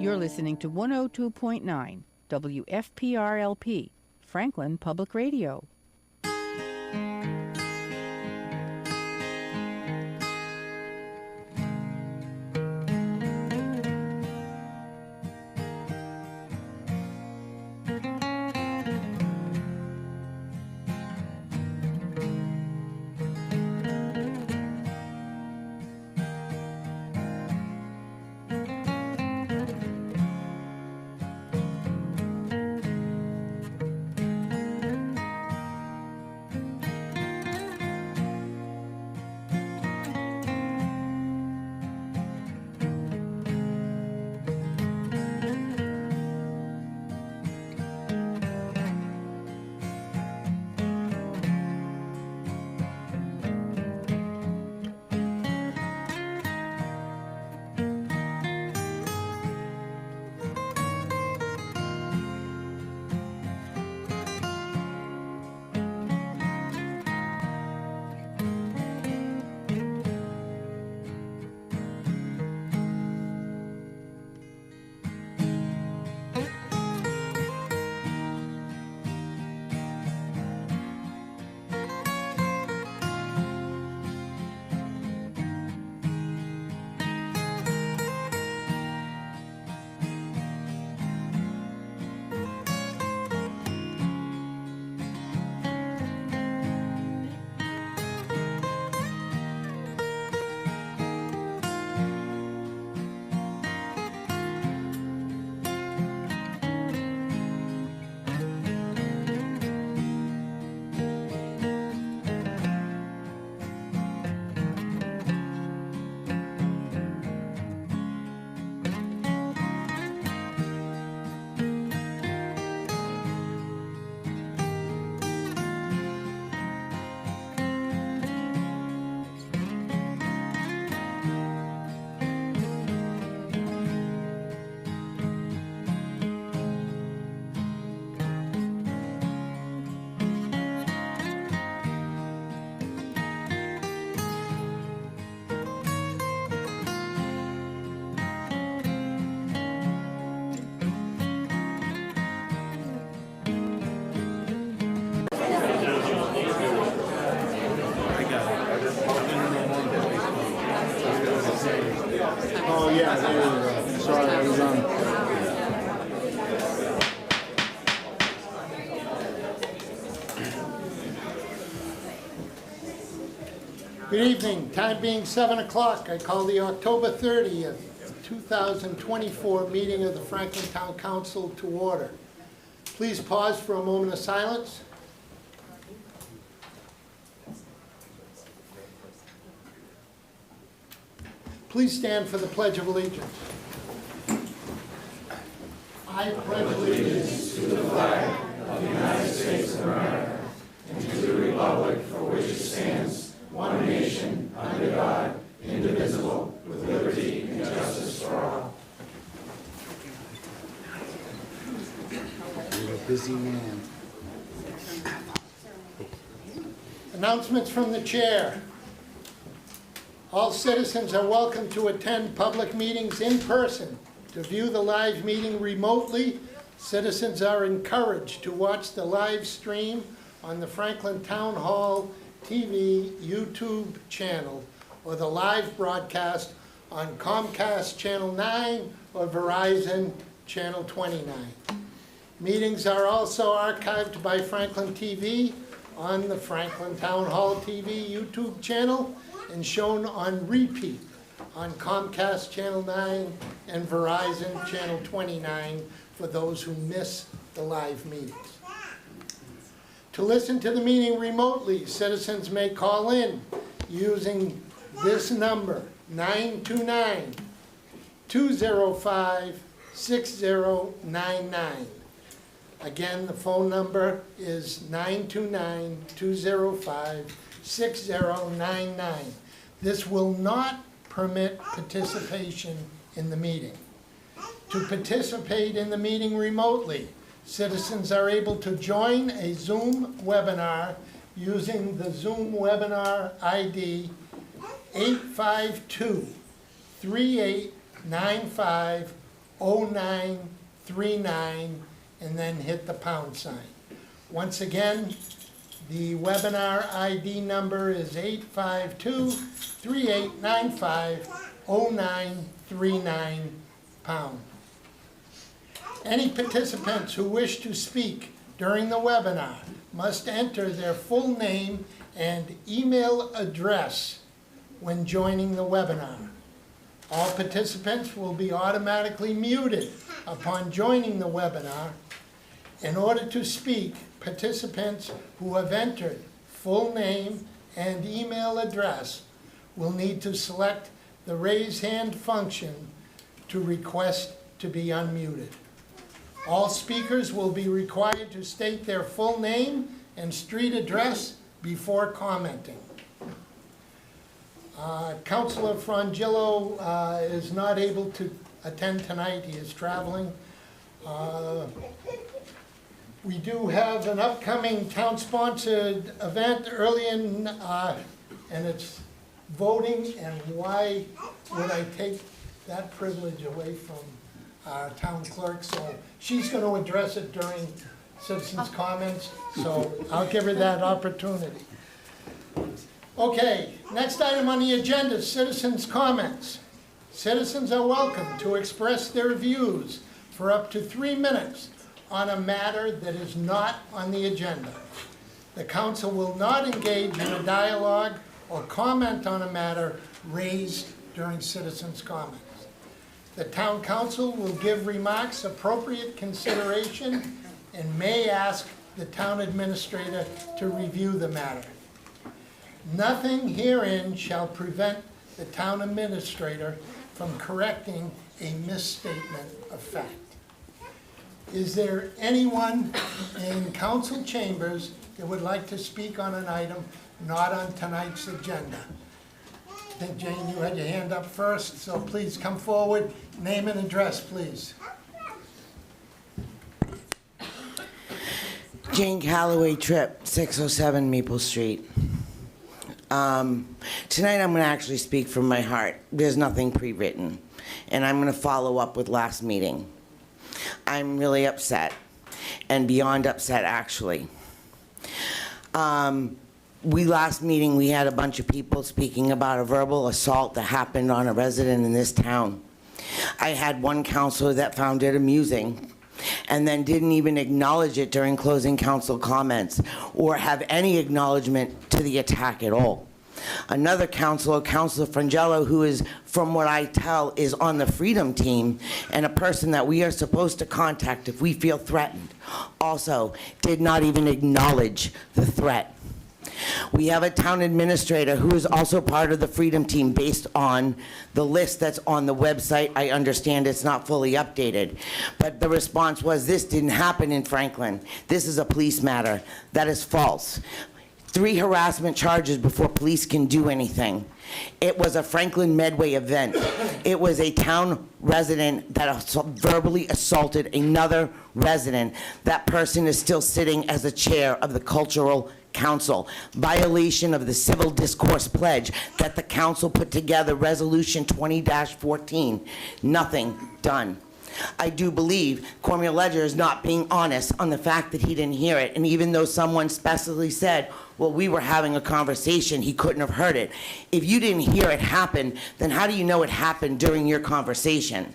You're listening to 102.9 WFPRLP, Franklin Public Radio. Oh yeah, there you go. Sorry, I was on. Good evening. Time being 7 o'clock, I call the October 30th, 2024 meeting of the Franklin Town Council to order. Please pause for a moment of silence. Please stand for the Pledge of Allegiance. I pledge allegiance to the flag of the United States of America and to the republic for which it stands, one nation, under God, indivisible, with liberty and justice for all. You're a busy man. Announcements from the chair. All citizens are welcome to attend public meetings in person. To view the live meeting remotely, citizens are encouraged to watch the live stream on the Franklin Town Hall TV YouTube channel or the live broadcast on Comcast Channel 9 or Verizon Channel 29. Meetings are also archived by Franklin TV on the Franklin Town Hall TV YouTube channel and shown on repeat on Comcast Channel 9 and Verizon Channel 29 for those who miss the live meetings. To listen to the meeting remotely, citizens may call in using this number, 929-205-6099. Again, the phone number is 929-205-6099. This will not permit participation in the meeting. To participate in the meeting remotely, citizens are able to join a Zoom webinar using the Zoom webinar ID 852-3895 0939, and then hit the pound sign. Once again, the webinar ID number is 852-3895-0939 pound. Any participants who wish to speak during the webinar must enter their full name and email address when joining the webinar. All participants will be automatically muted upon joining the webinar. In order to speak, participants who have entered full name and email address will need to select the raise hand function to request to be unmuted. All speakers will be required to state their full name and street address before commenting. Councilor Frangillo is not able to attend tonight. He is traveling. We do have an upcoming town-sponsored event early in, and it's voting, and why would I take that privilege away from our town clerk? So she's going to address it during citizens' comments, so I'll give her that opportunity. Okay, next item on the agenda is citizens' comments. Citizens are welcome to express their views for up to 3 minutes on a matter that is not on the agenda. The council will not engage in a dialogue or comment on a matter raised during citizens' comments. The town council will give remarks appropriate consideration and may ask the town administrator to review the matter. Nothing herein shall prevent the town administrator from correcting a misstatement of fact. Is there anyone in council chambers that would like to speak on an item not on tonight's agenda? I think, Jane, you had your hand up first, so please come forward. Name and address, please. Jane Calloway, Trip, 607 Maple Street. Tonight I'm going to actually speak from my heart. There's nothing pre-written, and I'm going to follow up with last meeting. I'm really upset, and beyond upset, actually. Last meeting, we had a bunch of people speaking about a verbal assault that happened on a resident in this town. I had one counselor that found it amusing and then didn't even acknowledge it during closing council comments or have any acknowledgement to the attack at all. Another counselor, Councilor Frangillo, who is, from what I tell, is on the Freedom Team and a person that we are supposed to contact if we feel threatened, also did not even acknowledge the threat. We have a town administrator who is also part of the Freedom Team based on the list that's on the website. I understand it's not fully updated, but the response was, this didn't happen in Franklin. This is a police matter. That is false. 3 harassment charges before police can do anything. It was a Franklin Medway event. It was a town resident that verbally assaulted another resident. That person is still sitting as the chair of the Cultural Council. Violation of the Civil Discourse Pledge that the council put together, Resolution 20-14. Nothing done. I do believe Cormier Ledger is not being honest on the fact that he didn't hear it. And even though someone specifically said, well, we were having a conversation, he couldn't have heard it. If you didn't hear it happen, then how do you know it happened during your conversation?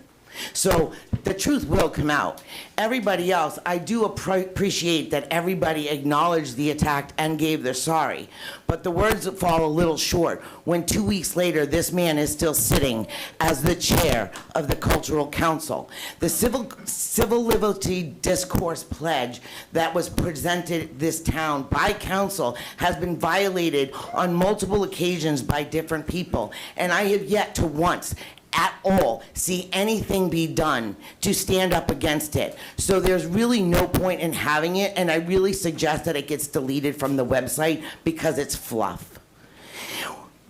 So the truth will come out. Everybody else, I do appreciate that everybody acknowledged the attack and gave their sorry. But the words fall a little short when 2 weeks later, this man is still sitting as the chair of the Cultural Council. The Civil Liberty Discourse Pledge that was presented this town by council has been violated on multiple occasions by different people. And I have yet to once at all see anything be done to stand up against it. So there's really no point in having it, and I really suggest that it gets deleted from the website because it's fluff.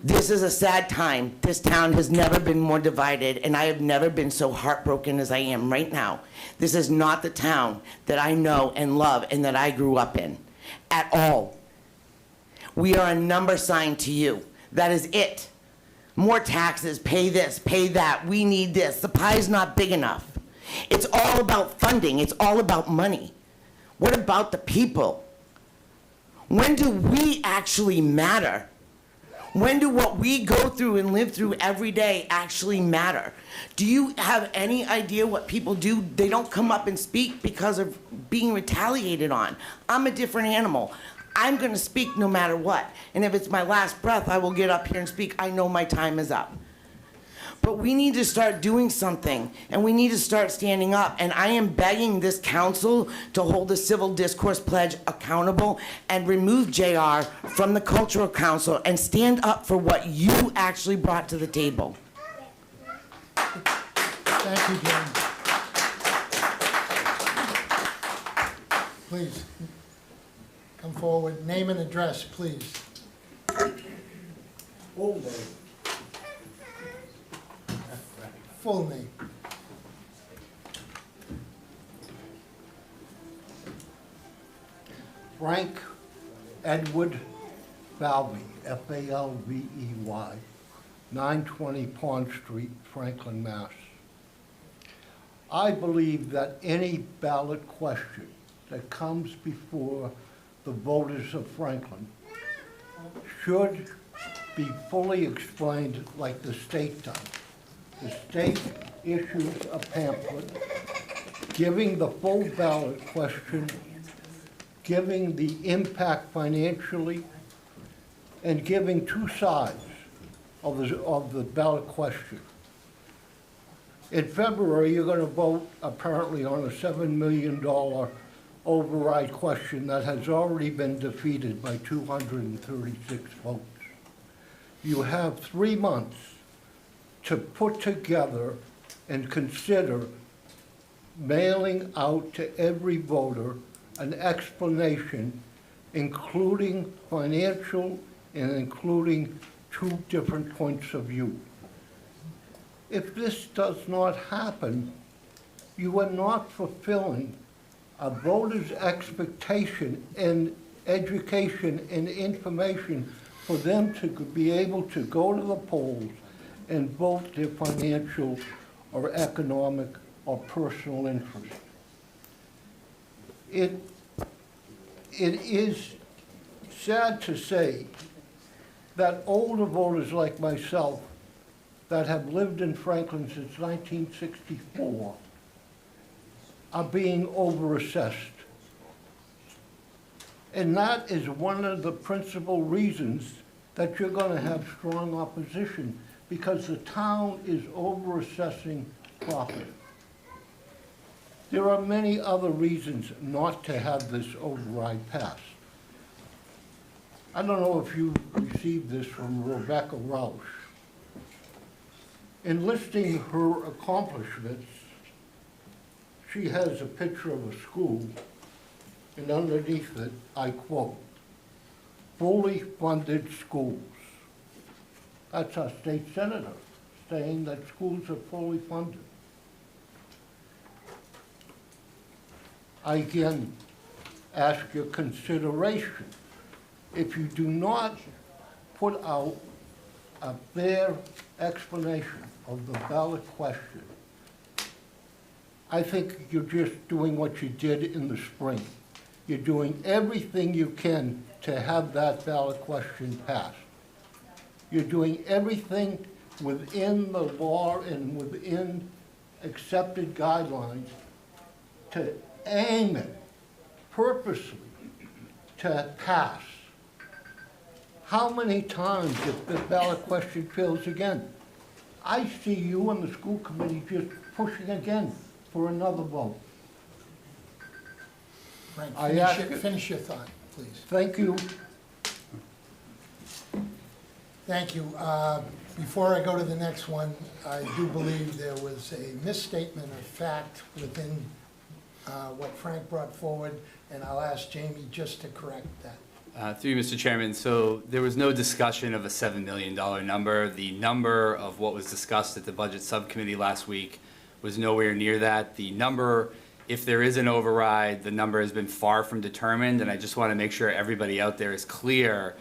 This is a sad time. This town has never been more divided, and I have never been so heartbroken as I am right now. This is not the town that I know and love and that I grew up in at all. We are a number sign to you. That is it. More taxes, pay this, pay that, we need this. The pie's not big enough. It's all about funding. It's all about money. What about the people? When do we actually matter? When do what we go through and live through every day actually matter? Do you have any idea what people do? They don't come up and speak because of being retaliated on. I'm a different animal. I'm gonna speak no matter what. And if it's my last breath, I will get up here and speak. I know my time is up. But we need to start doing something, and we need to start standing up. And I am begging this council to hold the Civil Discourse Pledge accountable and remove JR from the Cultural Council and stand up for what you actually brought to the table. Thank you, Jane. Please, come forward. Name and address, please. Full name. Full name. Frank Edward Falvey, F-A-L-V-E-Y, 920 Pond Street, Franklin, Mass. I believe that any ballot question that comes before the voters of Franklin should be fully explained like the state does. The state issues a pamphlet giving the full ballot question, giving the impact financially, and giving two sides of the ballot question. In February, you're going to vote apparently on a $7 million override question that has already been defeated by 236 votes. You have 3 months to put together and consider mailing out to every voter an explanation, including financial and including two different points of view. If this does not happen, you are not fulfilling a voter's expectation in education and information for them to be able to go to the polls and vote their financial or economic or personal interest. It is sad to say that older voters like myself that have lived in Franklin since 1964 are being overassessed. And that is one of the principal reasons that you're going to have strong opposition, because the town is overassessing property. There are many other reasons not to have this override passed. I don't know if you received this from Rebecca Roush. In listing her accomplishments, she has a picture of a school, and underneath it, I quote, "fully funded schools." That's our state senator saying that schools are fully funded. I again ask your consideration. If you do not put out a fair explanation of the ballot question, I think you're just doing what you did in the spring. You're doing everything you can to have that ballot question passed. You're doing everything within the law and within accepted guidelines to aim it purposely to pass. How many times, if the ballot question fails again, I see you and the school committee just pushing again for another vote. Frank, I ask it- finish your thought, please. Thank you. Thank you. Before I go to the next one, I do believe there was a misstatement of fact within what Frank brought forward, and I'll ask Jamie just to correct that. Through you, Mr. Chairman, so there was no discussion of a $7 million number. The number of what was discussed at the Budget Subcommittee last week was nowhere near that. The number, if there is an override, the number has been far from determined, and I just want to make sure everybody out there is clear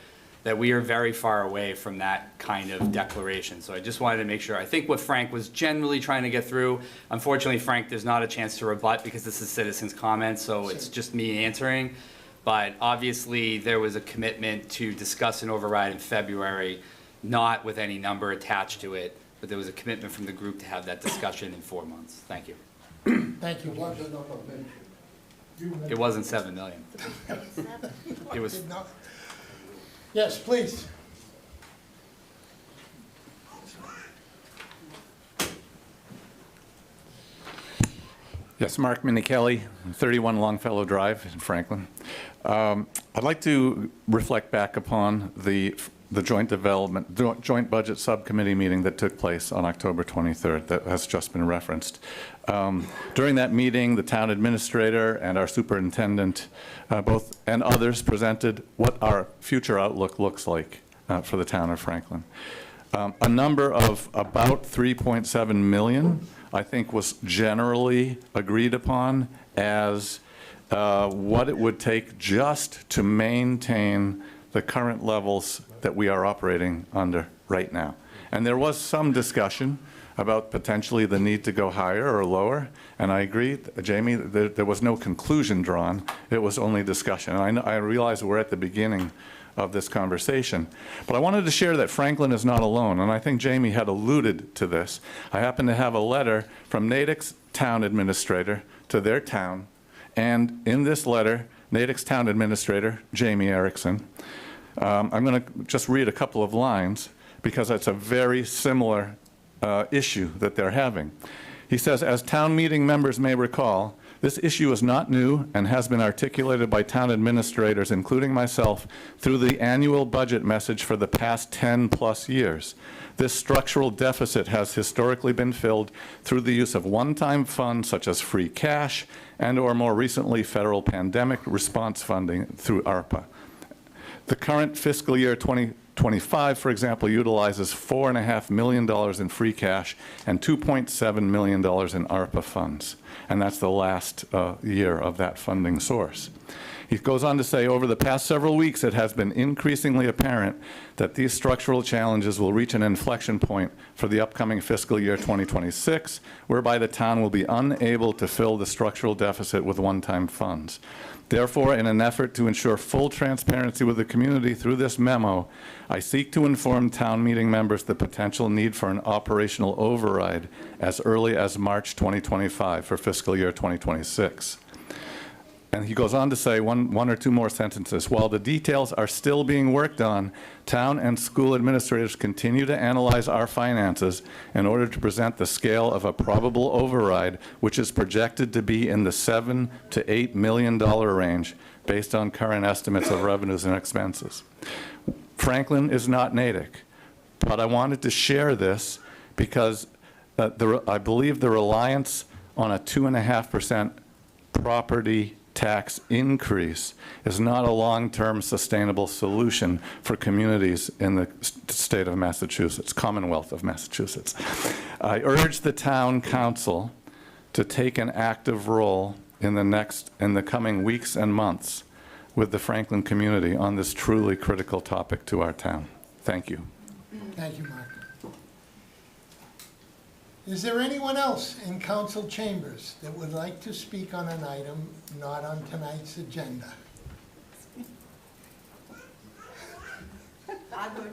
that we are very far away from that kind of declaration. So I just wanted to make sure. I think what Frank was generally trying to get through, unfortunately, Frank, there's not a chance to rebut because this is citizens' comments, so it's just me answering. But obviously, there was a commitment to discuss an override in February, not with any number attached to it, but there was a commitment from the group to have that discussion in 4 months. Thank you. Thank you. What the number mentioned? It wasn't 7 million. It was, Yes, please. Yes, Mark Minichelli, 31 Longfellow Drive in Franklin. I'd like to reflect back upon the joint budget subcommittee meeting that took place on October 23rd that has just been referenced. During that meeting, the town administrator and our superintendent and others presented what our future outlook looks like for the town of Franklin. A number of about 3.7 million, I think, was generally agreed upon as what it would take just to maintain the current levels that we are operating under right now. And there was some discussion about potentially the need to go higher or lower, and I agree, Jamie, there was no conclusion drawn, it was only discussion. And I realize we're at the beginning of this conversation, but I wanted to share that Franklin is not alone, and I think Jamie had alluded to this. I happen to have a letter from Natick's town administrator to their town, and in this letter, Natick's town administrator, Jamie Erickson, I'm going to just read a couple of lines because it's a very similar issue that they're having. He says, as town meeting members may recall, this issue is not new and has been articulated by town administrators, including myself, through the annual budget message for the past 10+ years. This structural deficit has historically been filled through the use of one-time funds such as free cash and/or more recently federal pandemic response funding through ARPA. The current fiscal year 2025, for example, utilizes $4.5 million in free cash and $2.7 million in ARPA funds. And that's the last year of that funding source. He goes on to say, over the past several weeks, it has been increasingly apparent that these structural challenges will reach an inflection point for the upcoming fiscal year 2026, whereby the town will be unable to fill the structural deficit with one-time funds. Therefore, in an effort to ensure full transparency with the community through this memo, I seek to inform town meeting members the potential need for an operational override as early as March 2025 for fiscal year 2026. And he goes on to say one or two more sentences. While the details are still being worked on, town and school administrators continue to analyze our finances in order to present the scale of a probable override, which is projected to be in the $7 to $8 million range based on current estimates of revenues and expenses. Franklin is not Natick, but I wanted to share this because I believe the reliance on a 2.5% property tax increase is not a long-term sustainable solution for communities in the state of Massachusetts, Commonwealth of Massachusetts. I urge the town council to take an active role in the coming weeks and months with the Franklin community on this truly critical topic to our town. Thank you. Thank you, Mark. Is there anyone else in council chambers that would like to speak on an item not on tonight's agenda? I would.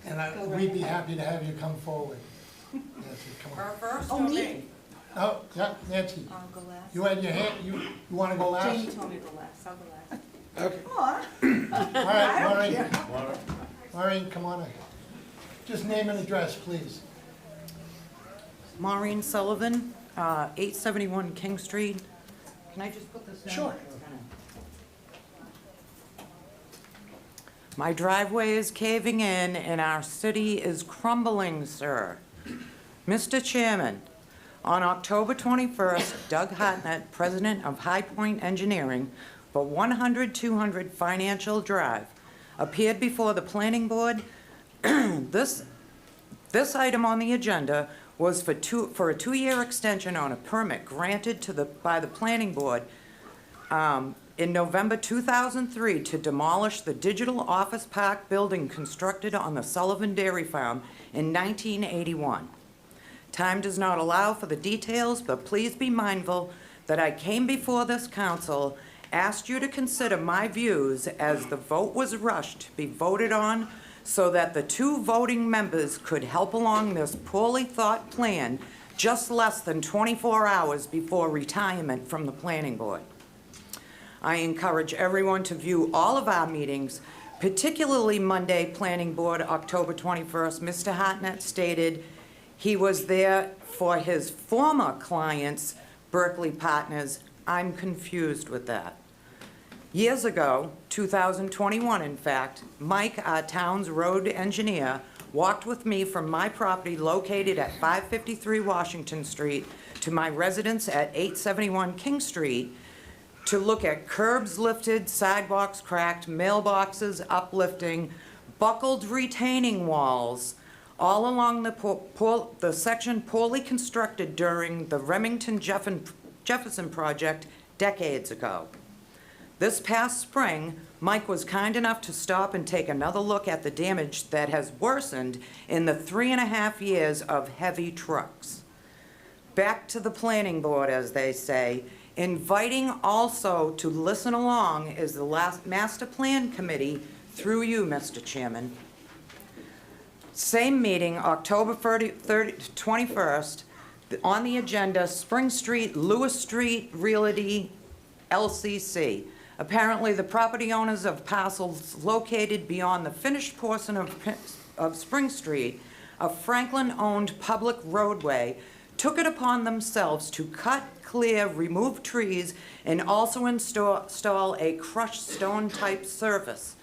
And we'd be happy to have you come forward. Nancy, come on. Her first Oh, or me? me? Oh, yeah, Nancy, I'll go last. you had your hand, you want to go last? Jamie told me to go last, I'll go last. Okay. Aw. All right, Maureen. Maureen, come on in. Just name and address, please. Maureen Sullivan, 871 King Street. Can I just put this down? Sure. My driveway is caving in and our city is crumbling, sir. Mr. Chairman, on October 21st, Doug Hartnett, president of High Point Engineering for 100-200 Financial Drive, appeared before the planning board. This item on the agenda was for a 2-year extension on a permit granted by the planning board in November 2003 to demolish the Digital Office Park building constructed on the Sullivan Dairy Farm in 1981. Time does not allow for the details, but please be mindful that I came before this council, asked you to consider my views as the vote was rushed to be voted on so that the 2 voting members could help along this poorly thought plan just less than 24 hours before retirement from the planning board. I encourage everyone to view all of our meetings, particularly Monday Planning Board, October 21st. Mr. Hartnett stated he was there for his former clients, Berkeley Partners. I'm confused with that. Years ago, 2021 in fact, Mike, our town's road engineer, walked with me from my property located at 553 Washington Street to my residence at 871 King Street to look at curbs lifted, sidewalks cracked, mailboxes uplifting, buckled retaining walls, all along the section poorly constructed during the Remington Jefferson project decades ago. This past spring, Mike was kind enough to stop and take another look at the damage that has worsened in the 3.5 years of heavy trucks. Back to the planning board, as they say, inviting also to listen along is the last master plan committee through you, Mr. Chairman. Same meeting, October 21st, on the agenda, Spring Street, Lewis Street Realty, LCC. Apparently, the property owners of parcels located beyond the finished portion of Spring Street, a Franklin-owned public roadway, took it upon themselves to cut, clear, remove trees, and also install a crushed stone-type surface.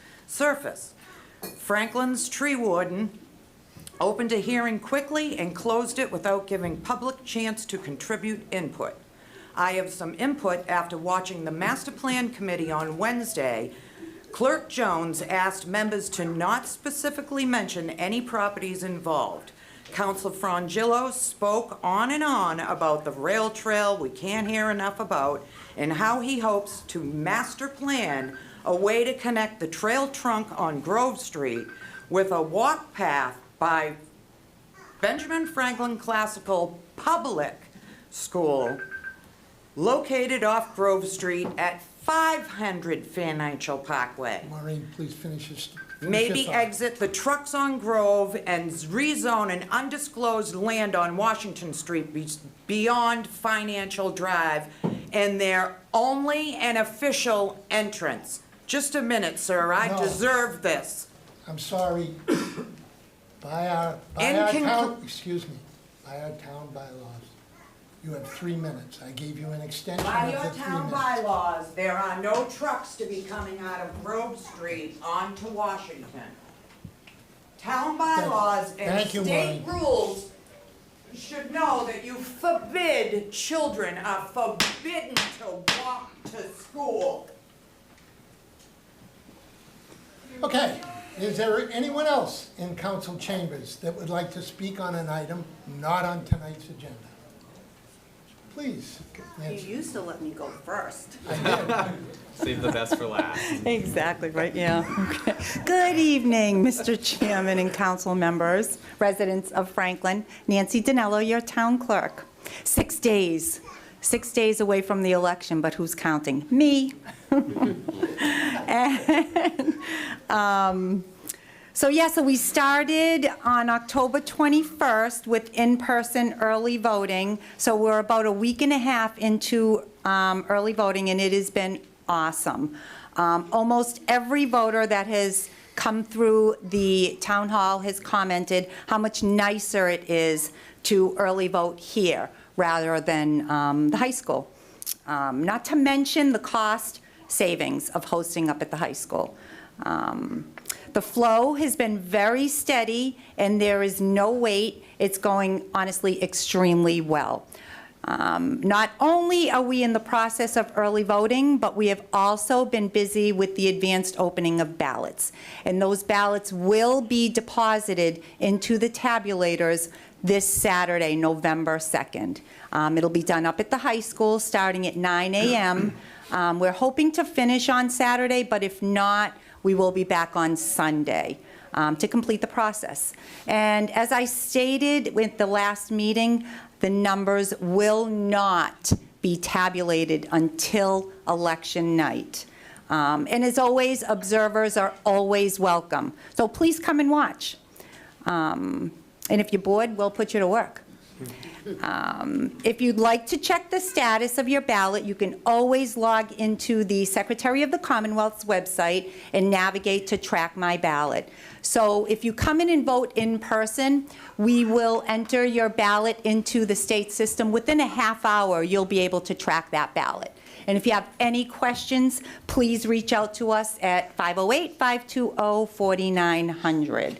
Franklin's tree warden opened a hearing quickly and closed it without giving public chance to contribute input. I have some input after watching the Master Plan Committee on Wednesday. Clerk Jones asked members to not specifically mention any properties involved. Councilor Frangillo spoke on and on about the rail trail we can't hear enough about and how he hopes to master plan a way to connect the trail trunk on Grove Street with a walk path by Benjamin Franklin Classical Public School located off Grove Street at 500 Financial Parkway. Maureen, please finish your Maybe thought. exit the trucks on Grove and rezone an undisclosed land on Washington Street beyond Financial Drive and their only and official entrance. Just a minute, sir, I No. deserve this. I'm sorry. By our town, excuse me, by our town bylaws, you have 3 minutes. I gave you an extension By of your the 3 town minutes. bylaws, there are no trucks to be coming out of Grove Street onto Washington. Town bylaws and Thank you, state Maureen. rules should know that you forbid, children are forbidden to walk to school. Okay, is there anyone else in council chambers that would like to speak on an item not on tonight's agenda? Please, You Nancy. used to let me go first. I did. Save the best for last. Exactly, right, yeah. Okay. Good evening, Mr. Chairman and council members, residents of Franklin. Nancy Dinello, your town clerk. 6 days. 6 days away from the election, but who's counting? Me. And, so we started on October 21st with in-person early voting. So we're about a week and a half into early voting, and it has been awesome. Almost every voter that has come through the town hall has commented how much nicer it is to early vote here rather than the high school. Not to mention the cost savings of hosting up at the high school. The flow has been very steady, and there is no wait. It's going, honestly, extremely well. Not only are we in the process of early voting, but we have also been busy with the advanced opening of ballots. And those ballots will be deposited into the tabulators this Saturday, November 2nd. It'll be done up at the high school, starting at 9 a.m. We're hoping to finish on Saturday, but if not, we will be back on Sunday to complete the process. And as I stated with the last meeting, the numbers will not be tabulated until election night. And as always, observers are always welcome. So please come and watch. And if you're bored, we'll put you to work. If you'd like to check the status of your ballot, you can always log into the Secretary of the Commonwealth's website and navigate to track my ballot. So if you come in and vote in person, we will enter your ballot into the state system. Within a half hour, you'll be able to track that ballot. And if you have any questions, please reach out to us at 508-520-4900.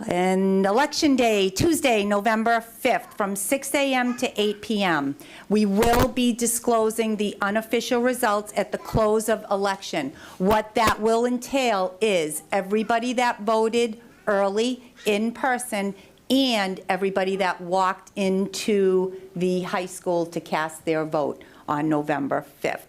And Election Day, Tuesday, November 5th, from 6 a.m. to 8 p.m. We will be disclosing the unofficial results at the close of election. What that will entail is everybody that voted early, in person, and everybody that walked into the high school to cast their vote on November 5th.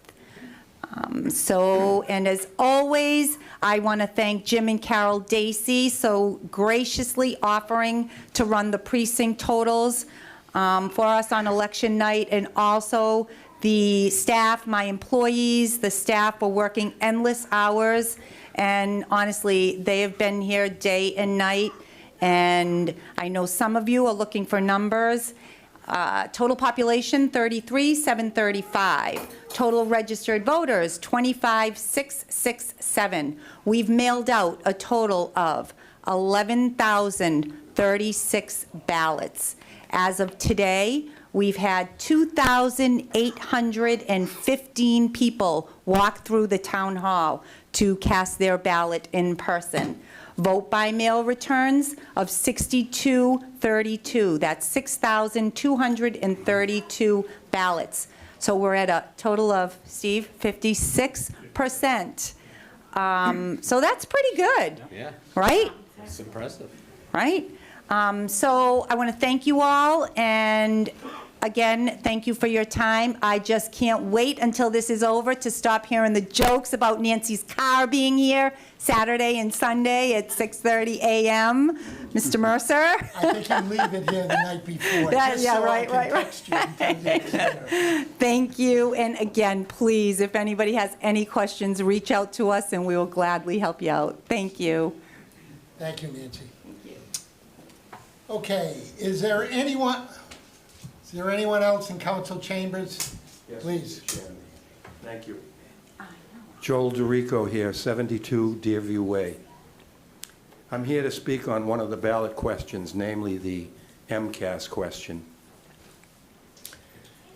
And as always, I want to thank Jim and Carol Dacey so graciously offering to run the precinct totals for us on election night, and also the staff, my employees, the staff were working endless hours, and honestly, they have been here day and night, and I know some of you are looking for numbers. Total population, 33,735. Total registered voters, 25,667. We've mailed out a total of 11,036 ballots. As of today, we've had 2,815 people walk through the town hall to cast their ballot in person. Vote by mail returns of 6232. That's 6,232 ballots. So we're at a total of, Steve, 56%. So that's pretty good. Yeah. Right? It's impressive. Right? So I want to thank you all, and again, thank you for your time. I just can't wait until this is over to stop hearing the jokes about Nancy's car being here Saturday and Sunday at 6:30 a.m. Mr. Mercer? I think you leave it here the night before, That- just yeah, so right, I can right, right. text you and tell you it's there. Thank you, and again, please, if anybody has any questions, reach out to us and we will gladly help you out. Thank you. Thank you, Nancy. Okay, is there anyone else in council chambers? Yes, Please. Mr. Chairman. Thank you. Joel DeRico here, 72 Deerview Way. I'm here to speak on one of the ballot questions, namely the MCAS question.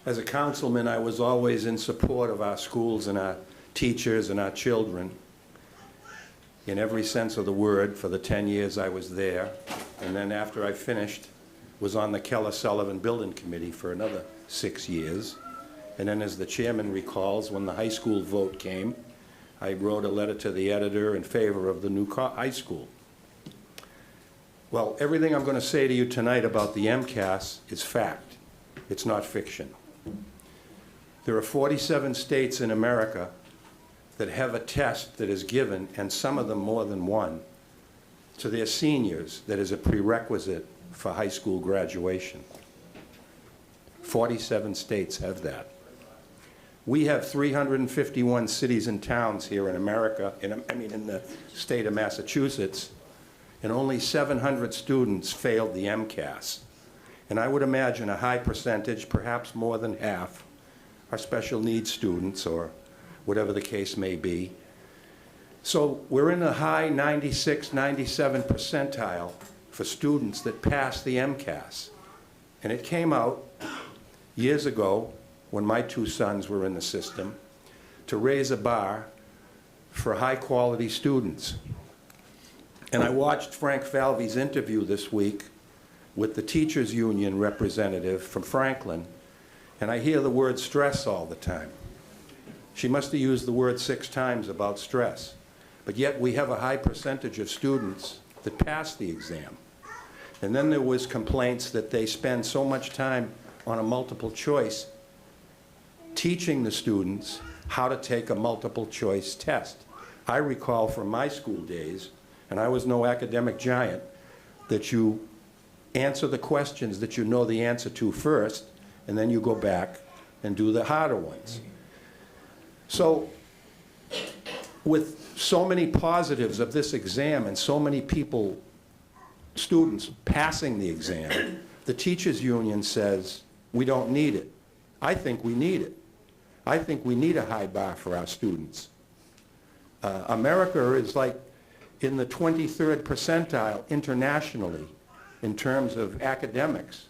As a councilman, I was always in support of our schools and our teachers and our children, in every sense of the word, for the 10 years I was there. And then after I finished, was on the Keller-Sullivan Building Committee for another 6 years. And then, as the chairman recalls, when the high school vote came, I wrote a letter to the editor in favor of the new high school. Well, everything I'm going to say to you tonight about the MCAS is fact. It's not fiction. There are 47 states in America that have a test that is given, and some of them more than one, to their seniors that is a prerequisite for high school graduation. 47 states have that. We have 351 cities and towns here in America, in the state of Massachusetts, and only 700 students failed the MCAS. And I would imagine a high percentage, perhaps more than half, are special needs students or whatever the case may be. So we're in the high 96, 97 percentile for students that pass the MCAS. And it came out years ago, when my two sons were in the system, to raise a bar for high-quality students. And I watched Frank Falvey's interview this week with the teachers union representative from Franklin, and I hear the word stress all the time. She must have used the word 6 times about stress. But yet we have a high percentage of students that passed the exam. And then there was complaints that they spend so much time on a multiple choice teaching the students how to take a multiple choice test. I recall from my school days, and I was no academic giant, that you answer the questions that you know the answer to first, and then you go back and do the harder ones. So, with so many positives of this exam and so many people, students, passing the exam, the teachers' union says, we don't need it. I think we need it. I think we need a high bar for our students. America is like in the 23rd percentile internationally in terms of academics.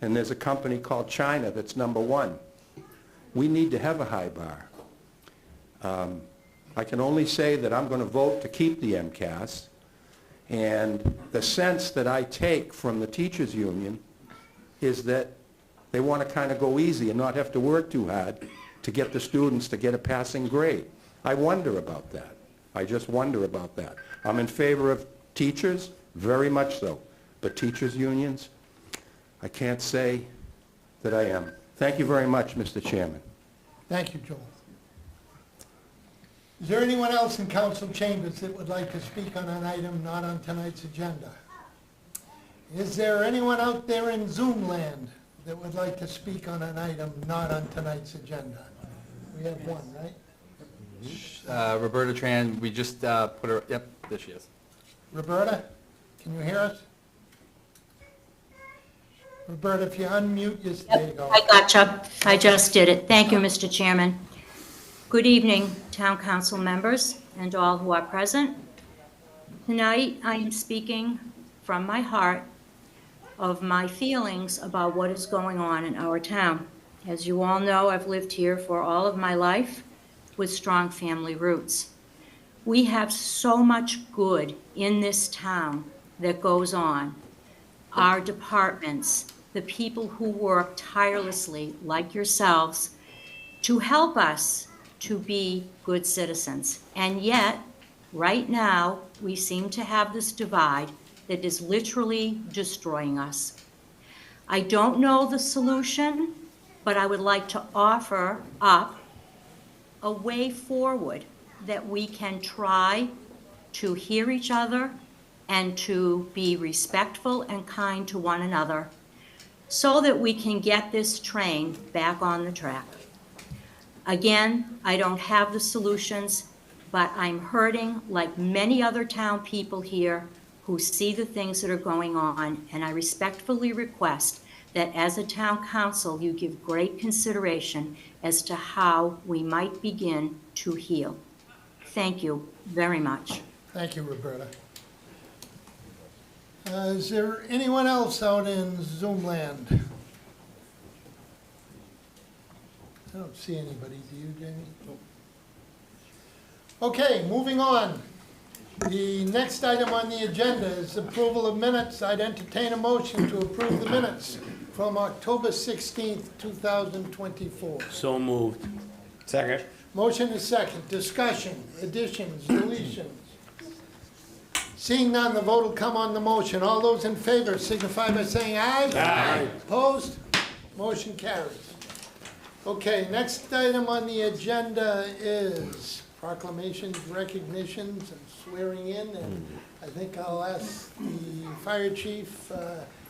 And there's a company called China that's #1. We need to have a high bar. I can only say that I'm going to vote to keep the MCAS. And the sense that I take from the teachers' union is that they want to kind of go easy and not have to work too hard to get the students to get a passing grade. I wonder about that. I just wonder about that. I'm in favor of teachers, very much so. But teachers' unions, I can't say that I am. Thank you very much, Mr. Chairman. Thank you, Joel. Is there anyone else in council chambers that would like to speak on an item not on tonight's agenda? Is there anyone out there in Zoom land that would like to speak on an item not on tonight's agenda? We have one, right? Roberta Tran, we just put her, yep, there she is. Roberta, can you hear us? Roberta, if you unmute, there you go. I gotcha. I just did it. Thank you, Mr. Chairman. Good evening, Town Council members and all who are present. Tonight, I am speaking from my heart of my feelings about what is going on in our town. As you all know, I've lived here for all of my life with strong family roots. We have so much good in this town that goes on. Our departments, the people who work tirelessly, like yourselves, to help us to be good citizens. And yet, right now, we seem to have this divide that is literally destroying us. I don't know the solution, but I would like to offer up a way forward that we can try to hear each other and to be respectful and kind to one another so that we can get this train back on the track. Again, I don't have the solutions, but I'm hurting like many other town people here who see the things that are going on, and I respectfully request that as a town council, you give great consideration as to how we might begin to heal. Thank you very much. Thank you, Roberta. Is there anyone else out in Zoom land? I don't see anybody. Do you, Jamie? Nope. Okay, moving on. The next item on the agenda is approval of minutes. I'd entertain a motion to approve the minutes from October 16th, 2024. So moved. Second. Motion is second. Discussion, additions, deletions. Seeing none, the vote will come on the motion. All those in favor signify by saying aye. Aye. Opposed? Motion carries. Okay, next item on the agenda is proclamations, recognitions, and swearing in. And I think I'll ask the fire chief,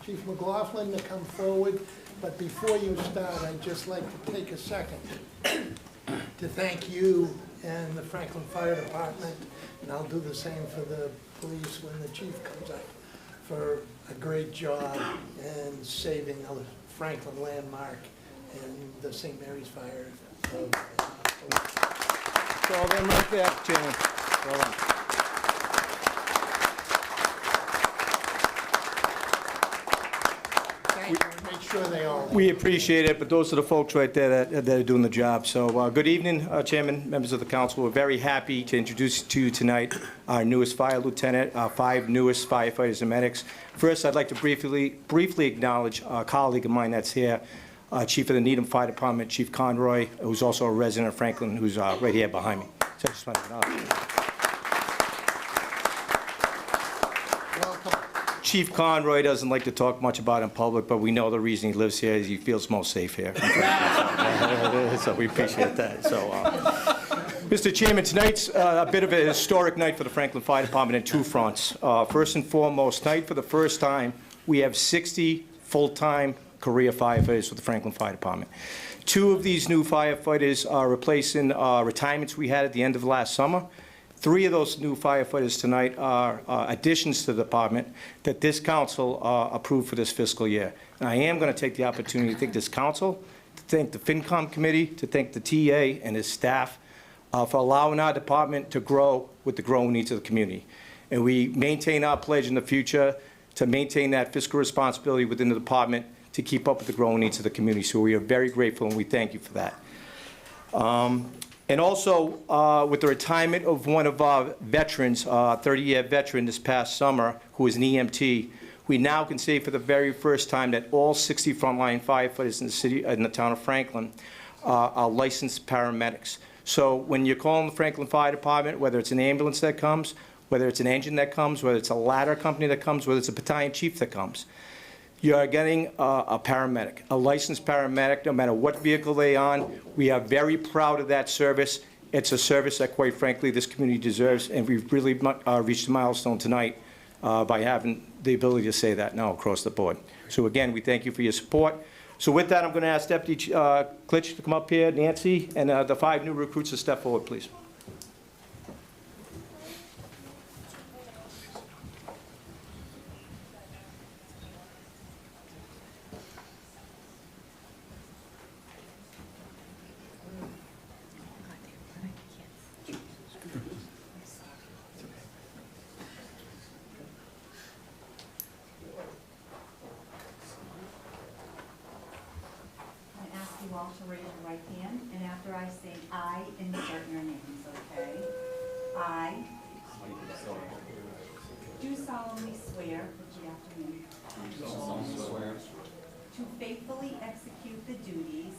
Chief McLaughlin, to come forward. But before you start, I'd just like to take a second to thank you and the Franklin Fire Department, and I'll do the same for the police when the chief comes up, for a great job in saving a Franklin landmark and the St. Mary's Fire. It's all them right there, Chairman. Well done. Thank you, and make sure they are. We appreciate it, but those are the folks right there that are doing the job. So, good evening, Chairman, members of the council. We're very happy to introduce to you tonight our newest fire lieutenant, our 5 newest firefighters and medics. First, I'd like to briefly acknowledge a colleague of mine that's here, Chief of the Needham Fire Department, Chief Conroy, who's also a resident of Franklin, who's right here behind me. So I just want to acknowledge him. Chief Conroy doesn't like to talk much about in public, but we know the reason he lives here is he feels most safe here. So we appreciate that. So, Mr. Chairman, tonight's a bit of a historic night for the Franklin Fire Department in two fronts. First and foremost, tonight for the first time, we have 60 full-time career firefighters for the Franklin Fire Department. 2 of these new firefighters are replacing retirements we had at the end of last summer. 3 of those new firefighters tonight are additions to the department that this council approved for this fiscal year. And I am going to take the opportunity to thank this council, to thank the FinCom committee, to thank the TA and his staff for allowing our department to grow with the growing needs of the community. And we maintain our pledge in the future to maintain that fiscal responsibility within the department to keep up with the growing needs of the community. So we are very grateful and we thank you for that. And also, with the retirement of one of our veterans, 30-year veteran this past summer, who is an EMT, we now can say for the very first time that all 60 frontline firefighters in the town of Franklin are licensed paramedics. So when you're calling the Franklin Fire Department, whether it's an ambulance that comes, whether it's an engine that comes, whether it's a ladder company that comes, whether it's a battalion chief that comes, you are getting a paramedic, a licensed paramedic, no matter what vehicle they're on. We are very proud of that service. It's a service that, quite frankly, this community deserves, and we've really reached a milestone tonight by having the ability to say that now across the board. So again, we thank you for your support. So with that, I'm going to ask Deputy Klitsch to come up here, Nancy, and the 5 new recruits to step forward, please. You all to raise your right hand, and after I say I, insert your names, okay? I do solemnly swear, repeat after me. Do solemnly swear to faithfully execute the duties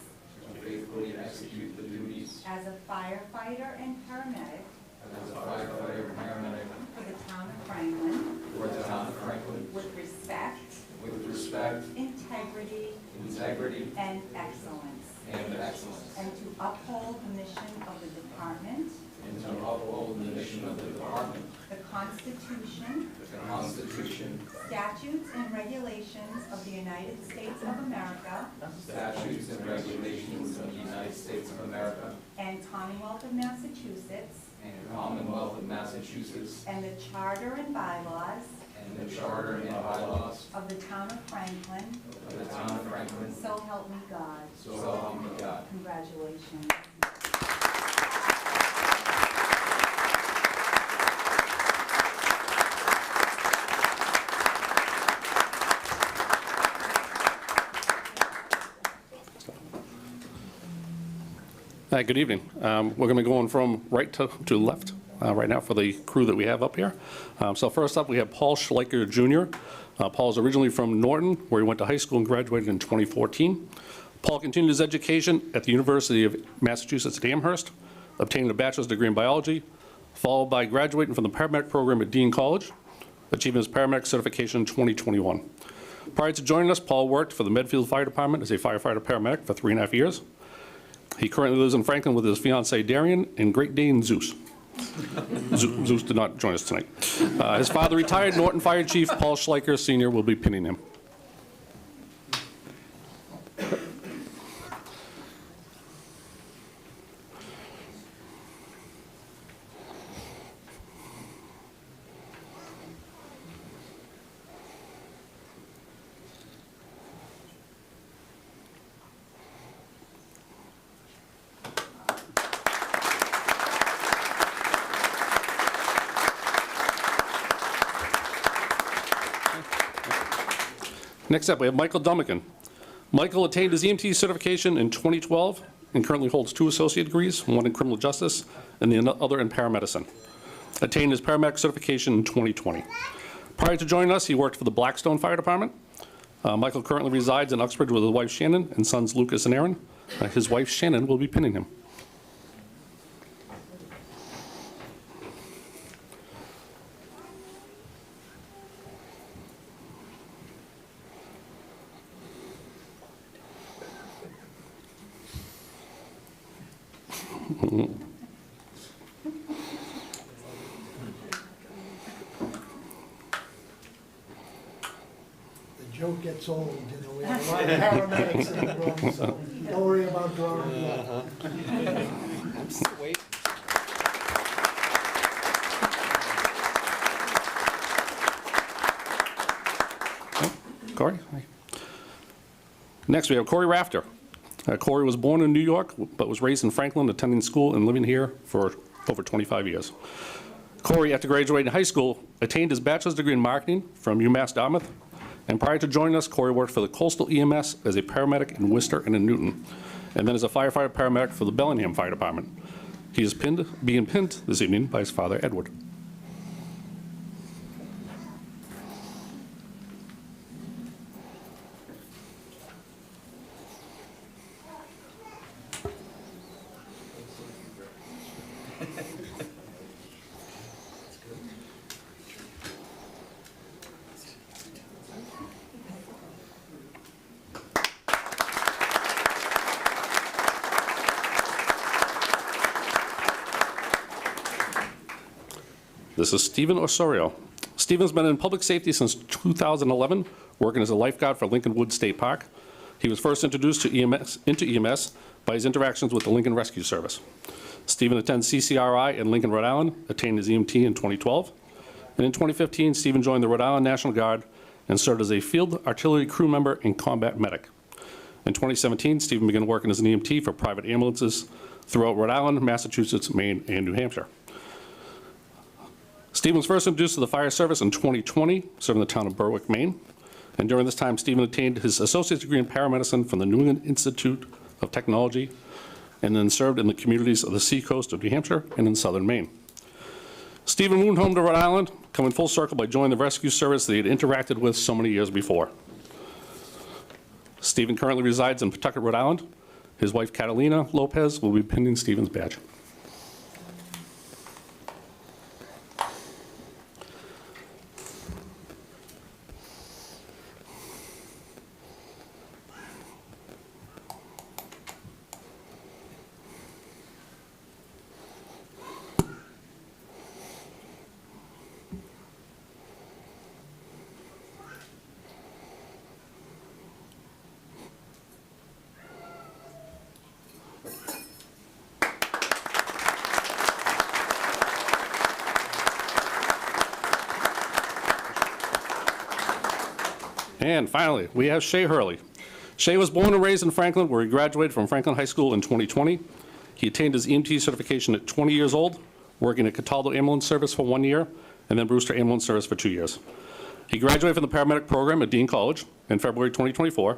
as a firefighter and paramedic for the town of Franklin with respect, integrity, and excellence. And to uphold the mission of the department. The Constitution. Statutes and regulations of the United States of America. And Commonwealth of Massachusetts. And the Charter and bylaws. Of the town of Franklin. So help me God. Congratulations. Hi, good evening. We're going to go on from right to left right now for the crew that we have up here. So first up, we have Paul Schleicher Jr. Paul is originally from Norton, where he went to high school and graduated in 2014. Paul continued his education at the University of Massachusetts at Amherst, obtaining a bachelor's degree in biology, followed by graduating from the paramedic program at Dean College, achieving his paramedic certification in 2021. Prior to joining us, Paul worked for the Medfield Fire Department as a firefighter paramedic for 3.5 years. He currently lives in Franklin with his fiancee Darian and Great Dane Zeus. Zeus did not join us tonight. His father, retired Norton Fire Chief Paul Schleicher Sr., will be pinning him. Next up, we have Michael Dummican. Michael attained his EMT certification in 2012 and currently holds 2 associate degrees, one in criminal justice and the other in paramedicine. Attained his paramedic certification in 2020. Prior to joining us, he worked for the Blackstone Fire Department. Michael currently resides in Uxbridge with his wife Shannon and sons Lucas and Aaron. His wife Shannon will be pinning him. The joke gets old, you know, we have a lot of paramedics in the room, so don't worry about drawing blood. I'm still waiting. Corey? Hi. Next, we have Corey Rafter. Corey was born in New York, but was raised in Franklin, attending school and living here for over 25 years. Corey, after graduating high school, attained his bachelor's degree in marketing from UMass Dartmouth. And prior to joining us, Corey worked for the Coastal EMS as a paramedic in Worcester and in Newton, and then as a firefighter paramedic for the Bellingham Fire Department. He is being pinned this evening by his father, Edward. This is Stephen Osorio. Stephen's been in public safety since 2011, working as a lifeguard for Lincoln Woods State Park. He was first introduced to EMS by his interactions with the Lincoln Rescue Service. Stephen attends CCRI in Lincoln, Rhode Island, attained his EMT in 2012. And in 2015, Stephen joined the Rhode Island National Guard and served as a field artillery crew member and combat medic. In 2017, Stephen began working as an EMT for private ambulances throughout Rhode Island, Massachusetts, Maine, and New Hampshire. Stephen was first introduced to the fire service in 2020, serving the town of Berwick, Maine. And during this time, Stephen attained his associate's degree in paramedicine from the New England Institute of Technology, and then served in the communities of the seacoast of New Hampshire and in southern Maine. Stephen moved home to Rhode Island, coming full circle by joining the rescue service that he had interacted with so many years before. Stephen currently resides in Pawtucket, Rhode Island. His wife, Catalina Lopez, will be pinning Stephen's badge. And finally, we have Shay Hurley. Shay was born and raised in Franklin, where he graduated from Franklin High School in 2020. He attained his EMT certification at 20 years old, working at Cataldo Ambulance Service for 1 year, and then Brewster Ambulance Service for 2 years. He graduated from the paramedic program at Dean College in February 2024.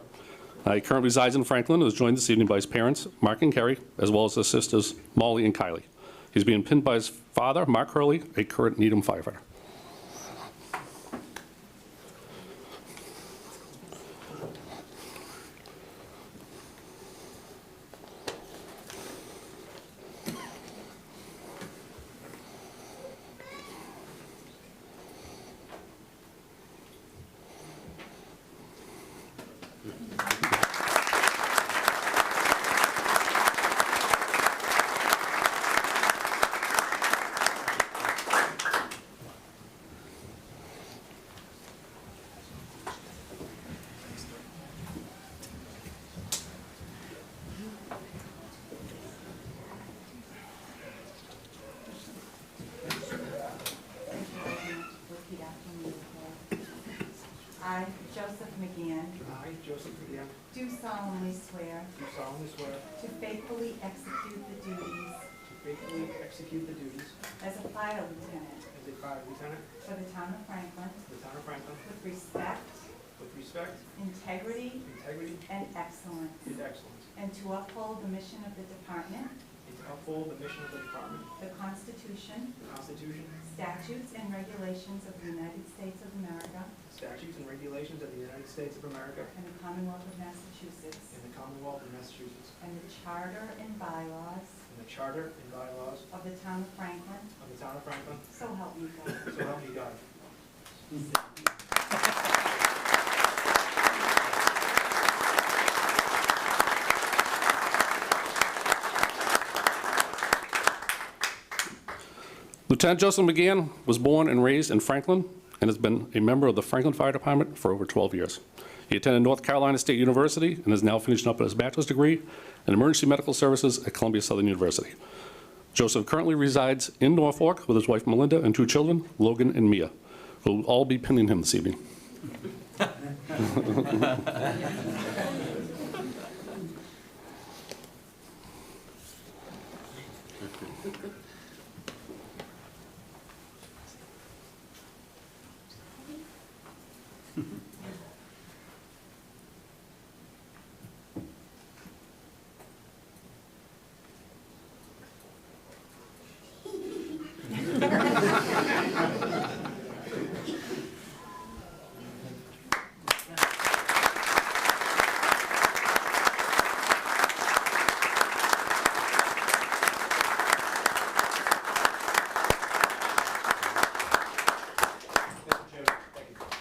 He currently resides in Franklin and is joined this evening by his parents, Mark and Kerry, as well as his sisters, Molly and Kylie. He's being pinned by his father, Mark Hurley, a current Needham firefighter. I, Joseph McGann, I, Joseph McGann, do solemnly swear do solemnly swear to faithfully execute the duties to faithfully execute the duties as a fire lieutenant as a fire lieutenant for the town of Franklin for the town of Franklin with respect, integrity, and excellence, and excellence, and to uphold the mission of the department, and to uphold the mission of the department, the Constitution, the Constitution, statutes, and regulations of the United States of America, statutes, and regulations of the United States of America and the Commonwealth of Massachusetts, and the Commonwealth of Massachusetts, and the charter and bylaws and the charter and bylaws of the town of Franklin, of the town of Franklin, so help me God. so help me God. Lieutenant Joseph McGann was born and raised in Franklin and has been a member of the Franklin Fire Department for over 12 years. He attended North Carolina State University and is now finishing up his bachelor's degree in emergency medical services at Columbia Southern University. Joseph currently resides in Norfolk with his wife Melinda and 2 children, Logan and Mia, who will all be pinning him this evening.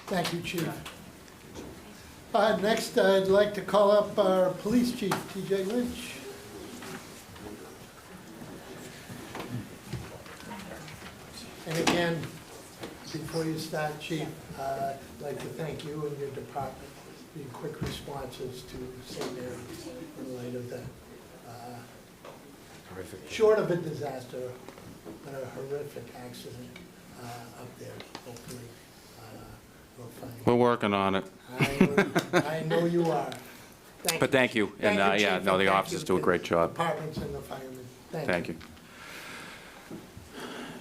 Thank you, Chief. Next, I'd like to call up our Police Chief, TJ Lynch. And again, before you start, Chief, I'd like to thank you and your department for your quick responses to St. Mary's in light of that. Short of a disaster, but a horrific accident up there, hopefully. We'll find We're working on it. I know you are. But thank you. And Thank you, yeah, Chief, no, and the thank officers you do a to great job. Departments and the firemen. Thank you.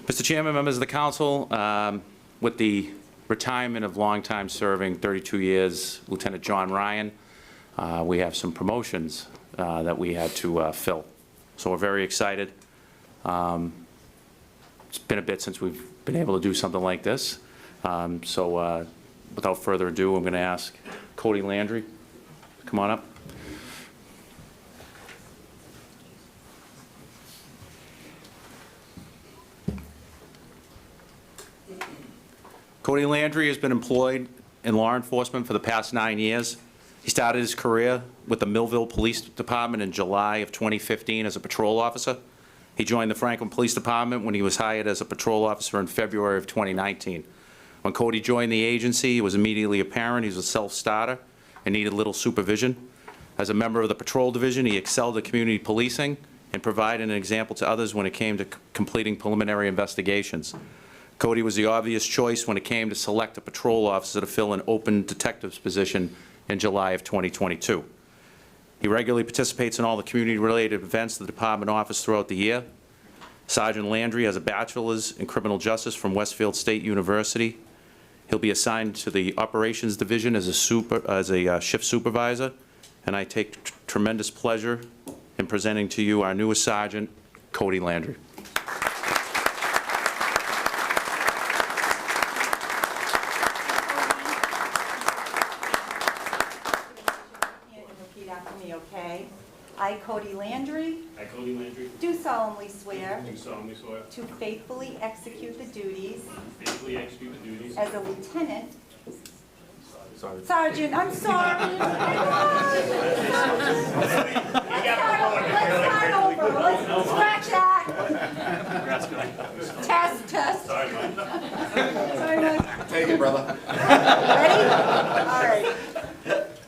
Mr. Chairman, members of the council, with the retirement of longtime serving 32 years Lieutenant John Ryan, we have some promotions that we had to fill. So we're very excited. It's been a bit since we've been able to do something like this. So without further ado, I'm going to ask Cody Landry to come on up. Cody Landry has been employed in law enforcement for the past 9 years. He started his career with the Millville Police Department in July of 2015 as a patrol officer. He joined the Franklin Police Department when he was hired as a patrol officer in February of 2019. When Cody joined the agency, it was immediately apparent he was a self-starter and needed little supervision. As a member of the patrol division, he excelled at community policing and provided an example to others when it came to completing preliminary investigations. Cody was the obvious choice when it came to select a patrol officer to fill an open detective's position in July of 2022. He regularly participates in all the community-related events the department offers throughout the year. Sergeant Landry has a bachelor's in criminal justice from Westfield State University. He'll be assigned to the operations division as a shift supervisor, and I take tremendous pleasure in presenting to you our newest sergeant, Cody Landry. I, Cody Landry, I, Cody Landry, do solemnly swear do solemnly swear to faithfully execute the duties to faithfully execute the duties as a lieutenant. Sergeant, I'm sorry. Let's start over. Let's scratch that. Test. Sorry, Mike. Sorry, Mike. Take it, brother. Ready? All right.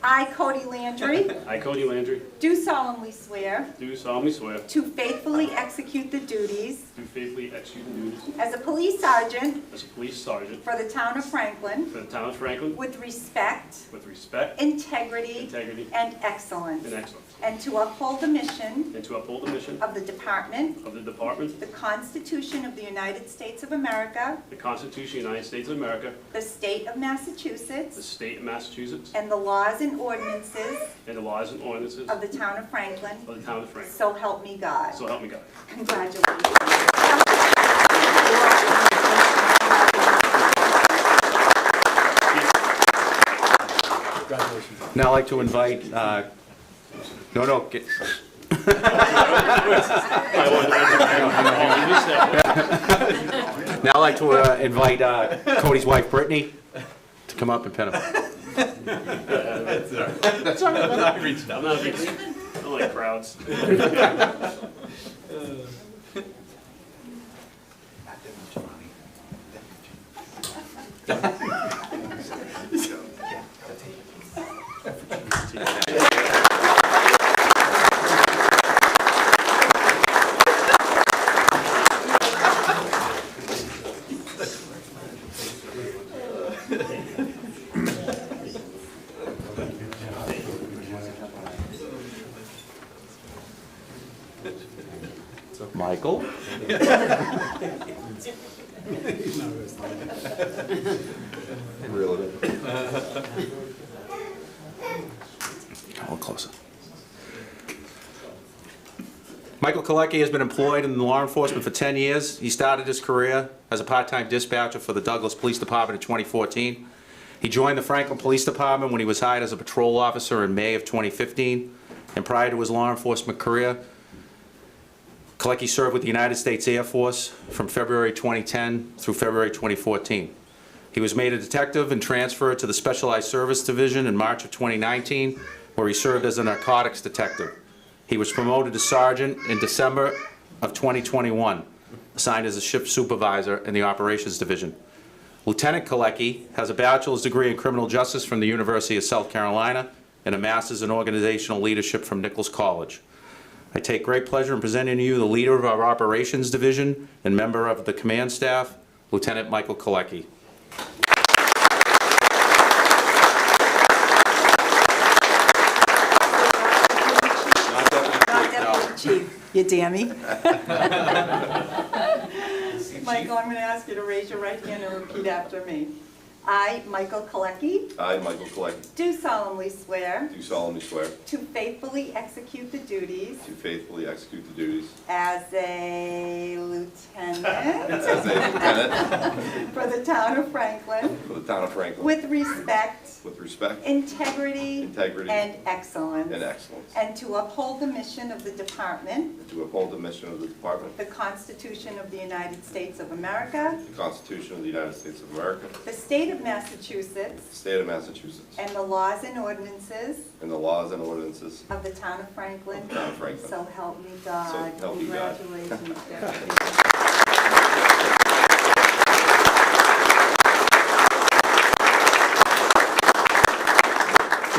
I, Cody Landry, I, Cody Landry, do solemnly swear do solemnly swear to faithfully execute the duties to faithfully execute the duties as a police sergeant as a police sergeant for the town of Franklin for the town of Franklin with respect, integrity, and excellence, and to uphold the mission and to uphold the mission of the department, the Constitution of the United States of America, the Constitution of the United States of America, the state of the Massachusetts, state of Massachusetts, and the laws and ordinances and the laws and ordinances of the town of Franklin. of the town of Franklin. So help me God. So help me God. Congratulations. Now I'd like to invite, Now I'd like to invite Cody's wife, Brittany, to come up and pin him. That's all right. I'm not reaching. I don't like crowds. Michael? Reel it in. Come on closer. Michael Kalecki has been employed in law enforcement for 10 years. He started his career as a part-time dispatcher for the Douglas Police Department in 2014. He joined the Franklin Police Department when he was hired as a patrol officer in May of 2015. And prior to his law enforcement career, Kalecki served with the United States Air Force from February 2010 through February 2014. He was made a detective and transferred to the Specialized Service Division in March of 2019, where he served as a narcotics detective. He was promoted to sergeant in December of 2021, assigned as a shift supervisor in the Operations Division. Lieutenant Kalecki has a bachelor's degree in criminal justice from the University of South Carolina and a master's in organizational leadership from Nichols College. I take great pleasure in presenting to you the leader of our Operations Division and member of the command staff, Lieutenant Michael Kalecki. Chief, you dammy. Michael, I'm going to ask you to raise your right hand and repeat after me. I, Michael Kalecki, I, Michael Kalecki, do solemnly swear do solemnly swear to faithfully execute the duties to faithfully execute the duties as a lieutenant as a lieutenant for the town of Franklin for the town of Franklin with respect, integrity, and excellence, and to uphold the mission of the department, and to uphold the mission of the department, the Constitution of the United States of America, the Constitution of the United States of America, the state of Massachusetts, the state of Massachusetts, and the laws and ordinances and the laws and ordinances of the town of Franklin. of the town of Franklin. So help me God. So help me God. Congratulations, Deputy.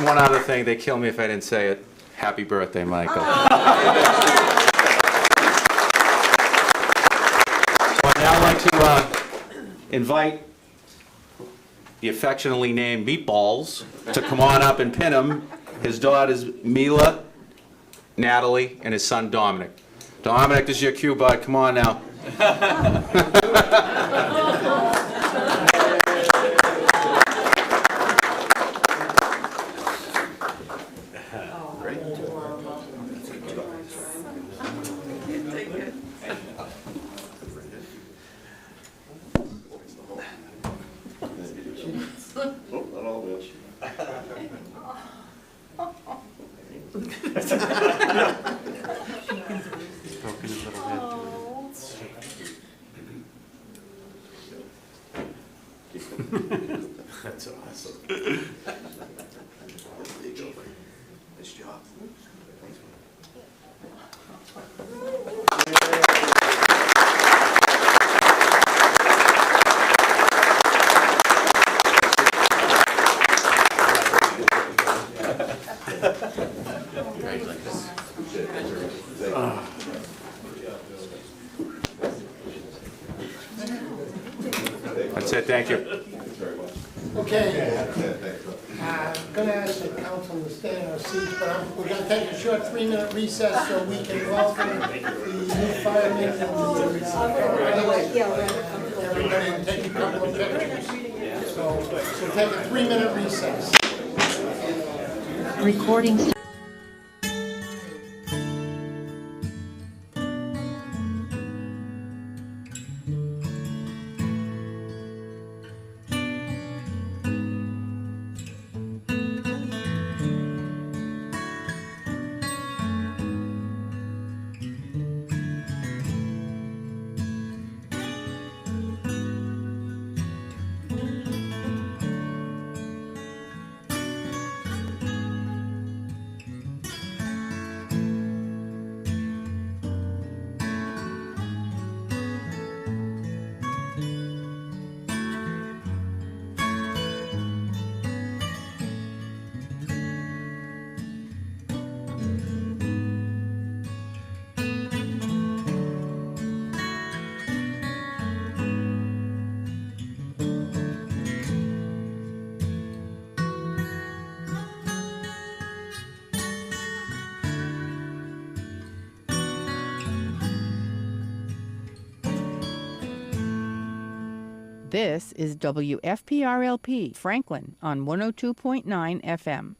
One other thing, they kill me if I didn't say it. Happy birthday, Michael. I'd now like to invite the affectionately named Meatballs to come on up and pin him. His daughters Mila, Natalie, and his son Dominic. Dominic, this is your cue, bud. Come on now. That's awesome. There you go. Nice job. That's it, thank you. Okay. I'm going to ask the council to stay in our seats, but we're going to take a short 3-minute recess so we can welcome the new firemen and everybody and take a couple of pictures. So we'll take a 3-minute recess. Recording. This is WFPRLP, Franklin, on 102.9 FM.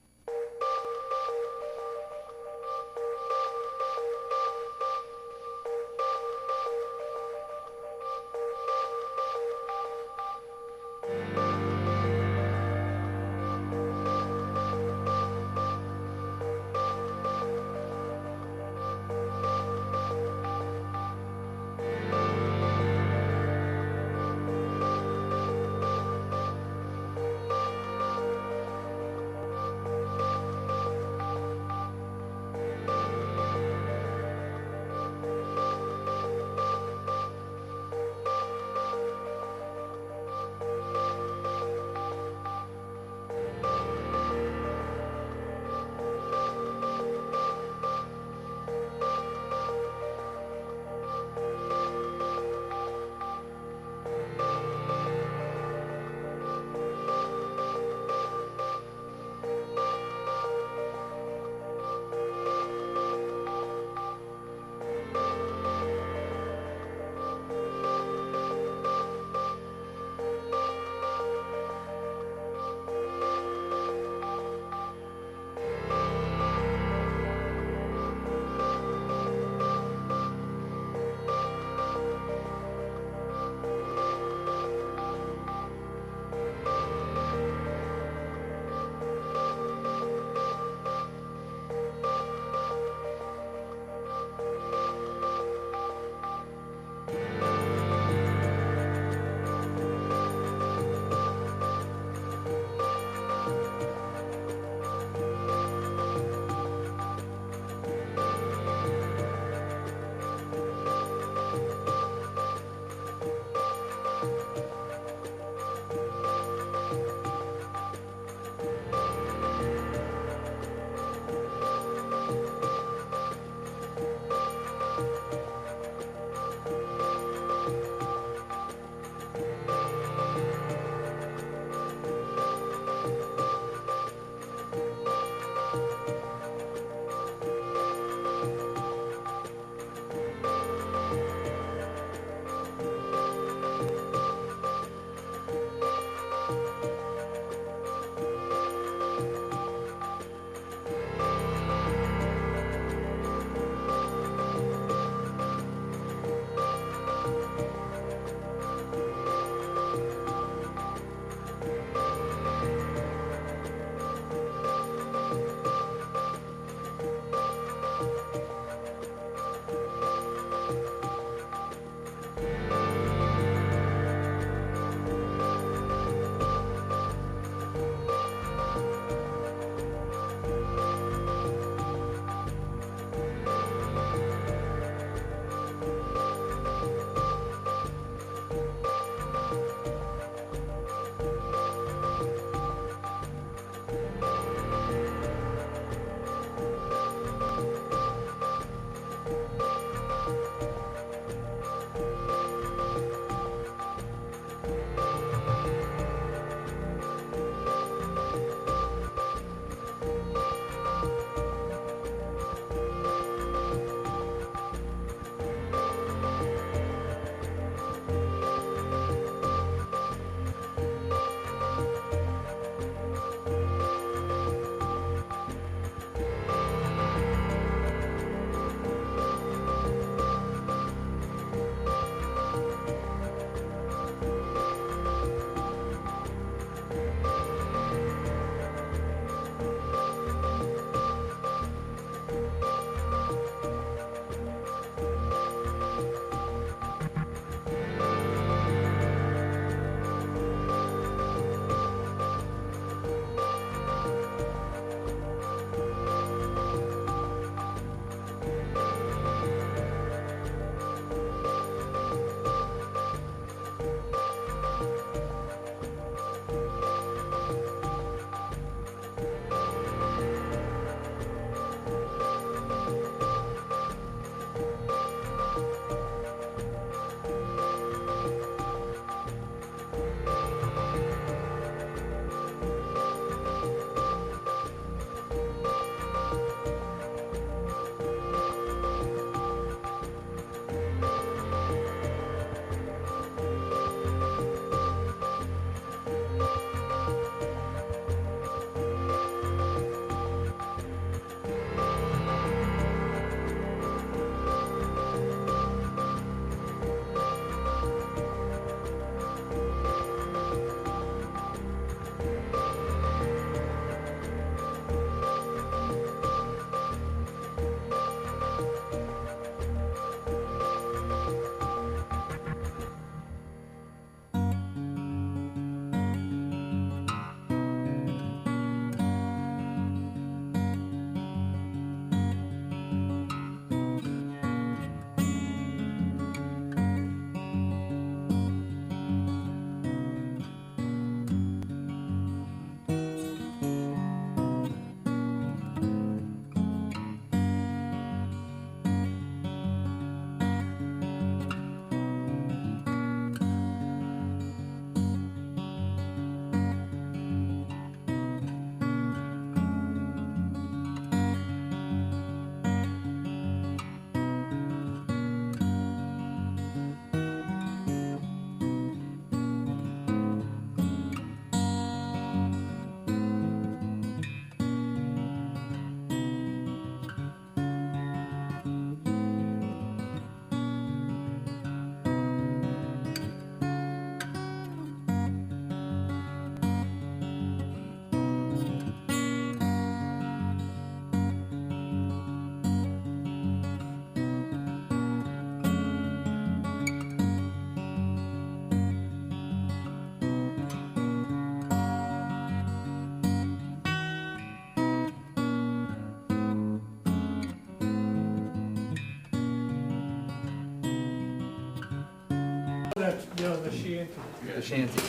The shanty. The shanty,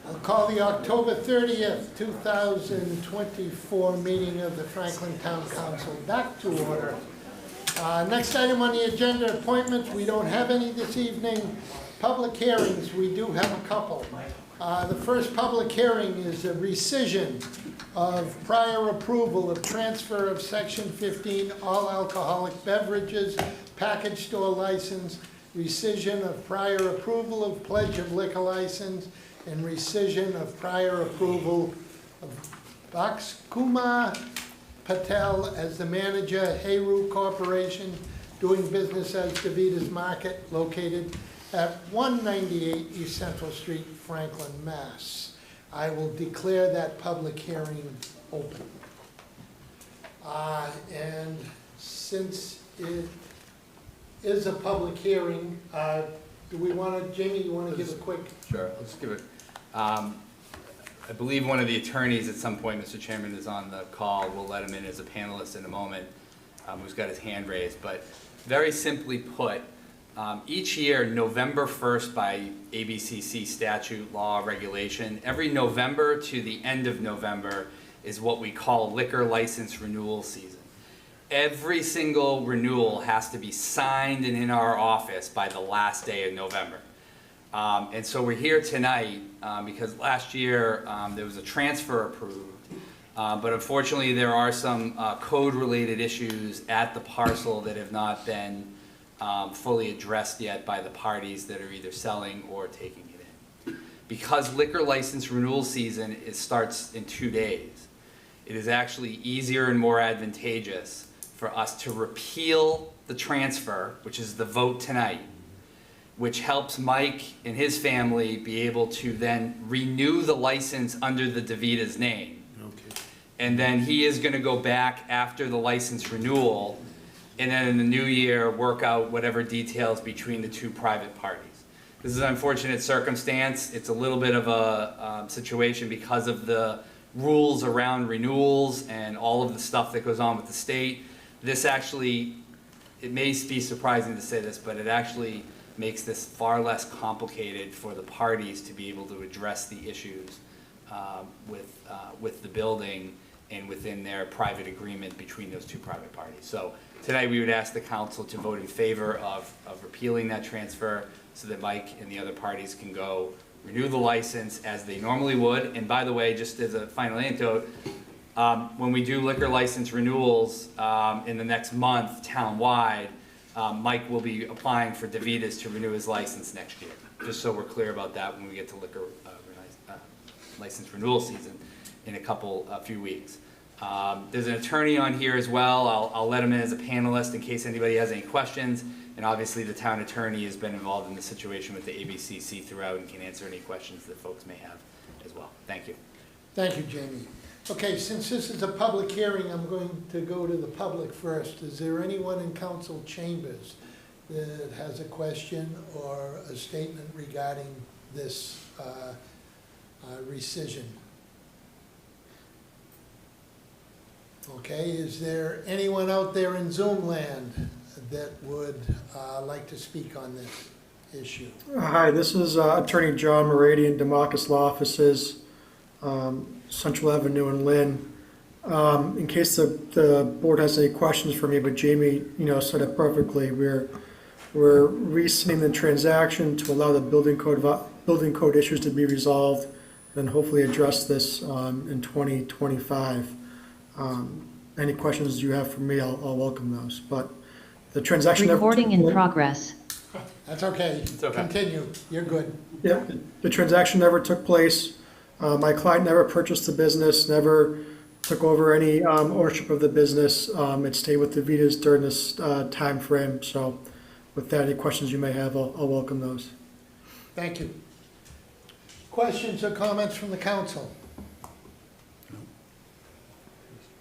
I'll call the October 30th, 2024 meeting of the Franklin Town Council back to order. Next item on the agenda, appointments. We don't have any this evening. Public hearings, we do have a couple. The first public hearing is a rescission of prior approval of transfer of Section 15 all alcoholic beverages package store license, rescission of prior approval of pledge of liquor license, and rescission of prior approval of Kumar Patel as the manager, Hayru Corporation, doing business as DeVita's Market, located at 198 East Central Street, Franklin, Mass. I will declare that public hearing open. And since it is a public hearing, do we want to, Jamie, you want to give a quick? Sure, let's give it. I believe one of the attorneys at some point, Mr. Chairman, is on the call. We'll let him in as a panelist in a moment, who's got his hand raised. But very simply put, each year, November 1st by ABCC statute, law, regulation, every November to the end of November is what we call liquor license renewal season. Every single renewal has to be signed and in our office by the last day of November. And so we're here tonight because last year there was a transfer approved, but unfortunately there are some code-related issues at the parcel that have not been fully addressed yet by the parties that are either selling or taking it in. Because liquor license renewal season starts in 2 days, it is actually easier and more advantageous for us to repeal the transfer, which is the vote tonight, which helps Mike and his family be able to then renew the license under the DeVita's name. Okay. And then he is going to go back after the license renewal, and then in the new year work out whatever details between the two private parties. This is an unfortunate circumstance. It's a little bit of a situation because of the rules around renewals and all of the stuff that goes on with the state. This actually, it may be surprising to say this, but it actually makes this far less complicated for the parties to be able to address the issues with the building and within their private agreement between those two private parties. So tonight we would ask the council to vote in favor of repealing that transfer so that Mike and the other parties can go renew the license as they normally would. And by the way, just as a final anecdote, when we do liquor license renewals in the next month town-wide, Mike will be applying for DeVita's to renew his license next year, just so we're clear about that when we get to liquor license renewal season in a few weeks. There's an attorney on here as well. I'll let him in as a panelist in case anybody has any questions. And obviously the town attorney has been involved in the situation with the ABCC throughout and can answer any questions that folks may have as well. Thank you. Thank you, Jamie. Okay, since this is a public hearing, I'm going to go to the public first. Is there anyone in council chambers that has a question or a statement regarding this rescission? Okay, is there anyone out there in Zoom land that would like to speak on this issue? Hi, this is Attorney John Moradian, Democus Law Offices, Central Avenue in Lynn. In case the board has any questions for me, but Jamie, said it perfectly. We're rescinding the transaction to allow the building code issues to be resolved, and hopefully address this in 2025. Any questions you have for me, I'll welcome those. But the transaction recording in progress. That's okay. It's okay. Continue. You're good. Yeah, the transaction never took place. My client never purchased the business, never took over any ownership of the business. It stayed with DeVita's during this time frame. So with that, any questions you may have, I'll welcome those. Thank you. Questions or comments from the council? No.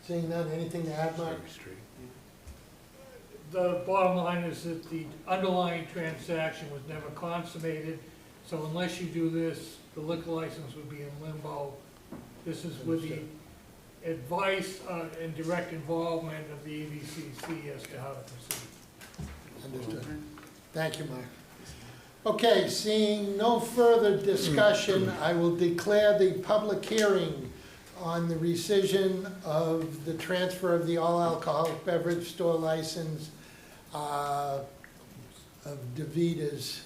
Seeing none, anything to add, Mark? The bottom line is that the underlying transaction was never consummated, so unless you do this, the liquor license would be in limbo. This is with the advice and direct involvement of the ABCC as to how to proceed. Understood. Thank you, Mark. Okay, seeing no further discussion, I will declare the public hearing on the rescission of the transfer of the all-alcoholic beverage store license of DeVita's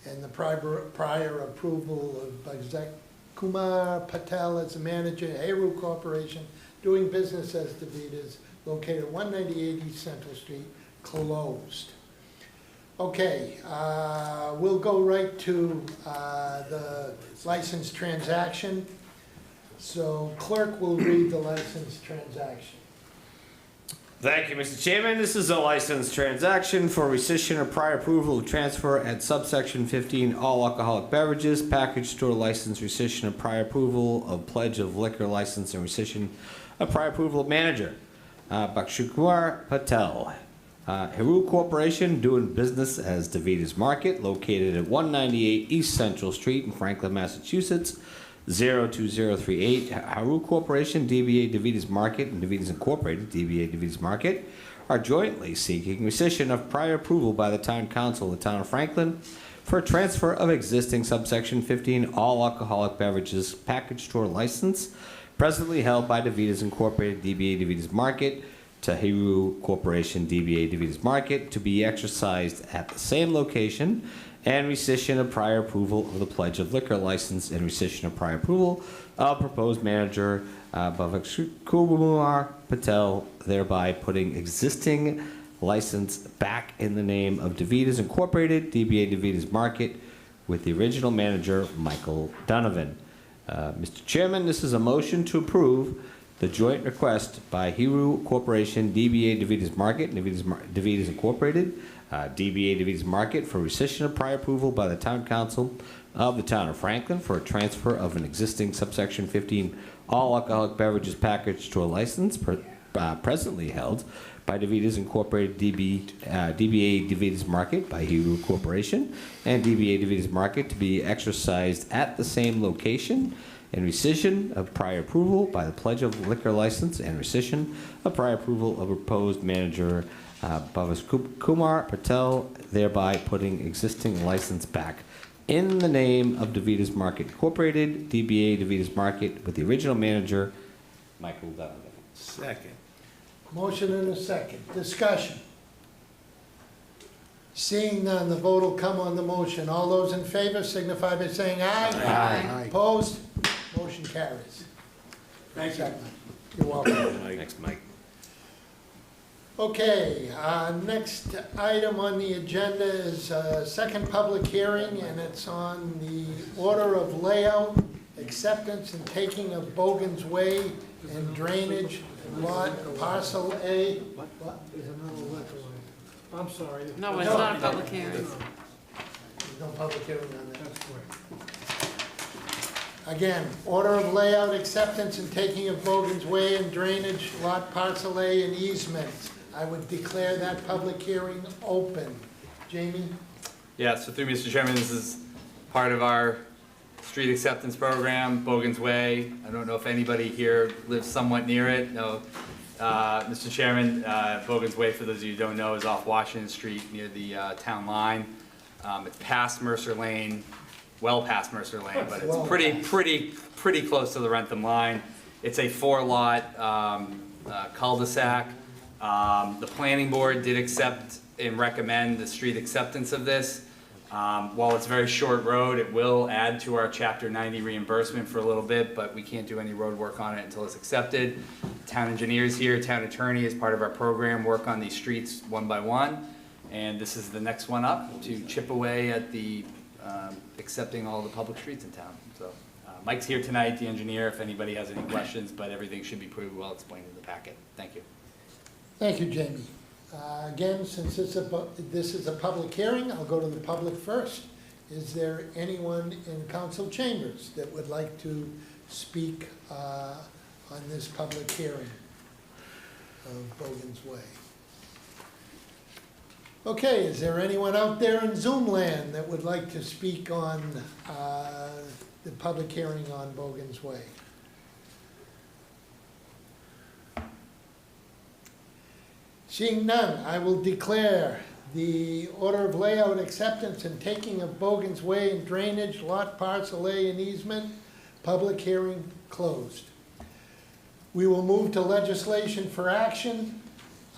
and the prior approval of Kumar Patel as the manager, Heru Corporation, doing business as DeVita's, located at 198 East Central Street, closed. Okay, we'll go right to the license transaction. So clerk will read the license transaction. Thank you, Mr. Chairman. This is a license transaction for rescission of prior approval of transfer at subsection 15 all alcoholic beverages, package store license, rescission of prior approval of pledge of liquor license, and rescission of prior approval of manager. Kumar Patel, Heru Corporation, doing business as DeVita's Market, located at 198 East Central Street in Franklin, Massachusetts, 02038. Heru Corporation, DBA DeVita's Market, and DeVita's Incorporated, DBA DeVita's Market, are jointly seeking rescission of prior approval by the Town Council of the Town of Franklin for transfer of existing subsection 15 all alcoholic beverages package store license presently held by DeVita's Incorporated, DBA DeVita's Market, to Heru Corporation, DBA DeVita's Market, to be exercised at the same location, and rescission of prior approval of the pledge of liquor license and rescission of prior approval of proposed manager Kumar Patel, thereby putting existing license back in the name of DeVita's Incorporated, DBA DeVita's Market, with the original manager, Michael Donovan. Mr. Chairman, this is a motion to approve the joint request by Heru Corporation, DBA DeVita's Market, and DeVita's Incorporated, DBA DeVita's Market, for rescission of prior approval by the Town Council of the Town of Franklin for a transfer of an existing subsection 15 all alcoholic beverages package store license presently held by DeVita's Incorporated, DBA DeVita's Market by Heru Corporation, and DBA DeVita's Market, to be exercised at the same location, and rescission of prior approval by the pledge of liquor license, and rescission of prior approval of proposed manager Kumar Patel, thereby putting existing license back in the name of DeVita's Market Incorporated, DBA DeVita's Market, with the original manager, Michael Donovan. Second. Motion and a second. Discussion. Seeing none, the vote will come on the motion. All those in favor signify by saying aye. Aye. Opposed? Motion carries. Thank you. You're welcome. Thanks, Mike. Okay, next item on the agenda is second public hearing, and it's on the order of layout, acceptance and taking of Bogan's Way and drainage lot parcel A. What? There's another liquor line. I'm sorry. No, it's not a public hearing. There's no public hearing on that. That's correct. Again, order of layout, acceptance and taking of Bogan's Way and drainage lot parcel A and easement. I would declare that public hearing open. Jamie? Yeah, so through Mr. Chairman, this is part of our street acceptance program, Bogan's Way. I don't know if anybody here lives somewhat near it. No. Mr. Chairman, Bogan's Way, for those of you who don't know, is off Washington Street near the town line. It's past Mercer Lane, well past Mercer Lane, but it's pretty close to the Rentham line. It's a 4-lot cul-de-sac. The planning board did accept and recommend the street acceptance of this. While it's a very short road, it will add to our Chapter 90 reimbursement for a little bit, but we can't do any road work on it until it's accepted. Town engineers here, town attorney, as part of our program, work on these streets one by one. And this is the next one up to chip away at the accepting all the public streets in town. So Mike's here tonight, the engineer, if anybody has any questions, but everything should be pretty well explained in the packet. Thank you. Thank you, Jamie. Again, since this is a public hearing, I'll go to the public first. Is there anyone in council chambers that would like to speak on this public hearing of Bogan's Way? Okay, is there anyone out there in Zoom land that would like to speak on the public hearing on Bogan's Way? Seeing none, I will declare The order of layout, acceptance, and taking of Bogan's Way and drainage, lot parcel A and easement, public hearing closed. We will move to legislation for action,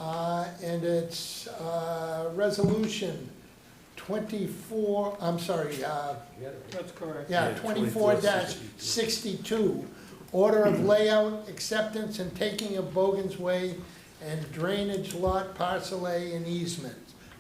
and it's resolution 24, I'm sorry. That's correct. Yeah, 24-62, order of layout, acceptance, and taking of Bogan's Way and drainage, lot parcel A and easement.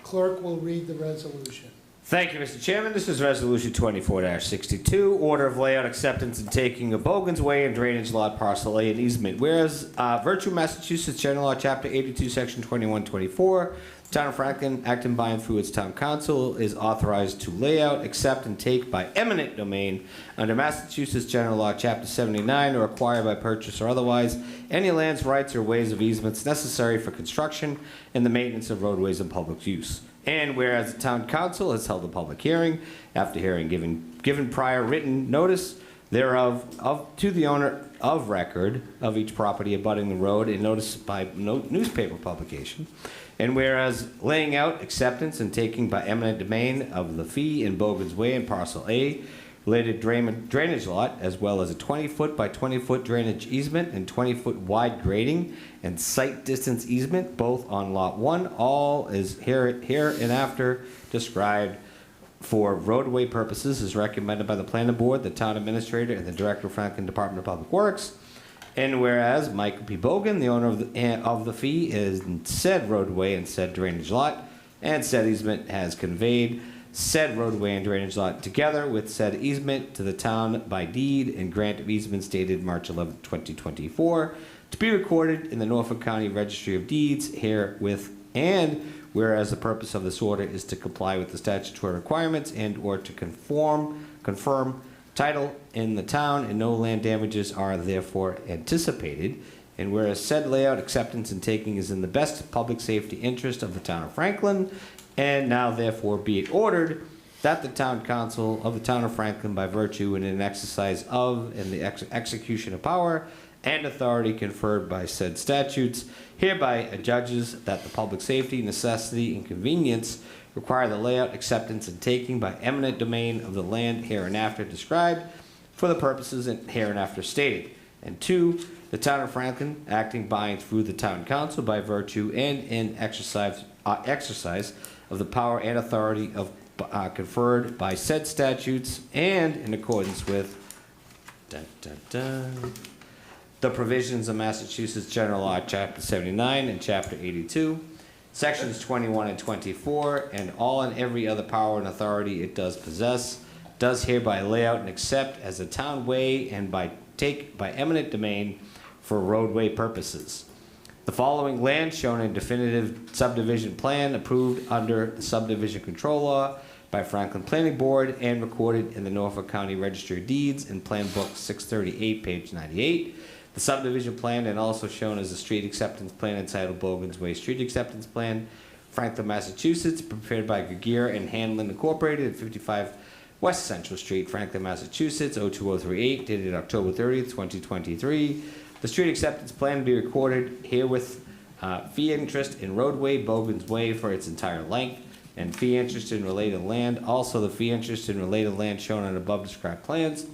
Clerk will read the resolution. Thank you, Mr. Chairman. This is Resolution 24-62, Order of Layout, Acceptance, and Taking of Bogan's Way and Drainage Lot Parcel A and Easement. Whereas Virtue, Massachusetts, General Law, Chapter 82, Section 2124, the Town of Franklin, acting by and through its Town Council, is authorized to lay out, accept, and take by eminent domain under Massachusetts General Law, Chapter 79, or acquire by purchase or otherwise any lands, rights, or ways of easements necessary for construction and the maintenance of roadways and public use. And whereas the Town Council has held a public hearing, after hearing given prior written notice thereof to the owner of record of each property abutting the road and notice by newspaper publication. And whereas laying out, acceptance, and taking by eminent domain of the fee in Bogan's Way and Parcel A, related drainage lot, as well as a 20-foot by 20-foot drainage easement and 20-foot wide grading and site distance easement, both on Lot 1, all is hereinafter described for roadway purposes, is recommended by the Planning Board, the Town Administrator, and the Director of Franklin Department of Public Works. And whereas Michael P. Bogan, the owner of the fee, is said roadway and said drainage lot, and said easement has conveyed said roadway and drainage lot together with said easement to the town by deed and grant of easements dated March 11, 2024, to be recorded in the Norfolk County Registry of Deeds herewith. And whereas the purpose of this order is to comply with the statutory requirements and or to confirm title in the town, and no land damages are therefore anticipated. And whereas said layout, acceptance, and taking is in the best public safety interest of the town of Franklin, and now therefore be it ordered that the Town Council of the Town of Franklin, by virtue and in an exercise of and the execution of power and authority conferred by said statutes, hereby adjudges that the public safety, necessity, and convenience require the layout, acceptance, and taking by eminent domain of the land hereinafter described for the purposes hereinafter stated. And 2, the Town of Franklin, acting by and through the Town Council, by virtue and in exercise of the power and authority of conferred by said statutes and in accordance with the provisions of Massachusetts General Law, Chapter 79 and Chapter 82, Sections 21 and 24, and all and every other power and authority it does possess, does hereby lay out and accept as a town way and take by eminent domain for roadway purposes. The following land shown in definitive subdivision plan approved under the subdivision control law by Franklin Planning Board and recorded in the Norfolk County Registry of Deeds in Plan Book 638, page 98. The subdivision plan, and also shown as a street acceptance plan entitled Bogan's Way Street Acceptance Plan, Franklin, Massachusetts, prepared by Gregier and Hanlon Incorporated at 55 West Central Street, Franklin, Massachusetts, 02038, dated October 30th, 2023. The street acceptance plan be recorded herewith fee interest in roadway Bogan's Way for its entire length, and fee interest in related land. Also, the fee interest in related land shown on above described plans.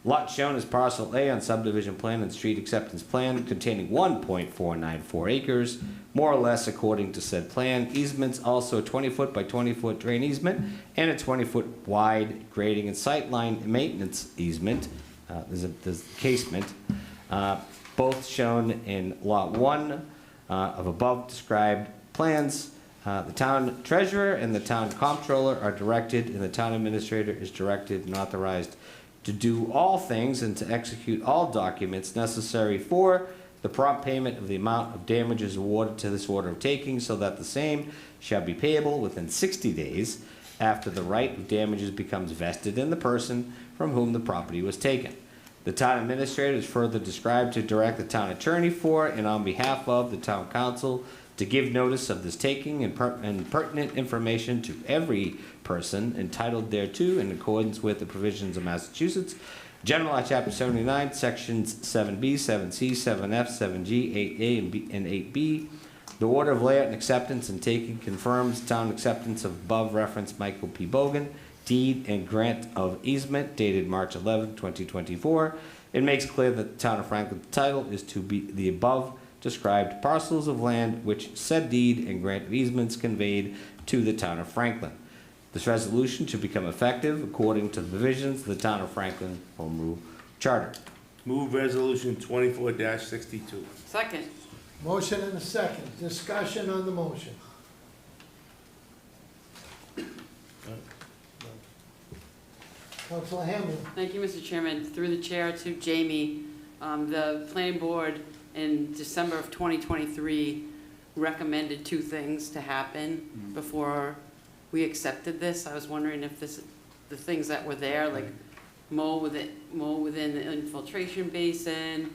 Lot shown as parcel A on subdivision plan and street acceptance plan containing 1.494 acres, more or less according to said plan. Easements also a 20-foot by 20-foot drain easement and a 20-foot wide grading and sightline maintenance easement. There's a casement. Both shown in Lot 1 of above described plans. The town treasurer and the town comptroller are directed, and the town administrator is directed and authorized to do all things and to execute all documents necessary for the prompt payment of the amount of damages awarded to this order of taking, so that the same shall be payable within 60 days after the right of damages becomes vested in the person from whom the property was taken. The town administrator is further described to direct the town attorney for and on behalf of the town council to give notice of this taking and pertinent information to every person entitled thereto in accordance with the provisions of Massachusetts General Law, Chapter 79, Sections 7B, 7C, 7F, 7G, 8A, and 8B, The order of layout and acceptance and taking confirms town acceptance of above referenced Michael P. Bogan, deed and grant of easement dated March 11, 2024. It makes clear that the town of Franklin's title is to be the above described parcels of land which said deed and grant of easements conveyed to the town of Franklin. This resolution should become effective according to the provisions of the town of Franklin Home Rule Charter. Move resolution 24-62. Second. Motion and a second. Discussion on the motion. Councilor Hamlin. Thank you, Mr. Chairman. Through the chair to Jamie, the planning board in December of 2023 recommended two things to happen before we accepted this. I was wondering if the things that were there, like mow within the infiltration basin,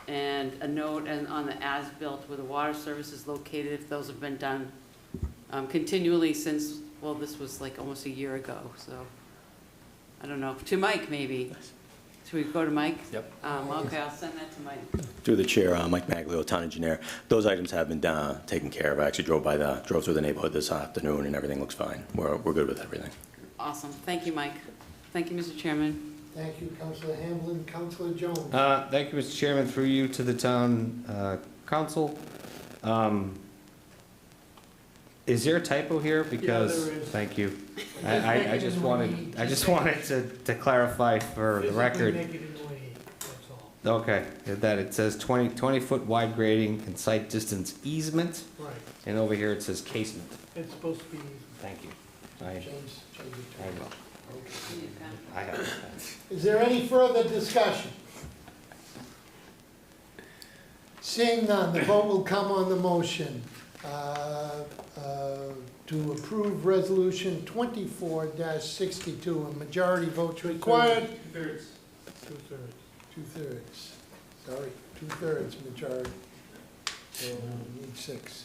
and a note on the as-built where the water service is located, if those have been done continually since, well, this was like almost a year ago, so I don't know. To Mike, maybe. Should we go to Mike? Yep. Okay, I'll send that to Mike. Through the chair, Mike Maglio, town engineer. Those items have been taken care of. I actually drove through the neighborhood this afternoon, and everything looks fine. We're good with everything. Awesome. Thank you, Mike. Thank you, Mr. Chairman. Thank you, Councilor Hamlin. Councilor Jones. Thank you, Mr. Chairman. Through you to the town council. Is there a typo here? Because, there is. thank you. I just wanted to clarify for the record. Physically make it into an E, that's all. Okay, that it says 20-foot wide grading and site distance easement, Right. and over here it says casement. It's supposed to be. Thank you. Change it to. I will. Okay. I have. Is there any further discussion? Seeing none, the vote will come on the motion to approve resolution 24-62. A majority vote required. Two-thirds. Two-thirds. Sorry, two-thirds majority. So we need 6.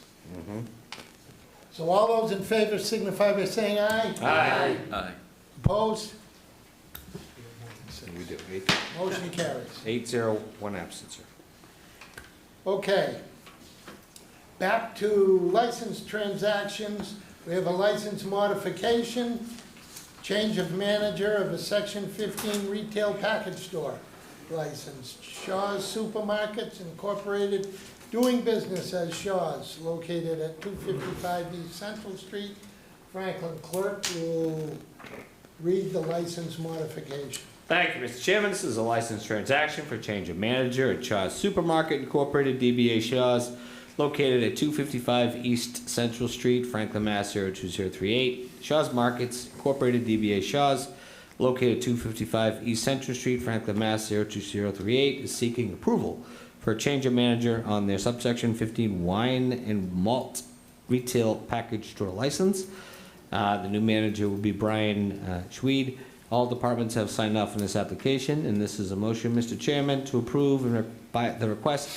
So all those in favor signify by saying aye. Aye. Aye. Opposed? We do. Motion carries. 8-0, 1 absent, sir. Okay. Back to license transactions. We have a license modification, change of manager of a Section 15 retail package store license. Shaw's Supermarkets Incorporated, doing business as Shaw's, located at 255 East Central Street. Franklin Clerk will read the license modification. Thank you, Mr. Chairman. This is a license transaction for change of manager at Shaw's Supermarket Incorporated, DBA Shaw's, located at 255 East Central Street, Franklin, Mass. 02038. Shaw's Markets Incorporated, DBA Shaw's, located at 255 East Central Street, Franklin, Mass. 02038, is seeking approval for a change of manager on their subsection 15 wine and malt retail package store license. The new manager will be Brian Schweed. All departments have signed off on this application, and this is a motion, Mr. Chairman, to approve the request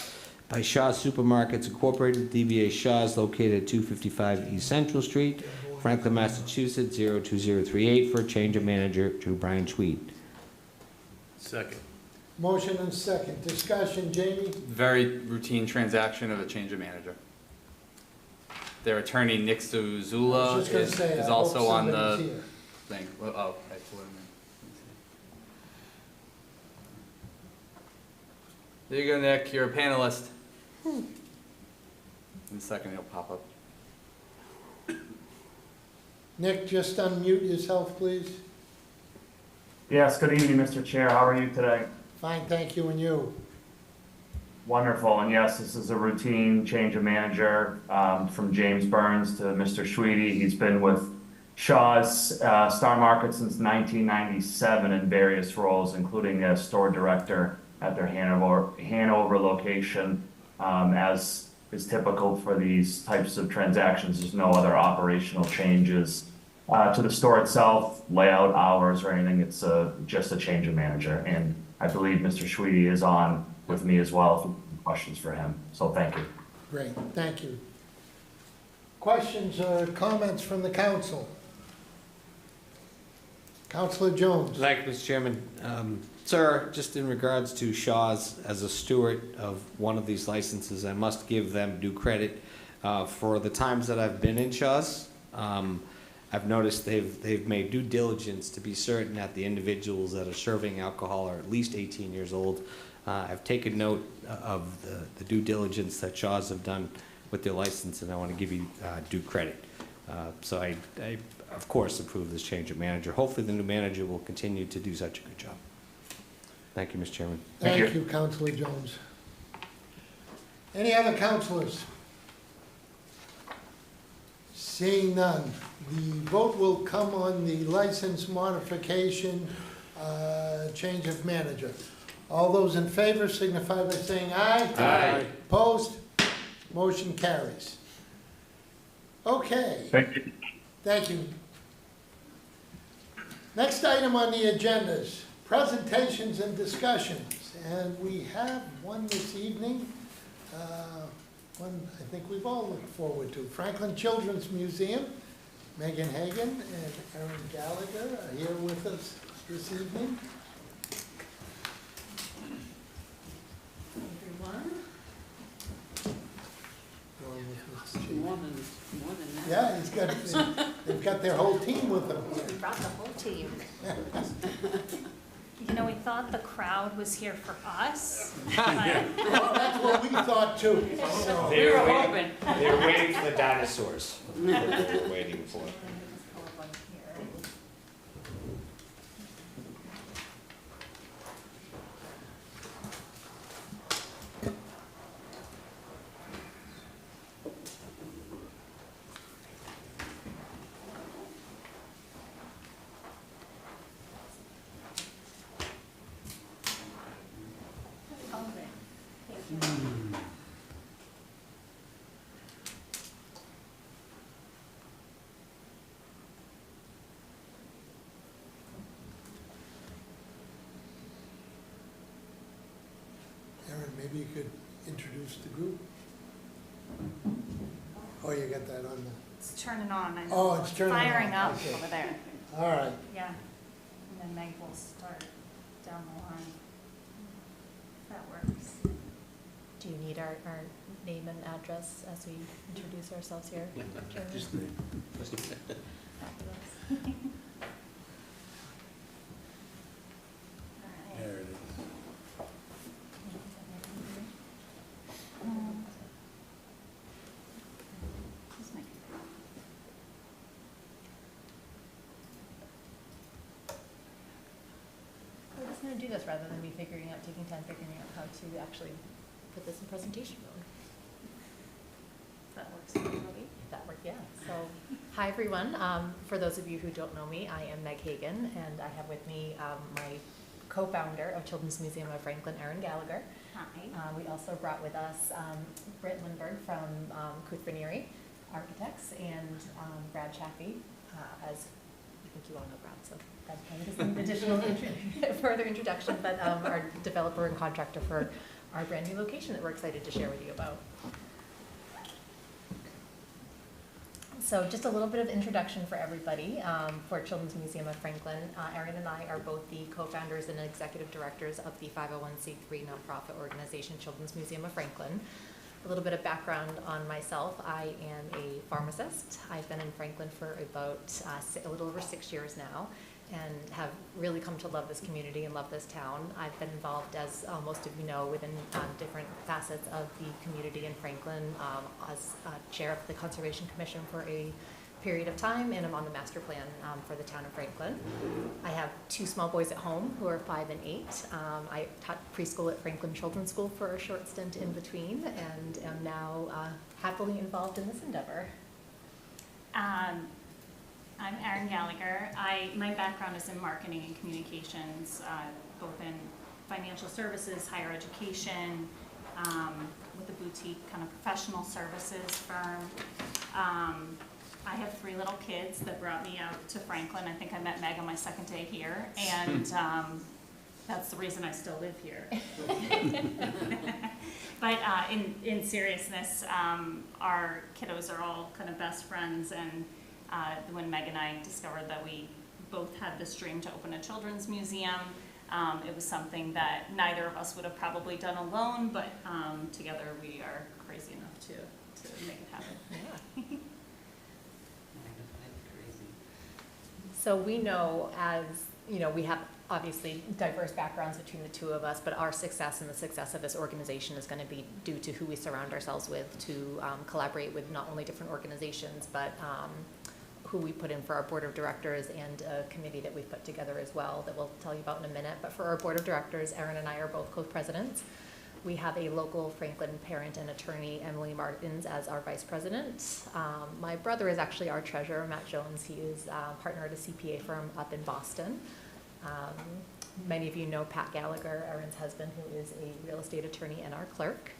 by Shaw's Supermarkets Incorporated, DBA Shaw's, located at 255 East Central Street, Franklin, Massachusetts, 02038, for a change of manager to Brian Schweed. Second. Motion and second. Discussion, Jamie? Very routine transaction of a change of manager. Their attorney, Nick I Zula, was just gonna say, is I hope also on somebody's the here. thing. Well, oh, I pulled him in. There you go, Nick. You're a panelist. In a second, he'll pop up. Nick, just unmute yourself, please. Yes, good evening, Mr. Chair. How are you today? Fine, thank you, and you? Wonderful, and yes, this is a routine change of manager from James Burns to Mr. Schweedy. He's been with Shaw's Star Market since 1997 in various roles, including as store director at their Hanover location. As is typical for these types of transactions, there's no other operational changes to the store itself, layout, hours, or anything. It's just a change of manager, and I believe Mr. Schweedy is on with me as well if you have questions for him. So thank you. Great, thank you. Questions or comments from the council? Councilor Jones. Thank you, Mr. Chairman. Sir, just in regards to Shaw's, as a steward of one of these licenses, I must give them due credit. For the times that I've been in Shaw's, I've noticed they've made due diligence to be certain that the individuals that are serving alcohol are at least 18 years old. I've taken note of the due diligence that Shaw's have done with their license, and I want to give you due credit. So I, of course, approve this change of manager. Hopefully the new manager will continue to do such a good job. Thank you, Mr. Chairman. Thank you, Councilor Jones. Any other councilors? Seeing none, the vote will come on the license modification, change of manager. All those in favor signify by saying aye. Aye. Opposed? Motion carries. Okay. Thank you. Thank you. Next item on the agenda is presentations and discussions. And we have one this evening, one I think we've all looked forward to. Franklin Children's Museum, Megan Hagan and Aaron Gallagher are here with us this evening. More than that. Yeah, they've got their whole team with them. We brought the whole team. You know, we thought the crowd was here for us, but Well, that's what we thought too. So. We were hoping. They were waiting for the dinosaurs. That's what they were waiting for. Aaron, maybe you could introduce the group? Oh, you got that on the... it's turning on. I know. Oh, it's turning on. Firing up Okay. over there. All right. Yeah. And then Meg will start down the line. If that works. Do you need our name and address as we introduce ourselves here? Just name. There it is. We're just going to do this rather than me taking time figuring out how to actually put this in presentation mode. That works for everybody. That worked, yeah. So, hi everyone. For those of you who don't know me, I am Meg Hagan, and I have with me my co-founder of Children's Museum of Franklin, Aaron Gallagher. Hi. We also brought with us Britt Lindbergh from Kufrinieri Architects and Brad Chaffee, as I think you all know Brad, so that is an additional further introduction, but our developer and contractor for our brand new location that we're excited to share with you about. So just a little bit of introduction for everybody for Children's Museum of Franklin. Aaron and I are both the co-founders and executive directors of the 501c3 nonprofit organization Children's Museum of Franklin. A little bit of background on myself. I am a pharmacist. I've been in Franklin for about a little over 6 years now and have really come to love this community and love this town. I've been involved, as most of you know, within different facets of the community in Franklin as chair of the Conservation Commission for a period of time, and I'm on the master plan for the town of Franklin. I have two small boys at home who are 5 and 8. I taught preschool at Franklin Children's School for a short stint in between, and am now happily involved in this endeavor. I'm Aaron Gallagher. My background is in marketing and communications, both in financial services, higher education, with a boutique kind of professional services firm. I have 3 little kids that brought me out to Franklin. I think I met Meg on my second day here, and that's the reason I still live here. But in seriousness, our kiddos are all kind of best friends, and when Meg and I discovered that we both had this dream to open a children's museum, it was something that neither of us would have probably done alone, but together we are crazy enough to to make it happen. Yeah. So we know, as, you know, we have obviously diverse backgrounds between the two of us, but our success and the success of this organization is going to be due to who we surround ourselves with to collaborate with not only different organizations, but who we put in for our board of directors and a committee that we've put together as well that we'll tell you about in a minute. But for our board of directors, Erin and I are both co-presidents. We have a local Franklin parent and attorney, Emily Martins, as our vice president. My brother is actually our treasurer, Matt Jones. He is partner at a CPA firm up in Boston. Many of you know Pat Gallagher, Erin's husband, who is a real estate attorney and our clerk.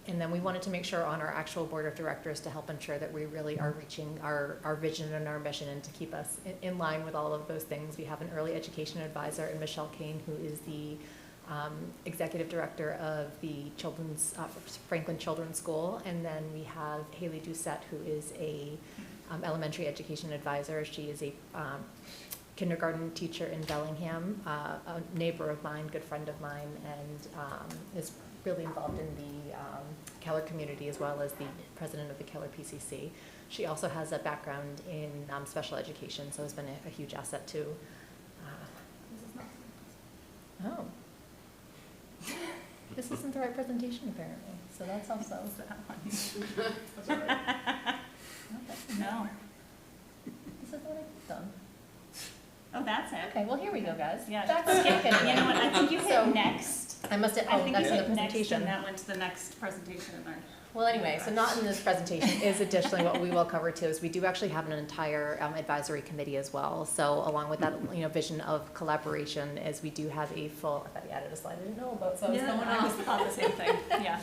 And then we wanted to make sure on our actual board of directors to help ensure that we really are reaching our vision and our mission, and to keep us in line with all of those things. We have an early education advisor in Michelle Kane, who is the executive director of the Franklin Children's School. And then we have Haley Doucette, who is a elementary education advisor. She is a kindergarten teacher in Bellingham, a neighbor of mine, good friend of mine, and is really involved in the Keller community, as well as the president of the Keller PCC. She also has a background in special education, so has been a huge asset too. Oh. This isn't the right presentation, apparently, so that's also that one. That's all right. No. This is what I've done. Oh, that's it. Okay, well, here we go, guys. Yeah, Back skip skip it. You know what, I think you hit next. I must have, I oh, think next you in the hit next, presentation. and that went to the next presentation in there. Well, anyway, so not in this presentation, is additionally what we will cover too, is we do actually have an entire advisory committee as well. So along with that, you know, vision of collaboration, is we do have a full, I thought you added a slide I didn't know about, so Yeah, someone I else thought the same thing, yeah.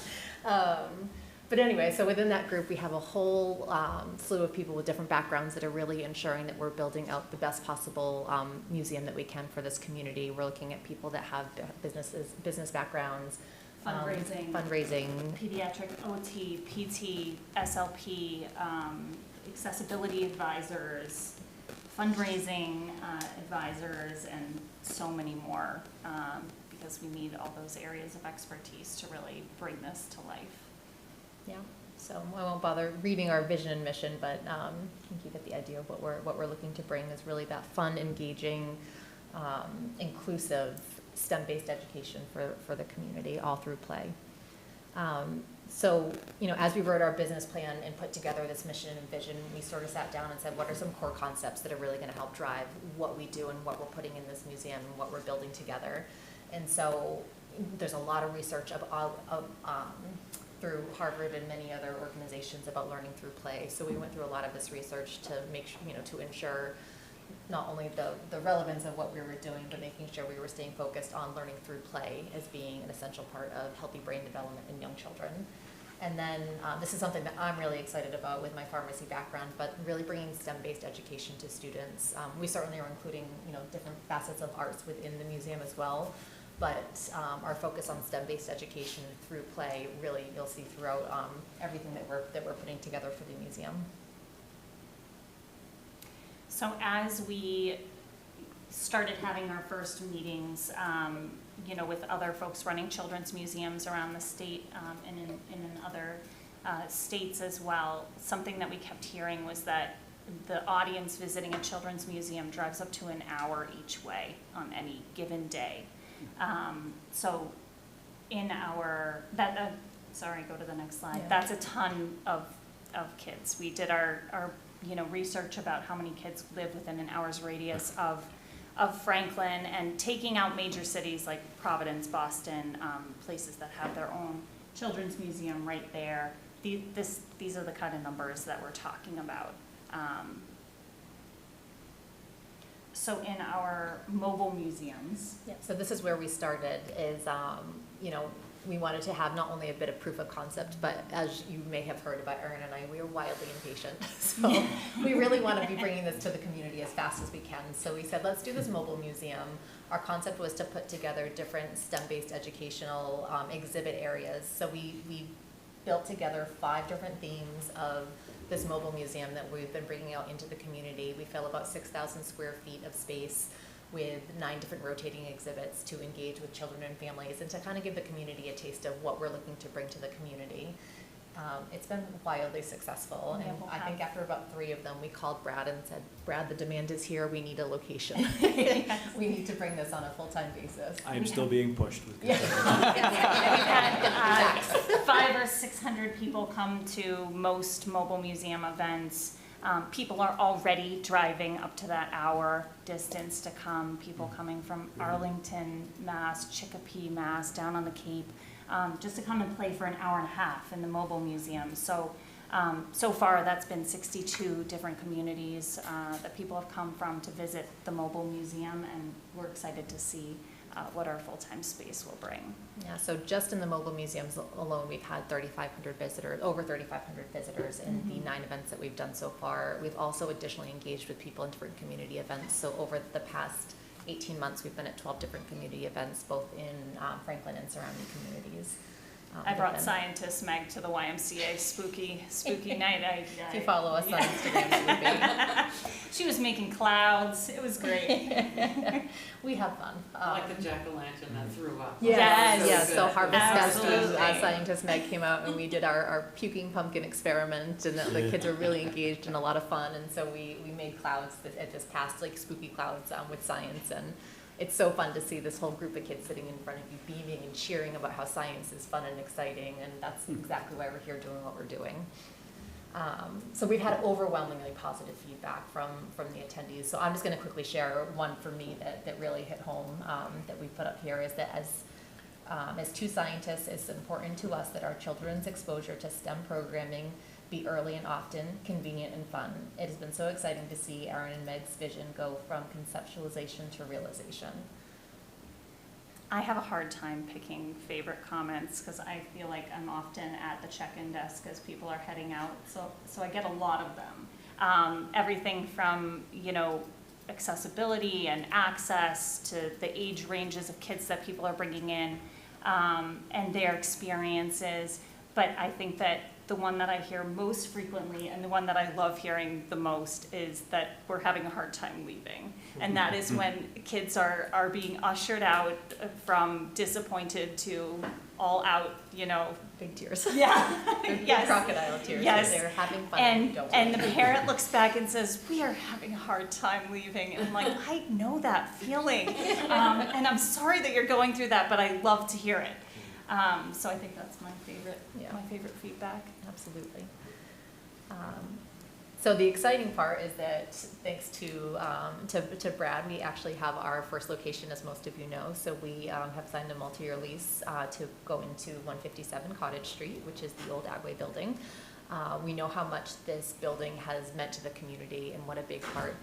But anyway, so within that group, we have a whole slew of people with different backgrounds that are really ensuring that we're building out the best possible museum that we can for this community. We're looking at people that have business backgrounds, fundraising, pediatric OT, PT, SLP, accessibility advisors, fundraising advisors, and so many more, because we need all those areas of expertise to really bring this to life. Yeah, so I won't bother reading our vision and mission, but I think you get the idea of what we're looking to bring is really that fun, engaging, inclusive, STEM-based education for the community, all through play. So, you know, as we wrote our business plan and put together this mission and vision, we sort of sat down and said, what are some core concepts that are really going to help drive what we do and what we're putting in this museum and what we're building together? And so there's a lot of research through Harvard and many other organizations about learning through play. So we went through a lot of this research to make sure, you know, to ensure not only the relevance of what we were doing, but making sure we were staying focused on learning through play as being an essential part of healthy brain development in young children. And then this is something that I'm really excited about with my pharmacy background, but really bringing STEM-based education to students. We certainly are including, you know, different facets of arts within the museum as well. But our focus on STEM-based education through play, really, you'll see throughout everything that we're putting together for the museum. So as we started having our first meetings, you know, with other folks running children's museums around the state and in other states as well, something that we kept hearing was that the audience visiting a children's museum drives up to an hour each way on any given day. So in our, sorry, go to the next slide. Yeah. That's a ton of kids. We did our you know, research about how many kids live within an hour's radius of Franklin, and taking out major cities like Providence, Boston, places that have their own children's museum right there. These are the kind of numbers that we're talking about. So in our mobile museums. Yeah, so this is where we started, is, you know, we wanted to have not only a bit of proof of concept, but as you may have heard about Erin and I, we are wildly impatient. So we really want to be bringing this to the community as fast as we can. So we said, let's do this mobile museum. Our concept was to put together different STEM-based educational exhibit areas. So we built together 5 different themes of this mobile museum that we've been bringing out into the community. We fill about 6,000 square feet of space with 9 different rotating exhibits to engage with children and families, and to kind of give the community a taste of what we're looking to bring to the community. It's been wildly successful, Yeah, and we'll I think have- after about 3 of them, we called Brad and said, Brad, the demand is here, we need a location. We need to bring this on a full-time basis. I am still being pushed with Yeah. We've had 500 or 600 people come to most mobile museum events. People are already driving up to that hour distance to come. People coming from Arlington, Mass, Chicopee, Mass, down on the Cape, just to come and play for an hour and a half in the mobile museum. So, so far that's been 62 different communities that people have come from to visit the mobile museum, and we're excited to see what our full-time space will bring. Yeah, so just in the mobile museums alone, we've had 3,500 visitors, over 3,500 visitors in the 9 events that we've done so far. We've also additionally engaged with people in different community events. So over the past 18 months, we've been at 12 different community events, both in Franklin and surrounding communities. I brought scientist Meg to the YMCA spooky night. If you follow us on Instagram, it would be. She was making clouds. It was great. We have fun. Like the jack-o'-lantern that threw up. Yes. So Harvest Fest, Absolutely. scientist Meg came out and we did our puking pumpkin experiment, and the kids were really engaged and a lot of fun. And so we made clouds at this past, like spooky clouds with science, and it's so fun to see this whole group of kids sitting in front of you beaming and cheering about how science is fun and exciting, and that's exactly why we're here doing what we're doing. So we've had overwhelmingly positive feedback from the attendees. So I'm just going to quickly share one for me that really hit home that we put up here, is that as 2 scientists, it's important to us that our children's exposure to STEM programming be early and often, convenient and fun. It has been so exciting to see Aaron and Meg's vision go from conceptualization to realization. I have a hard time picking favorite comments because I feel like I'm often at the check-in desk as people are heading out, so I get a lot of them. Everything from, accessibility and access to the age ranges of kids that people are bringing in, and their experiences. But I think that the one that I hear most frequently and the one that I love hearing the most is that we're having a hard time leaving. And that is when kids are being ushered out from disappointed to all out, Big tears. Yeah. Big Yes. crocodile tears. Yes. They're having fun. And the parent looks back and says, we are having a hard time leaving. And I'm like, I know that feeling. And I'm sorry that you're going through that, but I love to hear it. So I think that's my favorite feedback. Absolutely. So the exciting part is that thanks to Brad, we actually have our first location, as most of you know. So we have signed a multi-year lease to go into 157 Cottage Street, which is the old Agway building. We know how much this building has meant to the community and what a big part,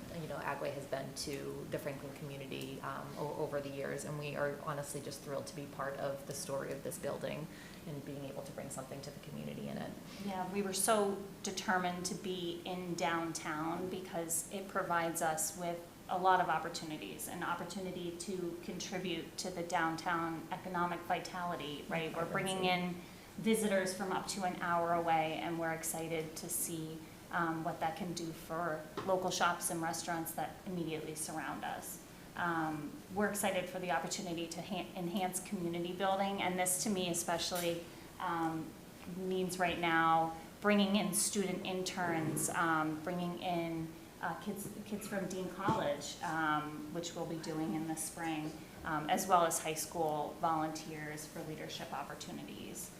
Agway has been to the Franklin community over the years. And we are honestly just thrilled to be part of the story of this building and being able to bring something to the community in it. Yeah, we were so determined to be in downtown because it provides us with a lot of opportunities, an opportunity to contribute to the downtown economic vitality, right? We're bringing in visitors from up to an hour away, and we're excited to see what that can do for local shops and restaurants that immediately surround us. We're excited for the opportunity to enhance community building, and this to me especially means right now bringing in student interns, bringing in kids from Dean College, which we'll be doing in the spring, as well as high school volunteers for leadership opportunities.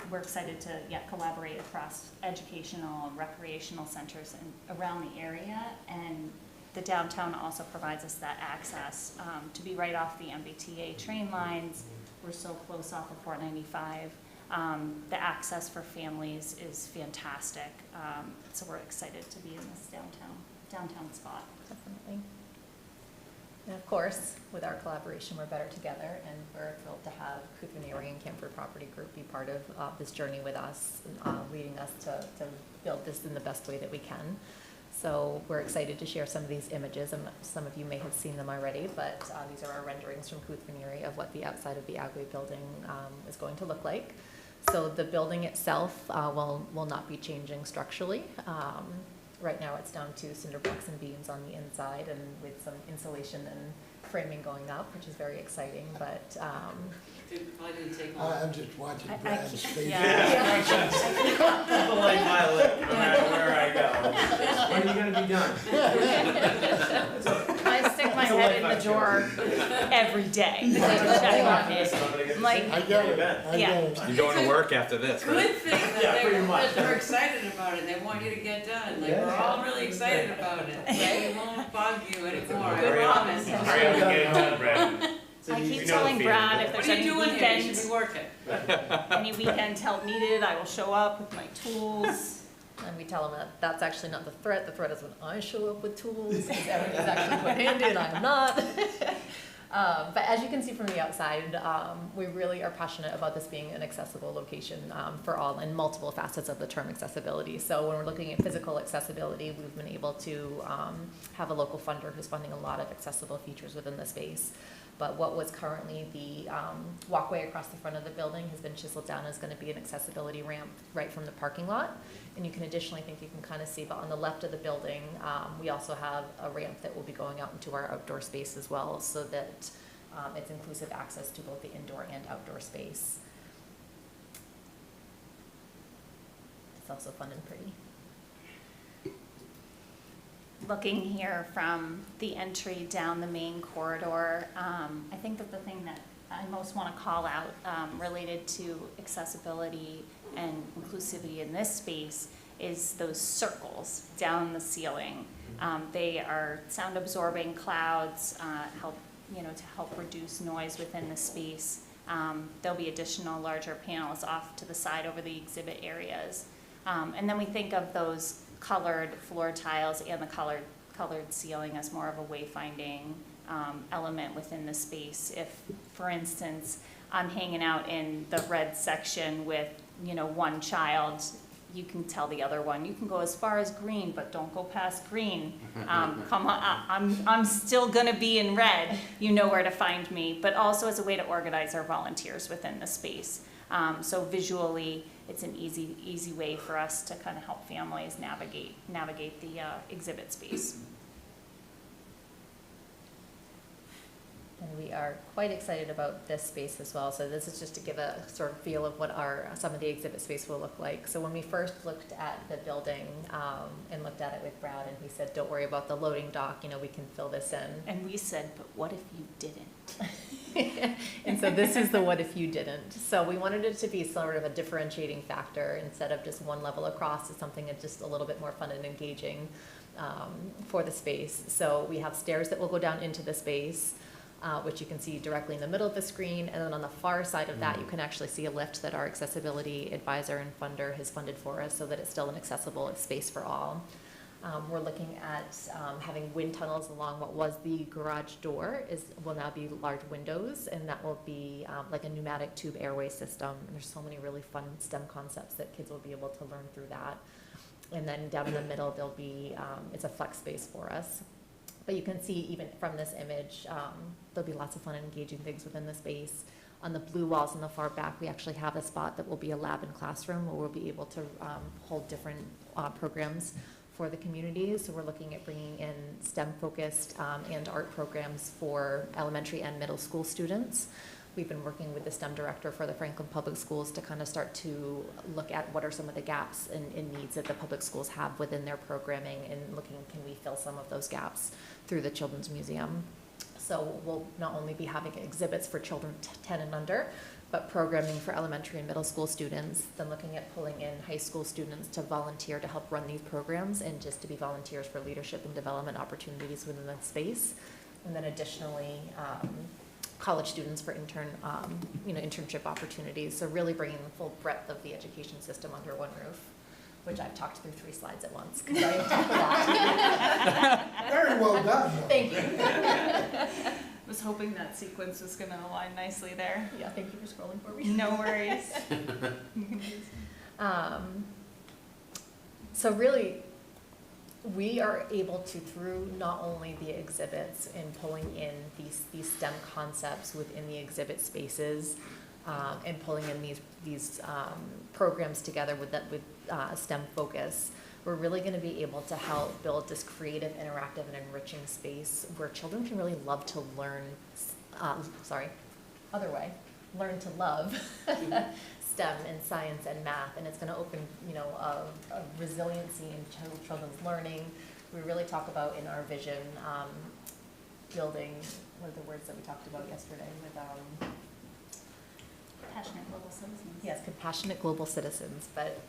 We're excited to collaborate across educational and recreational centers around the area, and the downtown also provides us that access to be right off the MBTA train lines. We're so close off of 495. The access for families is fantastic, so we're excited to be in this downtown spot. Definitely. And of course, with our collaboration, we're better together, and we're thrilled to have Kuthveneri and Camford Property Group be part of this journey with us, leading us to build this in the best way that we can. So we're excited to share some of these images, and some of you may have seen them already, but these are our renderings from Kuthveneri of what the outside of the Agway building is going to look like. So the building itself will not be changing structurally. Right now it's down to cinder blocks and beams on the inside, and with some insulation and framing going up, which is very exciting, but It probably didn't take long. I'm just watching Brad's face. People like my lip, no matter where I go. When are you gonna be done? I stick my head in the door every day to check on it. Like, I get it, I get it. You're going to work after this, Good right? thing that they're excited about it, they want you to get done, like, we're all really excited about it. We won't bug you anymore, I promise. Hurry up and get it done, Brad. I keep telling Brad if What there's are you any doing here? You should weekends, be working. any weekend help needed, I will show up with my tools. and we tell them that that's actually not the threat. The threat is when I show up with tools, because everything's actually put into it, I'm not. But as you can see from the outside, we really are passionate about this being an accessible location for all and multiple facets of the term accessibility. So when we're looking at physical accessibility, we've been able to have a local funder who's funding a lot of accessible features within the space. But what was currently the walkway across the front of the building has been chiseled down as going to be an accessibility ramp right from the parking lot. And you can additionally think you can kind of see, but on the left of the building, we also have a ramp that will be going out into our outdoor space as well, so that it's inclusive access to both the indoor and outdoor space. It's also fun and pretty. Looking here from the entry down the main corridor, I think that the thing that I most want to call out related to accessibility and inclusivity in this space is those circles down the ceiling. They are sound absorbing clouds, to help reduce noise within the space. There'll be additional larger panels off to the side over the exhibit areas. And then we think of those colored floor tiles and the colored ceiling as more of a wayfinding element within the space. If, for instance, I'm hanging out in the red section with, one child, you can tell the other one, you can go as far as green, but don't go past green. Come on, I'm still gonna be in red. You know where to find me, but also as a way to organize our volunteers within the space. So visually, it's an easy way for us to kind of help families navigate the exhibit space. And we are quite excited about this space as well. So this is just to give a sort of feel of what some of the exhibit space will look like. So when we first looked at the building and looked at it with Brad, and he said, don't worry about the loading dock, we can fill this in. And we said, but what if you didn't? And so this is the what if you didn't. So we wanted it to be sort of a differentiating factor instead of just one level across. It's something that's just a little bit more fun and engaging for the space. So we have stairs that will go down into the space, which you can see directly in the middle of the screen. And then on the far side of that, you can actually see a lift that our accessibility advisor and funder has funded for us so that it's still an accessible space for all. We're looking at having wind tunnels along what was the garage door will now be large windows, and that will be like a pneumatic tube airway system. And there's so many really fun STEM concepts that kids will be able to learn through that. And then down in the middle, there'll be, it's a flex space for us. But you can see even from this image, there'll be lots of fun and engaging things within the space. On the blue walls in the far back, we actually have a spot that will be a lab and classroom where we'll be able to hold different programs for the community. So we're looking at bringing in STEM-focused and art programs for elementary and middle school students. We've been working with the STEM director for the Franklin Public Schools to kind of start to look at what are some of the gaps and needs that the public schools have within their programming, and looking, can we fill some of those gaps through the Children's Museum. So we'll not only be having exhibits for children 10 and under, but programming for elementary and middle school students, then looking at pulling in high school students to volunteer to help run these programs and just to be volunteers for leadership and development opportunities within that space. And then additionally, college students for internship opportunities. So really bringing the full breadth of the education system under one roof, which I've talked through 3 slides at once because I talk a lot. Very well done. Thank you. I was hoping that sequence was going to align nicely there. Yeah, thank you for scrolling for me. No worries. So really, we are able to, through not only the exhibits and pulling in these STEM concepts within the exhibit spaces, and pulling in these programs together with STEM focus, we're really going to be able to help build this creative, interactive, and enriching space where children can really love to learn, learn to love STEM and science and math, and it's going to open, a resiliency in children's learning. We really talk about in our vision building, what are the words that we talked about yesterday with Compassionate global citizens. Yes, compassionate global citizens, but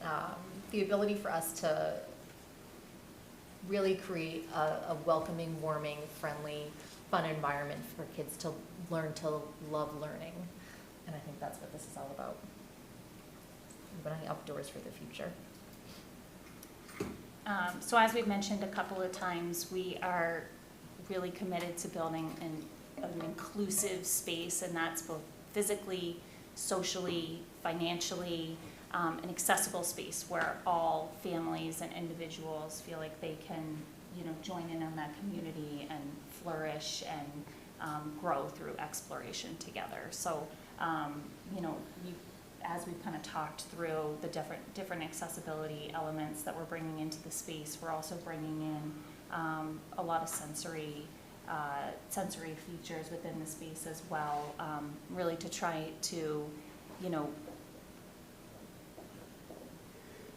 the ability for us to really create a welcoming, warming, friendly, fun environment for kids to learn to love learning. And I think that's what this is all about. Opening up doors for the future. So as we've mentioned a couple of times, we are really committed to building an inclusive space, and that's both physically, socially, financially, an accessible space where all families and individuals feel like they can, join in on that community and flourish and grow through exploration together. So, as we've kind of talked through the different accessibility elements that we're bringing into the space, we're also bringing in a lot of sensory features within the space as well, really to try to,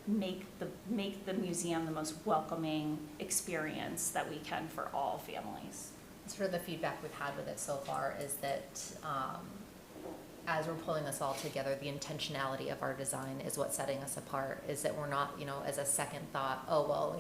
make the museum the most welcoming experience that we can for all families. Sort of the feedback we've had with it so far is that as we're pulling this all together, the intentionality of our design is what's setting us apart, is that we're not, as a second thought, oh, well,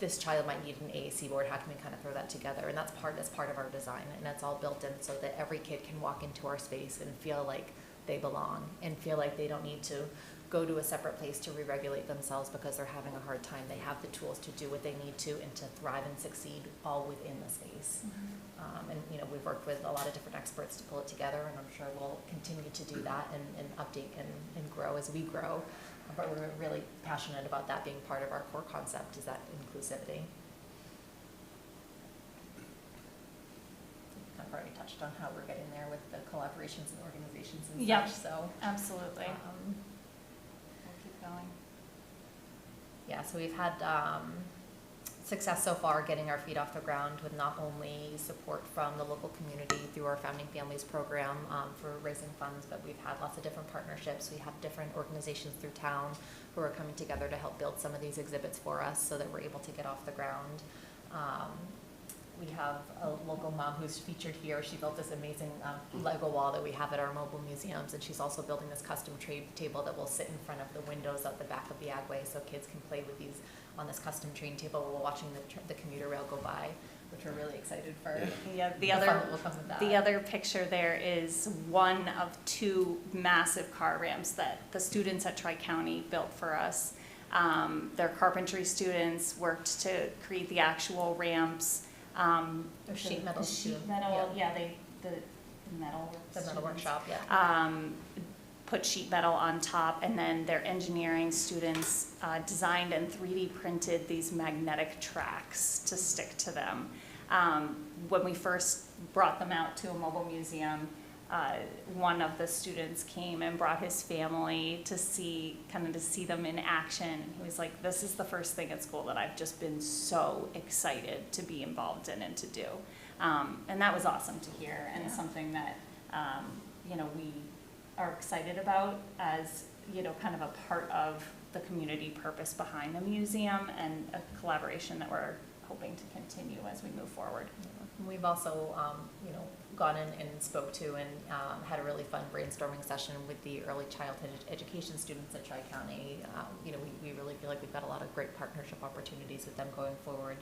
this child might need an AAC board, how can we kind of throw that together? And that's part of our design, and that's all built in so that every kid can walk into our space and feel like they belong and feel like they don't need to go to a separate place to re-regulate themselves because they're having a hard time. They have the tools to do what they need to and to thrive and succeed all within the space. And we've worked with a lot of different experts to pull it together, and I'm sure we'll continue to do that and update and grow as we grow. But we're really passionate about that being part of our core concept, is that inclusivity. I've already touched on how we're getting there with the collaborations and organizations and such, so. Absolutely. We'll keep going. Yeah, so we've had success so far getting our feet off the ground with not only support from the local community through our Founding Families program for raising funds, but we've had lots of different partnerships. We have different organizations through town who are coming together to help build some of these exhibits for us so that we're able to get off the ground. We have a local mom who's featured here. She built this amazing Lego wall that we have at our mobile museums, and she's also building this custom trade table that will sit in front of the windows at the back of the agway so kids can play with these on this custom train table while watching the commuter rail go by, which we're really excited for. Yeah, the fun that will come with that. The other picture there is one of two massive car ramps that the students at Tri-County built for us. Their carpentry students worked to create the actual ramps. They're sheet metal. Sheet metal, yeah, the metal. The metal workshop, yeah. Put sheet metal on top, and then their engineering students designed and 3D printed these magnetic tracks to stick to them. When we first brought them out to a mobile museum, one of the students came and brought his family to see them in action. He was like, "This is the first thing at school that I've just been so excited to be involved in and to do," and that was awesome to hear, and something that we are excited about as kind of a part of the community purpose behind the museum, and a collaboration that we're hoping to continue as we move forward. We've also gone in and spoke to and had a really fun brainstorming session with the early childhood education students at Tri-County. We really feel like we've got a lot of great partnership opportunities with them going forward.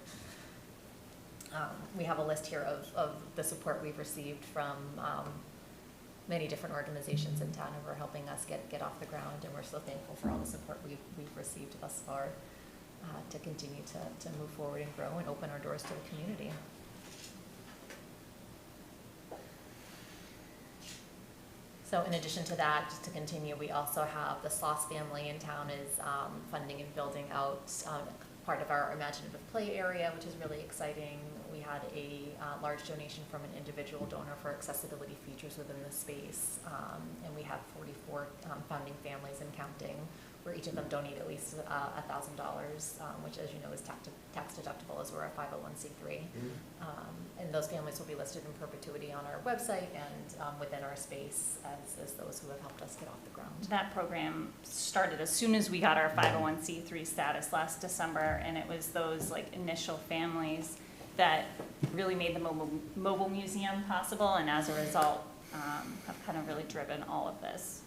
We have a list here of the support we've received from many different organizations in town who are helping us get off the ground, and we're so thankful for all the support we've received thus far to continue to move forward and grow and open our doors to the community. So in addition to that, just to continue, we also have the Sloss family in town is funding and building out part of our imaginative play area, which is really exciting. We we had a large donation from an individual donor for accessibility features within the space. And we have 44 founding families and counting, where each of them donate at least $1,000, which, as you know, is tax deductible as we're a 501c3. And those families will be listed in perpetuity on our website and within our space as those who have helped us get off the ground. That program started as soon as we got our 501c3 status last December, and it was those like initial families that really made the mobile museum possible, and as a result have kind of really driven all of this.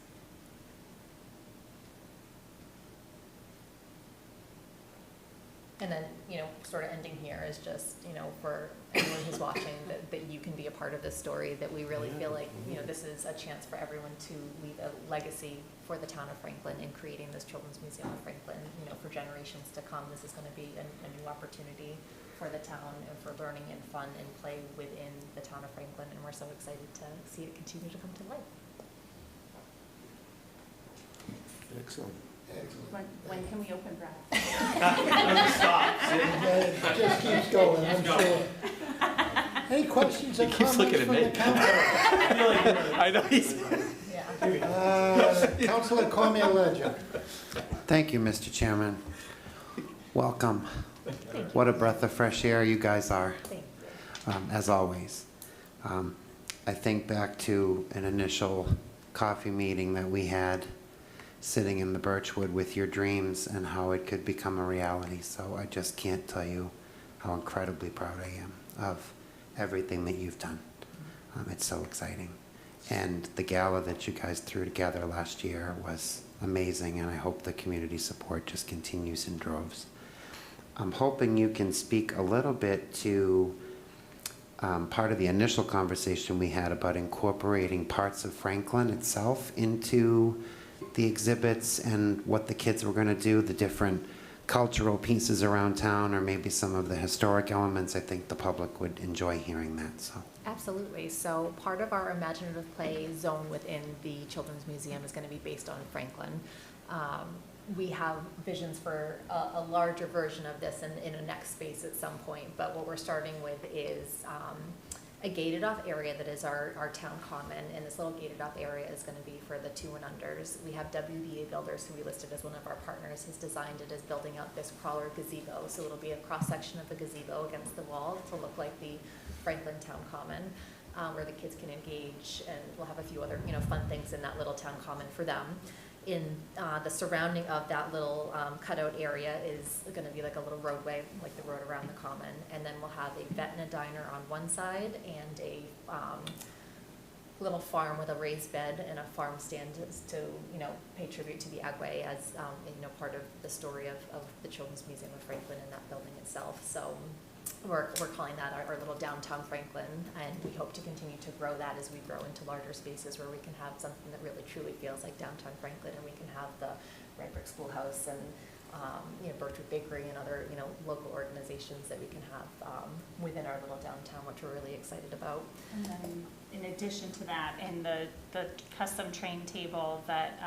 And then, you know, sort of ending here is just, you know, for anyone who's watching, that you can be a part of this story, that we really feel like, you know, this is a chance for everyone to leave a legacy for the town of Franklin in creating this Children's Museum of Franklin. You know, for generations to come, this is going to be a new opportunity for the town and for learning and fun and play within the town of Franklin, and we're so excited to see it continue to come to life. Excellent. When can we open breath? Stop. It just keeps going, I'm sure. Any questions or comments from the council? I know he's... Councilor Cormier-Ledger. Thank you, Mr. Chairman. Welcome. What a breath of fresh air you guys are, as always. I think back to an initial coffee meeting that we had sitting in the Birchwood with your dreams and how it could become a reality. So I just can't tell you how incredibly proud I am of everything that you've done. It's so exciting. And the gala that you guys threw together last year was amazing, and I hope the community support just continues in droves. I'm hoping you can speak a little bit to part of the initial conversation we had about incorporating parts of Franklin itself into the exhibits and what the kids were going to do, the different cultural pieces around town, or maybe some of the historic elements. I think the public would enjoy hearing that. So. Absolutely. So part of our imaginative play zone within the Children's Museum is going to be based on Franklin. We have visions for a larger version of this in a next space at some point, but what we're starting with is a gated off area that is our town common, and this little gated off area is going to be for the 2 and unders. We have WBA Builders, who we listed as one of our partners, has designed it as building out this crawler gazebo, so it'll be a cross section of the gazebo against the wall to look like the Franklin Town Common, where the kids can engage, and we'll have a few other fun things in that little town common for them. In the surrounding of that little cutout area is going to be like a little roadway, like the road around the common, and then we'll have a vet and a diner on one side, and a little farm with a raised bed and a farm stand to pay tribute to the Agway as part of the story of the Children's Museum of Franklin in that building itself. So we're calling that our little downtown Franklin, and we hope to continue to grow that as we grow into larger spaces where we can have something that really truly feels like downtown Franklin, and we can have the Red Brick Schoolhouse and Birchwood Bakery and other local organizations that we can have within our little downtown, which we're really excited about. And then in addition to that, in the custom train table that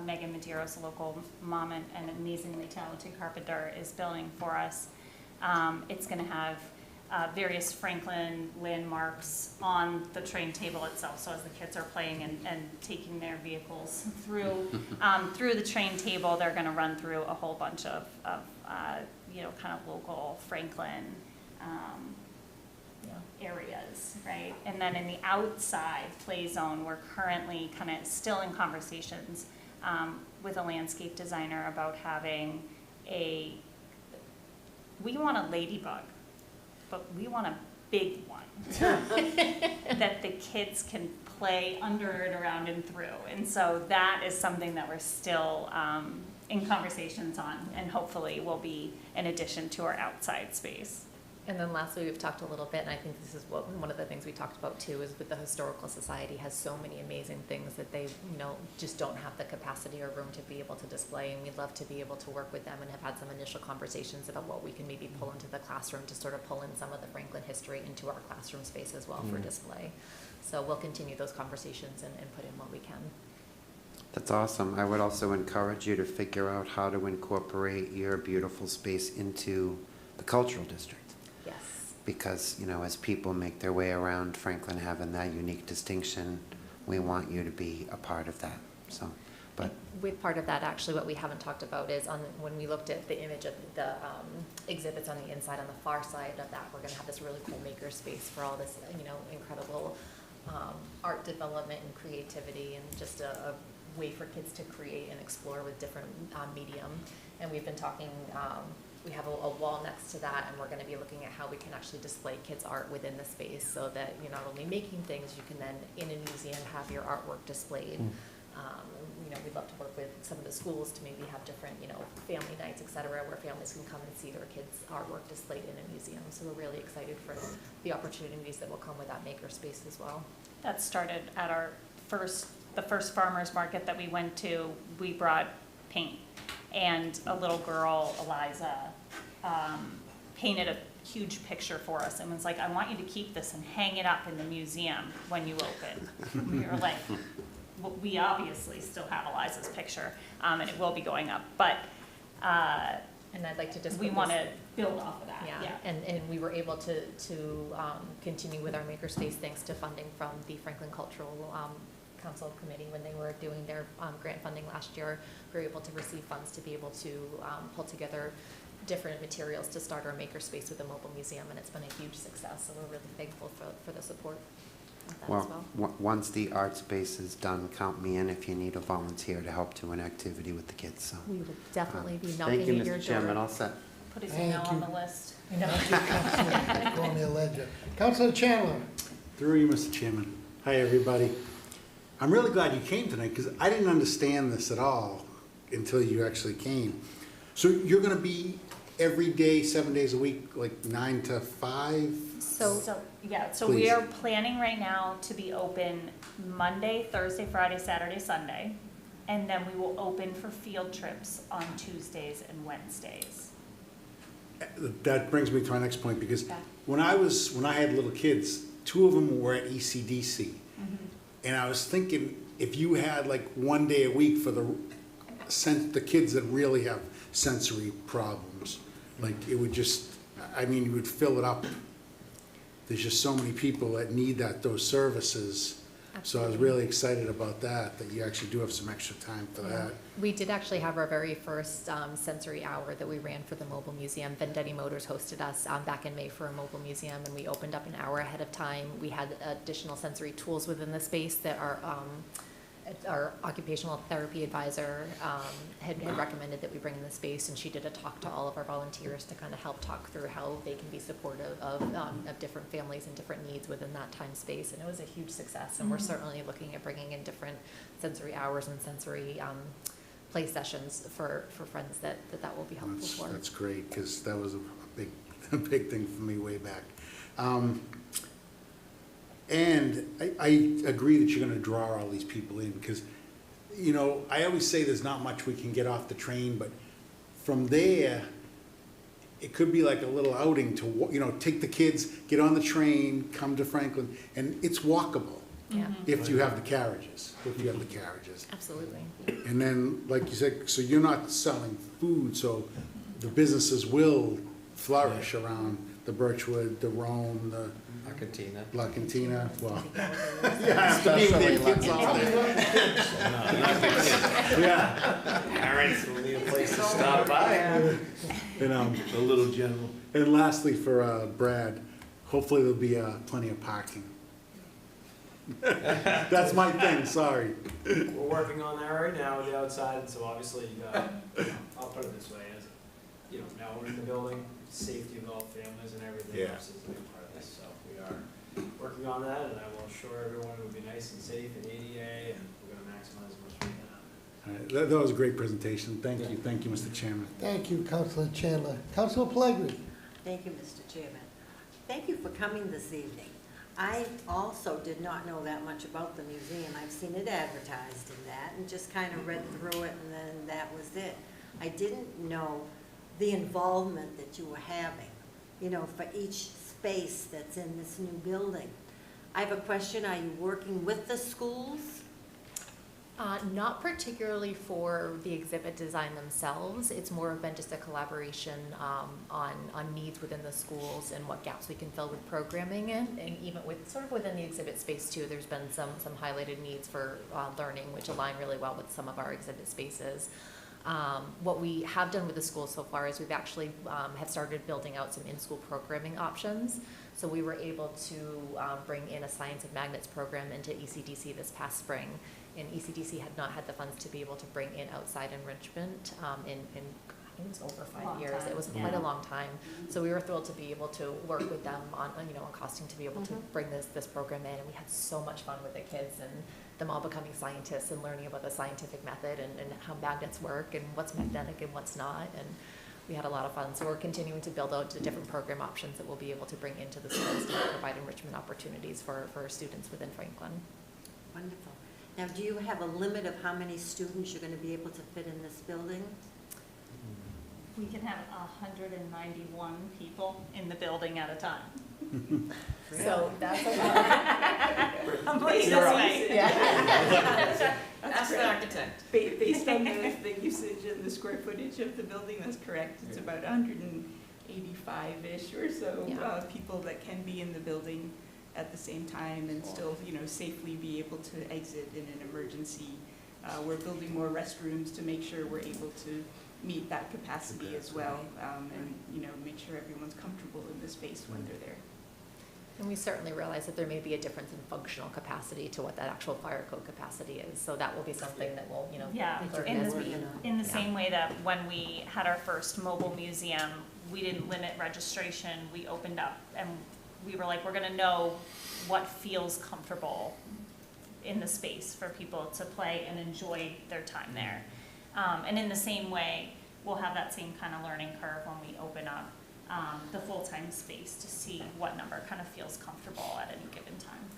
Megan Medeiros, a local mom and an amazingly talented carpenter, is building for us. It's going to have various Franklin landmarks on the train table itself. So as the kids are playing and taking their vehicles through the train table, they're going to run through a whole bunch of kind of local Franklin areas, right? And then in the outside play zone, we're currently kind of still in conversations with a landscape designer about having we want a ladybug, but we want a big one that the kids can play under and around and through. And so that is something that we're still in conversations on, and hopefully will be an addition to our outside space. And then lastly, we've talked a little bit, and I think this is one of the things we talked about too, is with the Historical Society has so many amazing things that they, just don't have the capacity or room to be able to display, and we'd love to be able to work with them and have had some initial conversations about what we can maybe pull into the classroom to sort of pull in some of the Franklin history into our classroom space as well for display. So we'll continue those conversations and put in what we can. That's awesome. I would also encourage you to figure out how to incorporate your beautiful space into the cultural district. Yes. because, you know, as people make their way around Franklin having that unique distinction, we want you to be a part of that, so, but. With part of that, actually, what we haven't talked about is when we looked at the image of the exhibits on the inside, on the far side of that, we're gonna have this really cool maker space for all this, you know, incredible art development and creativity, and just a way for kids to create and explore with different medium. And we've been talking, we have a wall next to that, and we're going to be looking at how we can actually display kids' art within the space, so that you're not only making things, you can then, in a museum, have your artwork displayed. You know, we'd love to work with some of the schools to maybe have different, you know, family nights, et cetera, where families can come and see their kids' artwork displayed in a museum. So we're really excited for the opportunities that will come with that maker space as well. That started at the first farmer's market that we went to. We brought paint, and a little girl, Eliza, painted a huge picture for us and was like, I want you to keep this and hang it up in the museum when you open. We were like, well, we obviously still have Eliza's picture, and it will be going up, but and I'd like to just, we want to build off of that. Yeah. And we were able to continue with our makerspace thanks to funding from the Franklin Cultural Council Committee. When they were doing their grant funding last year, we were able to receive funds to be able to pull together different materials to start our makerspace with the mobile museum, and it's been a huge success, so we're really thankful for the support of that as well. Once the art space is done, count me in if you need a volunteer to help do an activity with the kids, so. We will definitely be knocking at your door. Thank you, Mr. Chairman, all set. Put his email on the list. Call me a legend. Councilor Chandler. Through you, Mr. Chairman. Hi, everybody. I'm really glad you came tonight, because I didn't understand this at all until you actually came. So you're going to be every day, 7 days a week, like 9 to 5? So Please. we are planning right now to be open Monday, Thursday, Friday, Saturday, Sunday, and then we will open for field trips on Tuesdays and Wednesdays. That brings me to my next point, because when I had little kids, 2 of them were at ECDC. And I was thinking, if you had like 1 day a week for the kids that really have sensory problems, like it would just, I mean, you would fill it up. There's just so many people that need those services. So I was really excited about that you actually do have some extra time for that. We did actually have our very first sensory hour that we ran for the mobile museum. Vendetti Motors hosted us back in May for a mobile museum, and we opened up an hour ahead of time. We had additional sensory tools within the space that our occupational therapy advisor had recommended that we bring in the space, and she did a talk to all of our volunteers to kind of help talk through how they can be supportive of different families and different needs within that time space, and it was a huge success. And we're certainly looking at bringing in different sensory hours and sensory play sessions for friends that will be helpful for. That's great, because that was a big thing for me way back. And I agree that you're going to draw all these people in, because, you know, I always say there's not much we can get off the train, but from there, it could be like a little outing to, you know, take the kids, get on the train, come to Franklin, and it's walkable. Yeah. If you have the carriages, Absolutely. And then, like you said, so you're not selling food, so the businesses will flourish around the Birchwood, the Rome, the La Cantina, well. Yeah, I mean, the kids all there. Yeah. Parents will need a place to stop by. And, The little general. And lastly, for Brad, hopefully there'll be plenty of parking. That's my thing, sorry. We're working on that right now with the outside, so obviously, I'll put it this way, as, you know, now we're in the building, safety of all families and everything else is a big part of this, so we are working on that, and I will assure everyone it will be nice and safe and ADA, and we're gonna maximize as much as we can. All right, that was a great presentation. Thank you, Mr. Chairman. Thank you, Councilor Chandler. Councilor Pellegrini. Thank you, Mr. Chairman. Thank you for coming this evening. I also did not know that much about the museum. I've seen it advertised in that and just kind of read through it, and then that was it. I didn't know the involvement that you were having, you know, for each space that's in this new building. I have a question. Are you working with the schools? Not particularly for the exhibit design themselves. It's more been just a collaboration on needs within the schools and what gaps we can fill with programming and even with sort of within the exhibit space too. There's been some highlighted needs for learning, which align really well with some of our exhibit spaces. What we have done with the schools so far is we've actually have started building out some in-school programming options. So we were able to bring in a Science of Magnets program into ECDC this past spring. And ECDC had not had the funds to be able to bring in outside enrichment in I think it was over 5 years. It was quite a long time. So we were thrilled to be able to work with them on costing to be able to bring this program in. And we had so much fun with the kids and them all becoming scientists and learning about the scientific method and how magnets work and what's magnetic and what's not. And we had a lot of fun. So we're continuing to build out the different program options that we'll be able to bring into the schools to provide enrichment opportunities for students within Franklin. Wonderful. Now, do you have a limit of how many students you're going to be able to fit in this building? We can have 191 people in the building at a time. So that's a lot. I'm putting it this way. Yeah. Ask the architect. Based on the usage and the square footage of the building, that's correct. It's about 185-ish or so people that can be in the building at the same time and still, safely be able to exit in an emergency. We're building more restrooms to make sure we're able to meet that capacity as well, and make sure everyone's comfortable in the space when they're there. And we certainly realize that there may be a difference in functional capacity to what that actual fire code capacity is. So that will be something that will, in the same way that when we had our first mobile museum, we didn't limit registration. We opened up and we were like, we're going to know what feels comfortable in the space for people to play and enjoy their time there. And in the same way, we'll have that same kind of learning curve when we open up the full-time space to see what number kind of feels comfortable at any given time.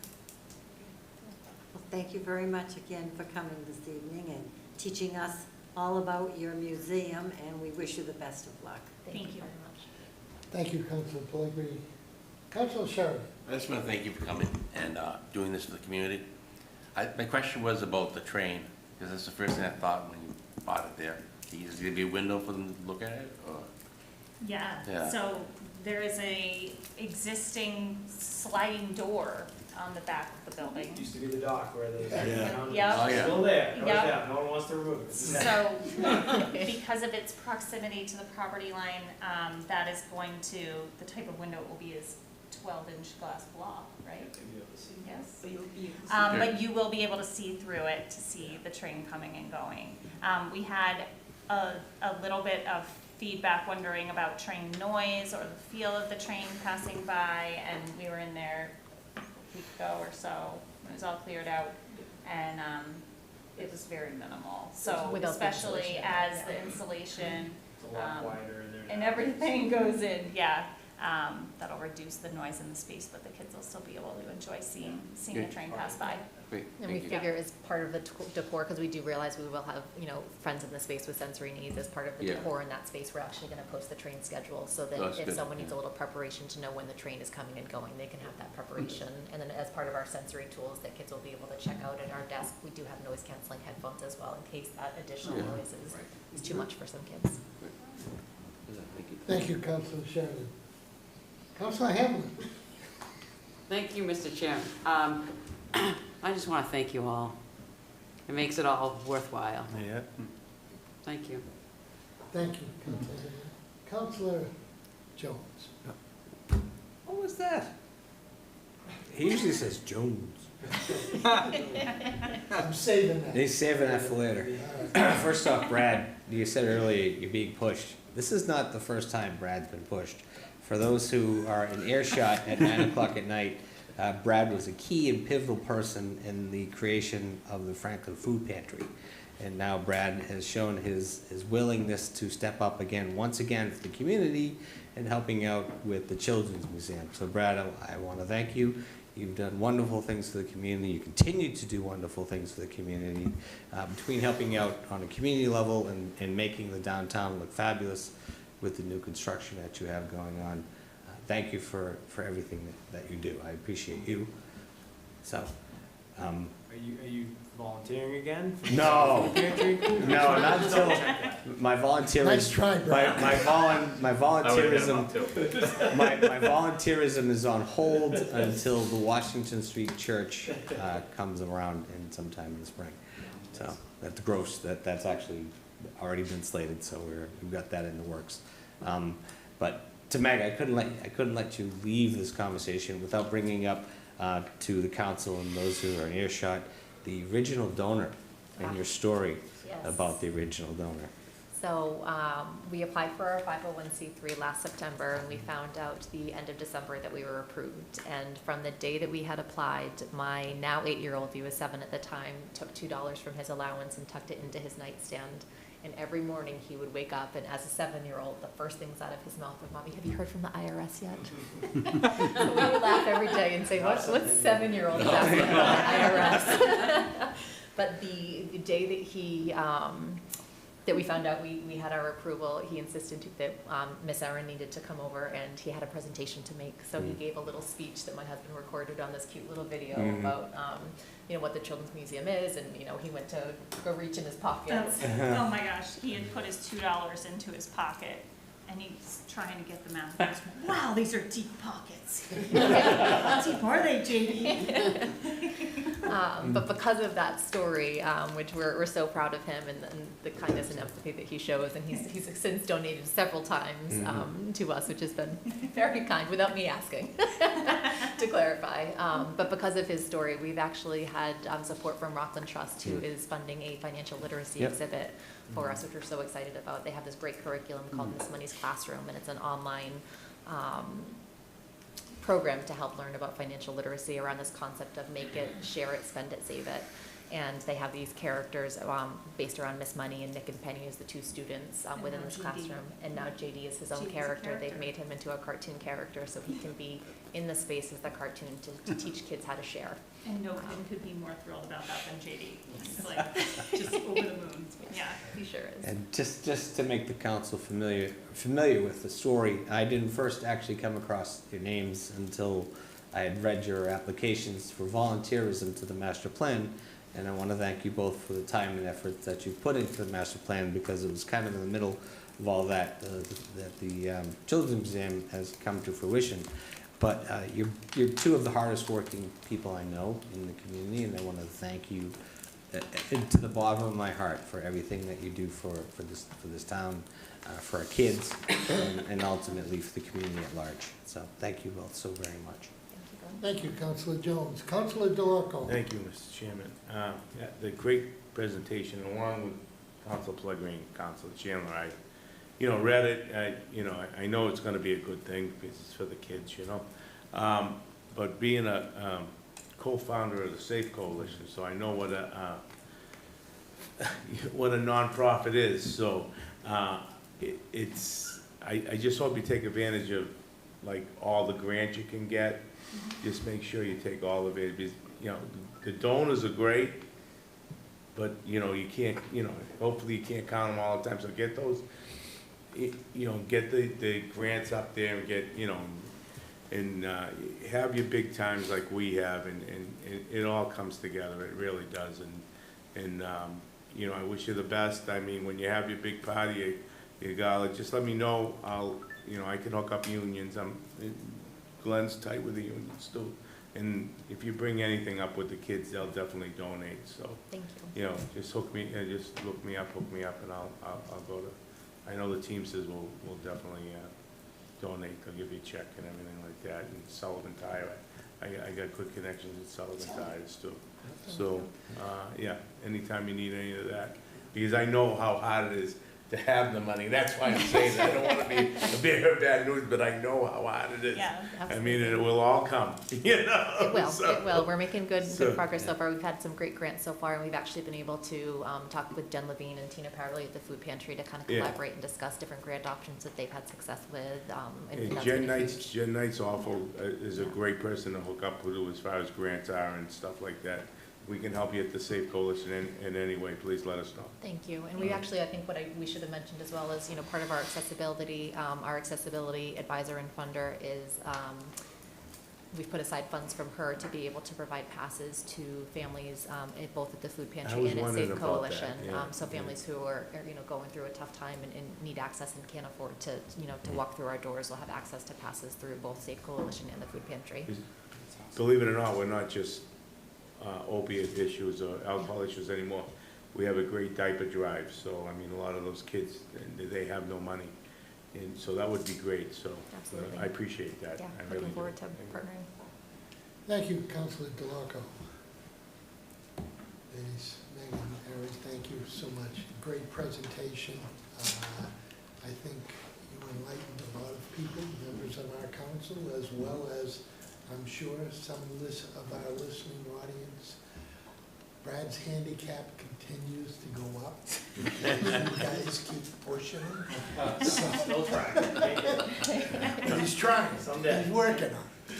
Well, thank you very much again for coming this evening and teaching us all about your museum, and we wish you the best of luck. Thank you very much. Thank you, Councilor Pellegrini. Councilor Sheridan. I just want to thank you for coming and doing this for the community. My question was about the train, because that's the first thing I thought when you bought it there. Is there going to be a window for them to look at it? Or? Yeah, so there is a existing sliding door on the back of the building. Used to be the dock where the Still there. Yep. No one wants to remove it. So because of its proximity to the property line, that is going to, the type of window it will be is 12-inch glass block, right? Yes. But you will be able to see through it to see the train coming and going. We had a little bit of feedback wondering about train noise or the feel of the train passing by, and we were in there a week ago or so. It was all cleared out, and it was very minimal. So especially as the insulation and everything goes in, that'll reduce the noise in the space, but the kids will still be able to enjoy seeing the train pass by. Great. And we figure as part of the decor, because we do realize we will have, friends in the space with sensory needs as part of the decor in that space, we're actually going to post the train schedule so that if someone needs a little preparation to know when the train is coming and going, they can have that preparation. And then as part of our sensory tools that kids will be able to check out at our desk, we do have noise canceling headphones as well in case that additional noise is too much for some kids. Thank you, Councilor Sheridan. Councilor Hamlin. Thank you, Mr. Chairman. I just want to thank you all. It makes it all worthwhile. Yeah. Thank you. Thank you, Councilor Hamlin. Councilor Jones. What was that? He usually says Jones. I'm saving that. He's saving that for later. First off, Brad, you said earlier you're being pushed. This is not the first time Brad's been pushed. For those who are in earshot at 9 o'clock at night, Brad was a key and pivotal person in the creation of the Franklin Food Pantry. And now Brad has shown his willingness to step up once again for the community and helping out with the Children's Museum. So Brad, I want to thank you. You've done wonderful things for the community. You continue to do wonderful things for the community. Between helping out on a community level and making the downtown look fabulous with the new construction that you have going on. Thank you for everything that you do. I appreciate you. So, Are you volunteering again? No. Pantry? No, not until my volunteerism. Nice try, Brad. My volunteerism. My volunteerism is on hold until the Washington Street Church comes around in sometime in the spring. So that's gross. That's actually already been slated. So we've got that in the works. But to Meg, I couldn't let you leave this conversation without bringing up to the council and those who are in earshot the original donor and your story about the original donor. So we applied for our 501c3 last September, and we found out the end of December that we were approved. And from the day that we had applied, my now 8-year-old, he was 7 at the time, took $2 from his allowance and tucked it into his nightstand. And every morning he would wake up, and as a 7-year-old, the first things out of his mouth were, "Mommy, have you heard from the IRS yet?" So we would laugh every day and say, "What 7-year-old is asking about the IRS?" But the day that he that we found out we had our approval, he insisted that Miss Erin needed to come over, and he had a presentation to make. So he gave a little speech that my husband recorded on this cute little video about what the Children's Museum is, and he went to go reach in his pockets. Oh my gosh, he had put his $2 into his pocket, and he's trying to get them out. He goes, "Wow, these are deep pockets." How deep are they, JD? But because of that story, which we're so proud of him, and the kindness and empathy that he shows, and he's since donated several times to us, which has been very kind, without me asking, to clarify. But because of his story, we've actually had support from Rockland Trust, who is funding a financial literacy exhibit for us, which we're so excited about. They have this great curriculum called Miss Money's Classroom, and it's an online program to help learn about financial literacy around this concept of make it, share it, spend it, save it. And they have these characters based around Miss Money, and Nick and Penny as the 2 students within this classroom. And now JD is his own character. They've made him into a cartoon character so he can be in the space as the cartoon to teach kids how to share. And no kid could be more thrilled about that than JD. He's like just over the moon. Yeah, he sure is. And just to make the council familiar with the story, I didn't first actually come across your names until I had read your applications for volunteerism to the master plan. And I want to thank you both for the time and effort that you put into the master plan, because it was kind of in the middle of all that that the Children's Museum has come to fruition. But you're 2 of the hardest working people I know in the community, and I want to thank you to the bottom of my heart for everything that you do for this town, for our kids, and ultimately for the community at large. So thank you both so very much. Thank you, Councilor Jones. Councilor DeLorco. Thank you, Mr. Chairman. The great presentation, along with Council Pellegrini and Councilor Chandler, I read it. I know it's going to be a good thing because it's for the kids, But being a co-founder of the Safe Coalition, so I know what a nonprofit is. So I just hope you take advantage of all the grants you can get. Just make sure you take all of it, because, the donors are great, but, you can't, hopefully you can't count them all the time, so get those, get the grants up there and get, and have your big times like we have, and it all comes together, it really does, and I wish you the best. I mean, when you have your big party, you gotta, just let me know, I can hook up unions, Glenn's tight with the unions too, and if you bring anything up with the kids, they'll definitely donate. So thank you. Just look me up, and I'll go to. I know the Teamsters will definitely donate. They'll give you a check and everything like that. And Sullivan Tire, I got good connections with Sullivan Tires too. So anytime you need any of that, because I know how hard it is to have the money. That's why I'm saying that. I don't want to be a bearer of bad news, but I know how hard it is. Yeah, I mean, it will all come, It will, it will. We're making good progress so far. We've had some great grants so far, and we've actually been able to talk with Jen Levine and Tina Parley at the food pantry to kind of collaborate and discuss different grant options that they've had success with. Jen Knight's awful, is a great person to hook up with as far as grants are and stuff like that. We can help you at the Safe Coalition in any way. Please let us know. Thank you. And we actually, I think we should have mentioned as well is, part of our accessibility advisor and funder is we've put aside funds from her to be able to provide passes to families, both at the food I pantry was and at wondering Safe about Coalition. that, yeah, So families who are, going through a tough time and need access and can't afford to, to walk through our doors will have access to passes through both Safe Coalition and the food pantry. Believe it or not, we're not just opiate issues or alcohol issues anymore. We have a great diaper drive, so, I mean, a lot of those kids, they have no money. And so that would be great, so Absolutely. I appreciate that. Yeah, I really looking do. forward to partnering. Thank you, Councilor DeLarco. Ladies, Megan, Harry, thank you so much. Great presentation. I think you enlightened a lot of people, members of our council, as well as, I'm sure, some of our listening audience. Brad's handicap continues to go up. You guys keep pushing him. Still trying. He's trying. Someday. He's working on it.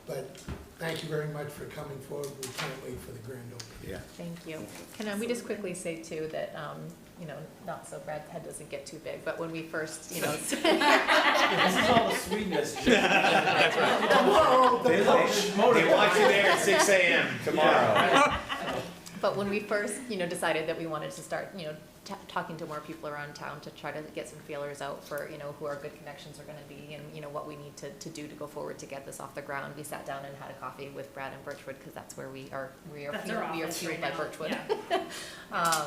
But thank you very much for coming forward. We can't wait for the grand opening. Yeah. Thank you. Can we just quickly say too that, not so Brad's head doesn't get too big, but when we first, This is all the sweetness. That's right. Tomorrow, They want you there at 6 a.m. tomorrow. But when we first, decided that we wanted to start, talking to more people around town to try to get some feelers out for, who our good connections are gonna be and, what we need to do to go forward to get this off the ground, we sat down and had a coffee with Brad and Birchwood, because that's where we are That's our office fueled right by now, Birchwood. yeah.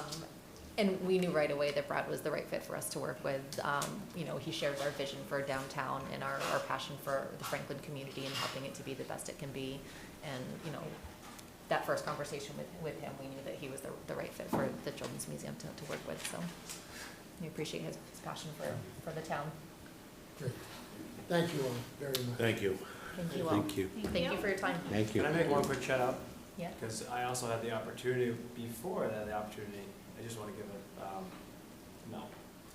And we knew right away that Brad was the right fit for us to work with. He shares our vision for downtown and our passion for the Franklin community and helping it to be the best it can be. And, that first conversation with him, we knew that he was the right fit for the Children's Museum to work with. So we appreciate his passion for the town. Great. Thank you all very much. Thank you. Thank you all. Thank you. Thank you for your time. Thank you. Can I make one quick shout out? Yeah. Because I also had the opportunity, before I had the opportunity, I just want to give Mel.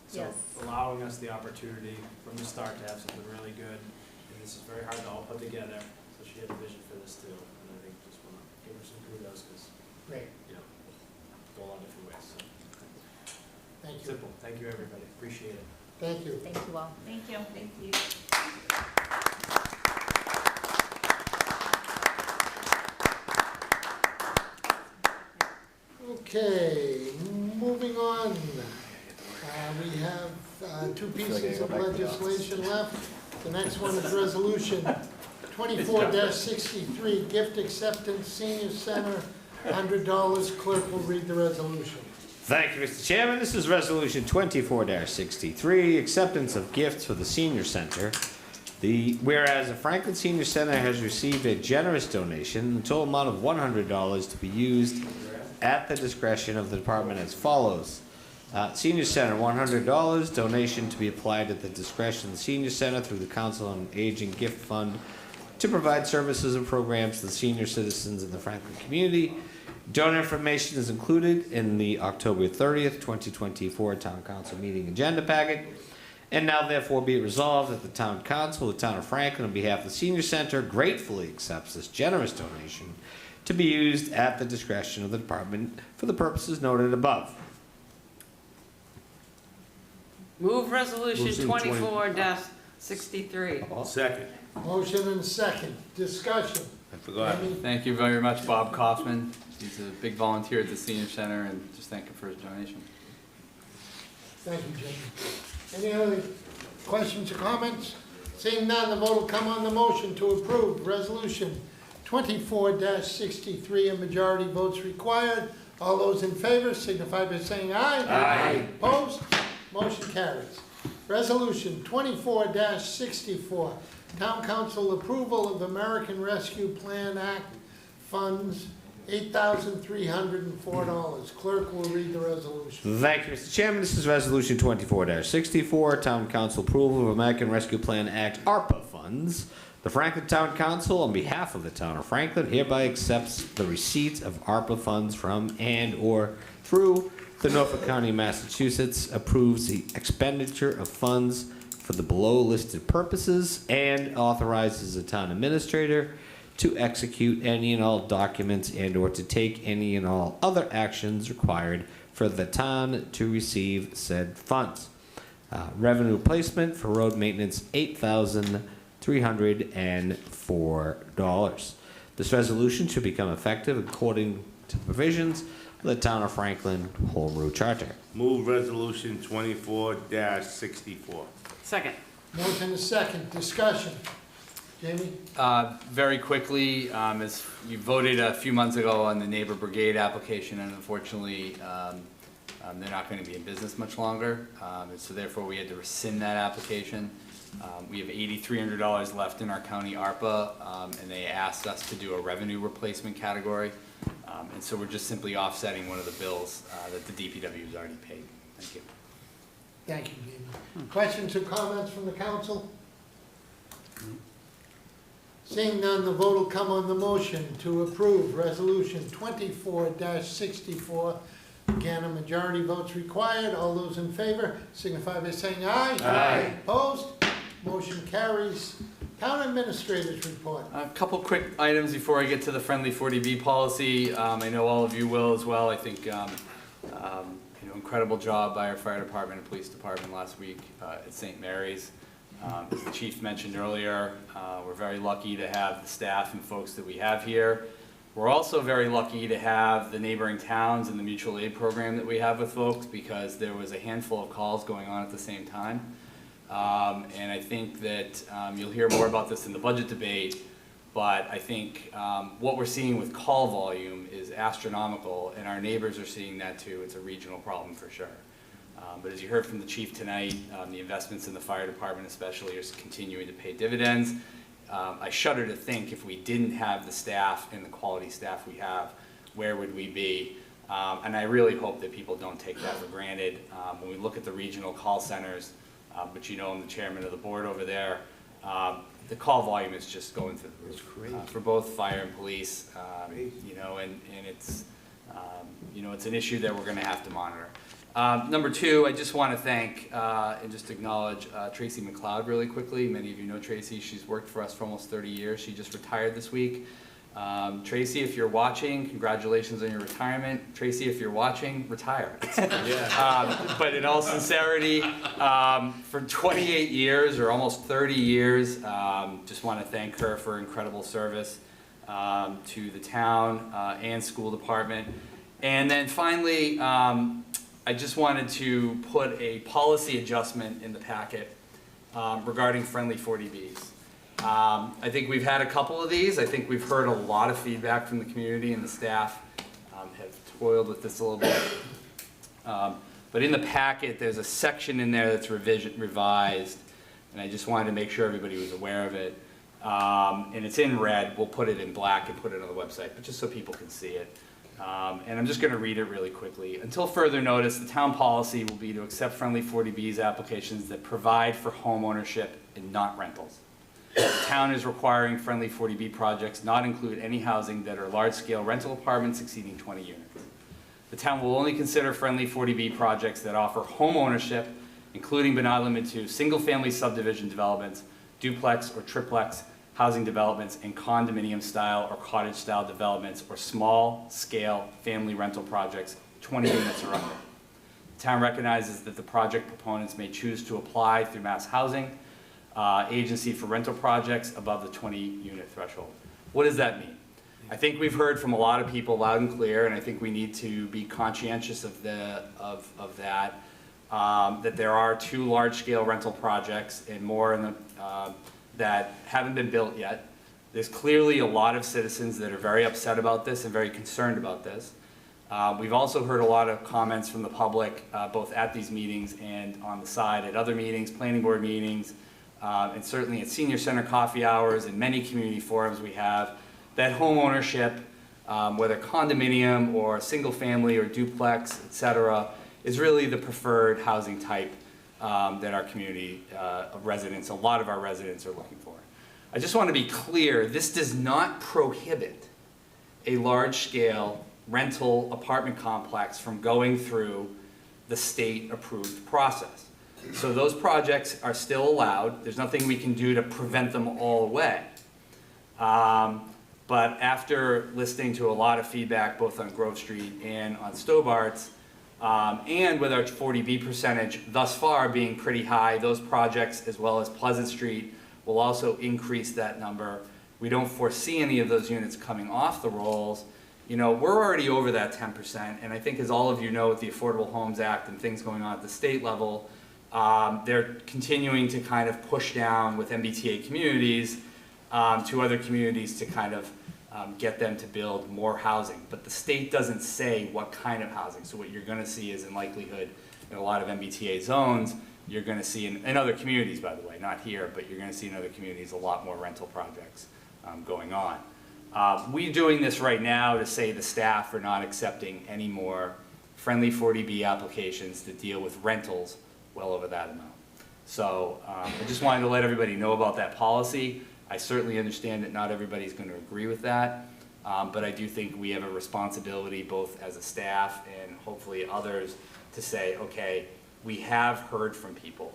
So Yes. allowing us the opportunity from the start to have something really good, and this is very hard to all put together, so she had a vision for this too. And I think just want to give her some kudos because, Great. go a lot of different ways. So Thank you. simple. Thank you, everybody. Appreciate it. Thank you. Thank you all. Thank you. Thank you. Okay, moving on. We have two pieces of legislation left. The next one is Resolution 24-63, Gift Acceptance Senior Center, $100. Clerk will read the resolution. Thank you, Mr. Chairman. This is Resolution 24-63, acceptance of gifts for the Senior Center. Whereas the Franklin Senior Center has received a generous donation, the total amount of $100 to be used at the discretion of the department as follows. Senior Center, $100, donation to be applied at the discretion of the Senior Center through the Council on Aging Gift Fund to provide services and programs to the senior citizens in the Franklin community. Donor information is included in the October 30th, 2024 Town Council meeting agenda packet. And now therefore be it resolved that the Town Council, the Town of Franklin, on behalf of the Senior Center, gratefully accepts this generous donation to be used at the discretion of the department for the purposes noted above. Move resolution Motion 20. 24-63. Second. Motion and second. Discussion. I forgot. Amy? Thank you very much, Bob Kaufman. He's a big volunteer at the Senior Center, and just thank him for his donation. Thank you, Jimmy. Any other questions or comments? Seeing none, the vote will come on the motion to approve Resolution 24-63. A majority votes required. All those in favor signify by saying aye. Aye. Opposed? Motion carries. Resolution 24-64. Town Council approval of American Rescue Plan Act funds, $8,304. Clerk will read the resolution. Thank you, Mr. Chairman. This is Resolution 24-64, Town Council approval of American Rescue Plan Act ARPA funds. The Franklin Town Council, on behalf of the Town of Franklin, hereby accepts the receipt of ARPA funds from and/or through the Norfolk County, Massachusetts, approves the expenditure of funds for the below listed purposes, and authorizes the town administrator to execute any and all documents and/or to take any and all other actions required for the town to receive said funds. Revenue placement for road maintenance, $8,000 $304. This resolution should become effective according to the provisions of the Town of Franklin Home Rule Charter. Move resolution 24-64. Second. Motion is second. Discussion. Jamie? Very quickly, as you voted a few months ago on the Neighbor Brigade application, and unfortunately, they're not going to be in business much longer, and so therefore we had to rescind that application. We have $8,300 left in our county ARPA, and they asked us to do a revenue replacement category, and so we're just simply offsetting one of the bills that the DPW has already paid. Thank you. Thank you, Jamie. Questions or comments from the council? Seeing none, the vote will come on the motion to approve Resolution 24-64. Again, a majority vote's required. All those in favor signify by saying aye. Aye. Opposed? Motion carries. Town Administrator's report. A couple quick items before I get to the friendly 40B policy. I know all of you will as well. I think incredible job by our fire department and police department last week at St. Mary's. As the chief mentioned earlier, we're very lucky to have the staff and folks that we have here. We're also very lucky to have the neighboring towns and the mutual aid program that we have with folks, because there was a handful of calls going on at the same time. And I think that you'll hear more about this in the budget debate, but I think what we're seeing with call volume is astronomical, and our neighbors are seeing that too. It's a regional problem for sure. But as you heard from the chief tonight, the investments in the fire department especially are continuing to pay dividends. I shudder to think if we didn't have the staff and the quality staff we have, where would we be? And I really hope that people don't take that for granted. When we look at the regional call centers, but you know I'm the chairman of the board over there, the call volume is just going through the roof for both fire and police. You know, and it's you know, it's an issue that we're going to have to monitor. Number two, I just want to thank and just acknowledge Tracy McLeod really quickly. Many of you know Tracy. She's worked for us for almost 30 years. She just retired this week. Tracy, if you're watching, congratulations on your retirement. Tracy, if you're watching, retire. But in all sincerity, for 28 years or almost 30 years, just want to thank her for incredible service to the town and school department. And then finally, I just wanted to put a policy adjustment in the packet regarding friendly 40Bs. I think we've had a couple of these. I think we've heard a lot of feedback from the community, and the staff have toiled with this a little bit. But in the packet, there's a section in there that's revised, and I just wanted to make sure everybody was aware of it. And it's in red. We'll put it in black and put it on the website, but just so people can see it. And I'm just going to read it really quickly. Until further notice, the town policy will be to accept friendly 40Bs applications that provide for home ownership and not rentals. The town is requiring friendly 40B projects not include any housing that are large-scale rental apartments exceeding 20 units. The town will only consider friendly 40B projects that offer home ownership, including but not limited to single-family subdivision developments, duplex or triplex housing developments, and condominium-style or cottage-style developments, or small-scale family rental projects, 20 units or under. The town recognizes that the project proponents may choose to apply through Mass Housing Agency for rental projects above the 20-unit threshold. What does that mean? I think we've heard from a lot of people loud and clear, and I think we need to be conscientious of that, that there are 2 large-scale rental projects and more in the that haven't been built yet. There's clearly a lot of citizens that are very upset about this and very concerned about this. We've also heard a lot of comments from the public, both at these meetings and on the side at other meetings, planning board meetings, and certainly at senior center coffee hours and many community forums we have, that home ownership, whether condominium or single family or duplex, et cetera, is really the preferred housing type that our community of residents, a lot of our residents are looking for. I just want to be clear, this does not prohibit a large-scale rental apartment complex from going through the state-approved process. So those projects are still allowed. There's nothing we can do to prevent them all away. But after listening to a lot of feedback, both on Grove Street and on Stobart's, and with our 40B percentage thus far being pretty high, those projects, as well as Pleasant Street, will also increase that number. We don't foresee any of those units coming off the rolls. You know, we're already over that 10%, and I think as all of you know with the Affordable Homes Act and things going on at the state level, they're continuing to kind of push down with MBTA communities to other communities to kind of get them to build more housing. But the state doesn't say what kind of housing. So what you're gonna see is in likelihood in a lot of MBTA zones, you're gonna see in other communities, by the way, not here, but you're gonna see in other communities a lot more rental projects going on. We're doing this right now to say the staff are not accepting any more friendly 40B applications to deal with rentals well over that amount. So I just wanted to let everybody know about that policy. I certainly understand that not everybody's going to agree with that, but I do think we have a responsibility both as a staff and hopefully others to say, okay, we have heard from people.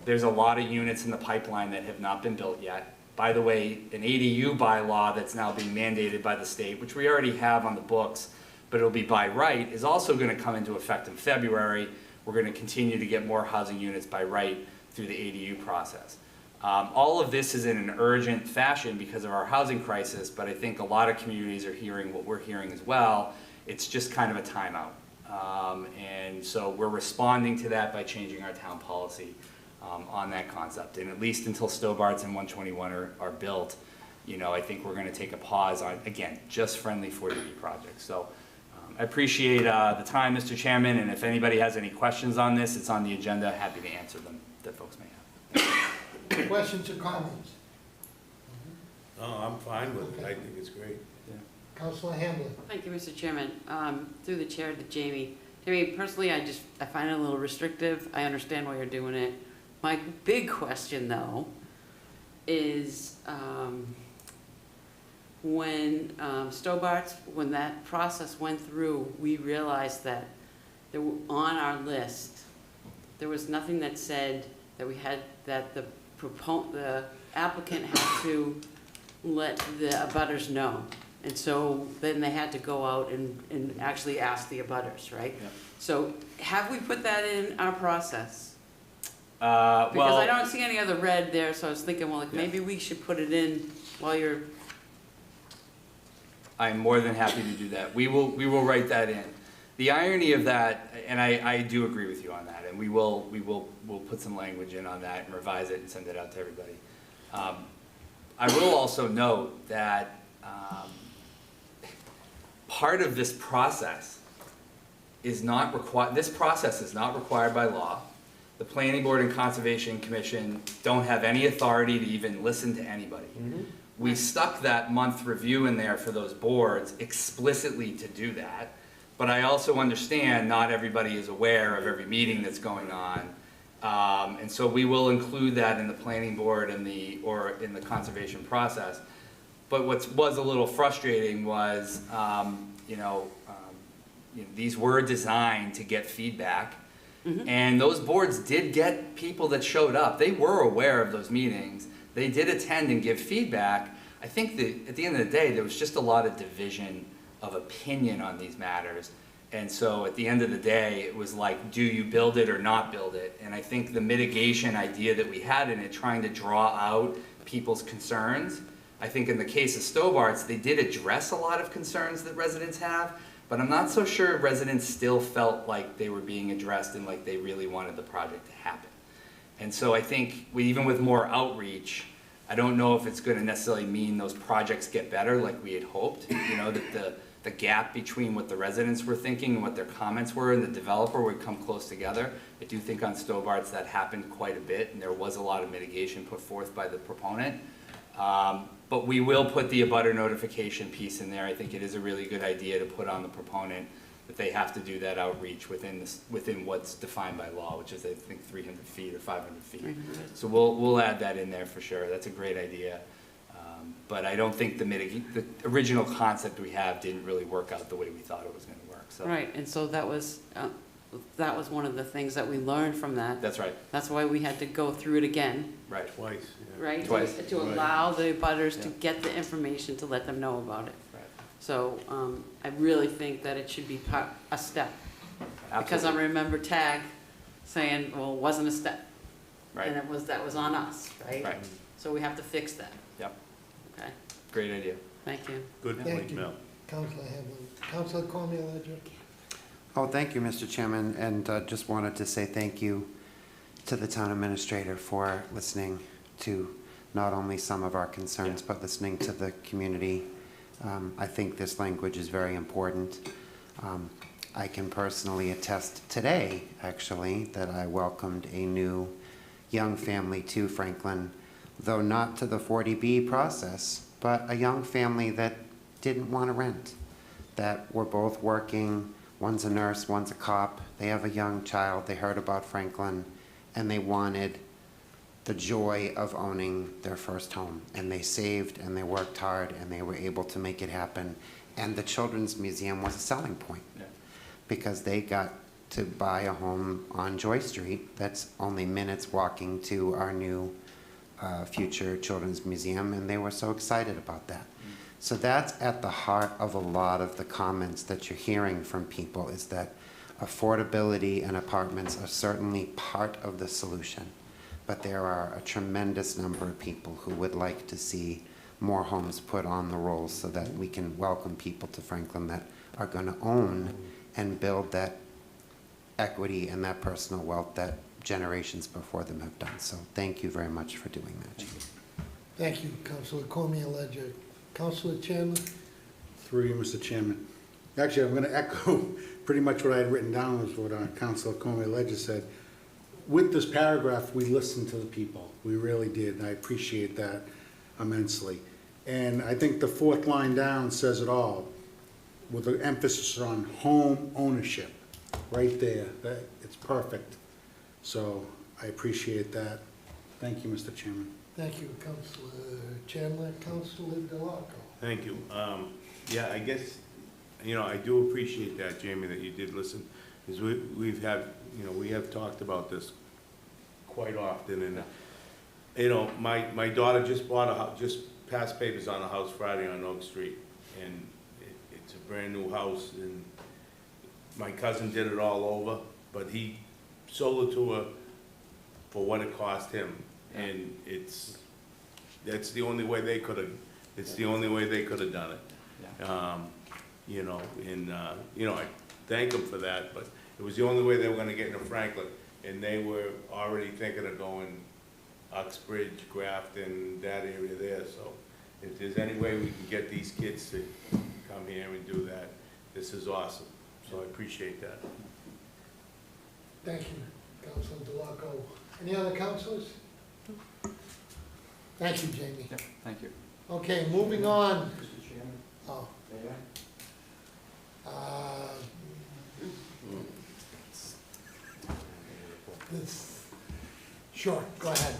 There's a lot of units in the pipeline that have not been built yet. By the way, an ADU bylaw that's now being mandated by the state, which we already have on the books, but it'll be by right, is also going to come into effect in February. We're going to continue to get more housing units by right through the ADU process. All of this is in an urgent fashion because of our housing crisis, but I think a lot of communities are hearing what we're hearing as well. It's just kind of a timeout. And so we're responding to that by changing our town policy on that concept. And at least until Stobart's and 121 are built, you know, I think we're going to take a pause on, again, just friendly 40B projects. So I appreciate the time, Mr. Chairman, and if anybody has any questions on this, it's on the agenda. Happy to answer them that folks may have. Questions or comments? No, I'm fine with it. I think it's great. Councilor Hamlin. Thank you, Mr. Chairman. Through the chair to Jamie. Jamie, personally, I find it a little restrictive. I understand why you're doing it. My big question, though, is when Stobart's, when that process went through, we realized that there were, on our list, there was nothing that said that we had, that the applicant had to let the abutters know. And so then they had to go out and actually ask the abutters, right? Yep. So have we put that in our process? Because Because I don't see any other red there, so I was thinking, well, like, maybe we should put it in while you're... I'm more than happy to do that. We will write that in. The irony of that, and I do agree with you on that, and we'll put some language in on that and revise it and send it out to everybody. I will also note that part of this process is not required. This process is not required by law. The Planning Board and Conservation Commission don't have any authority to even listen to anybody. Mm-hmm. We stuck that month review in there for those boards explicitly to do that. But I also understand not everybody is aware of every meeting that's going on. And so we will include that in the Planning Board and in the conservation process. But what was a little frustrating was, these were designed to get feedback. Mm-hmm. And those boards did get people that showed up. They were aware of those meetings. They did attend and give feedback. I think that at the end of the day, there was just a lot of division of opinion on these matters. And so at the end of the day, it was like, do you build it or not build it? And I think the mitigation idea that we had in it, trying to draw out people's concerns, I think in the case of Stobart's, they did address a lot of concerns that residents have, but I'm not so sure residents still felt like they were being addressed and like they really wanted the project to happen. And so I think even with more outreach, I don't know if it's going to necessarily mean those projects get better like we had hoped, that the gap between what the residents were thinking and what their comments were and the developer would come close together. I do think on Stobart's that happened quite a bit, and there was a lot of mitigation put forth by the proponent. But we will put the abutter notification piece in there. I think it is a really good idea to put on the proponent that they have to do that outreach within what's defined by law, which is I think 300 feet or 500 feet. Mm-hmm. So we'll add that in there for sure. That's a great idea. But I don't think the original concept we have didn't really work out the way we thought it was going to work. So. Right, and so that was one of the things that we learned from that. That's right. That's why we had to go through it again. Right. Twice. Yeah. Right? Twice. To allow the abutters to get the information to let them know about it. Right. So I really think that it should be a step. Absolutely. Because I remember TAG saying, well, it wasn't a step. Right. And that was on us, right? Right. So we have to fix that. Yep. Okay, Great idea. thank you. Good Thank point, you. Mel. Councilor Hamlin. Councilor Cormier Ledger. Oh, thank you, Mr. Chairman, and just wanted to say thank you to the town administrator for listening to not only some of our concerns, but listening to the community. I think this language is very important. I can personally attest today, actually, that I welcomed a new young family to Franklin, though not to the 40B process, but a young family that didn't want to rent, that were both working. One's a nurse, one's a cop. They have a young child. They heard about Franklin, and they wanted the joy of owning their first home. And they saved, and they worked hard, and they were able to make it happen. And the Children's Museum was a selling point, because they got to buy a home on Joy Street that's only minutes walking to our new future Children's Museum, and they were so excited about that. So that's at the heart of a lot of the comments that you're hearing from people, is that affordability and apartments are certainly part of the solution, but there are a tremendous number of people who would like to see more homes put on the rolls so that we can welcome people to Franklin that are going to own and build that equity and that personal wealth that generations before them have done. So thank you very much for doing that, Chief. Thank you, Councilor Cormier Ledger. Councilor Chandler. Through you, Mr. Chairman. Actually, I'm going to echo pretty much what I had written down, was what Councilor Cormier Ledger said. With this paragraph, we listened to the people. We really did, and I appreciate that immensely. And I think the fourth line down says it all, with an emphasis on home ownership, right there. It's perfect. So I appreciate that. Thank you, Mr. Chairman. Thank you, Councilor Chandler. Councilor DeLarco. Thank you. Yeah, I guess, I do appreciate that, Jamie, that you did listen, because we have talked about this quite often, and, my daughter just bought a house, just passed papers on a house Friday on Oak Street, and it's a brand-new house, and my cousin did it all over, but he sold it to her for what it cost him, and that's the only way they could have, done it. I thank them for that, but it was the only way they were gonna get into Franklin, and they were already thinking of going Uxbridge, Grafton, that area there, so if there's any way we can get these kids to come here and do that, this is awesome, so I appreciate that. Thank you, Councilor DeLarco. Any other councilors? Thank you, Jamie. Yeah, thank you. Okay, moving on. Mr. Chairman, Oh. may Sure, go ahead.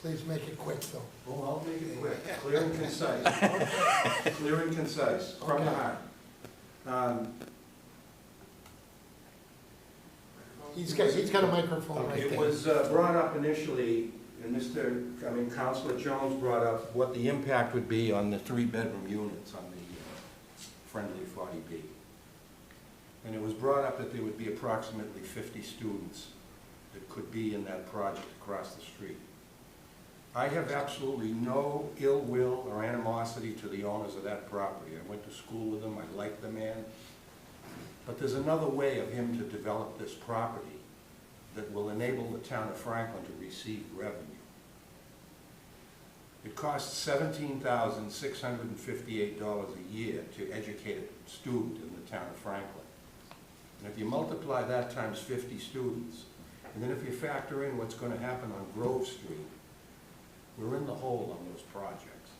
Please make it quick, though. Oh, I'll make it quick, clear and concise. Clear and concise, from the heart. He's got a microphone right there. It was brought up initially, and Councilor Jones brought up what the impact would be on the 3-bedroom units on the friendly 40B. And it was brought up that there would be approximately 50 students that could be in that project across the street. I have absolutely no ill will or animosity to the owners of that property. I went to school with them, I like the man. But there's another way of him to develop this property that will enable the town of Franklin to receive revenue. It costs $17,658 a year to educate a student in the town of Franklin. And if you multiply that times 50 students, and then if you factor in what's going to happen on Grove Street, we're in the hole on those projects.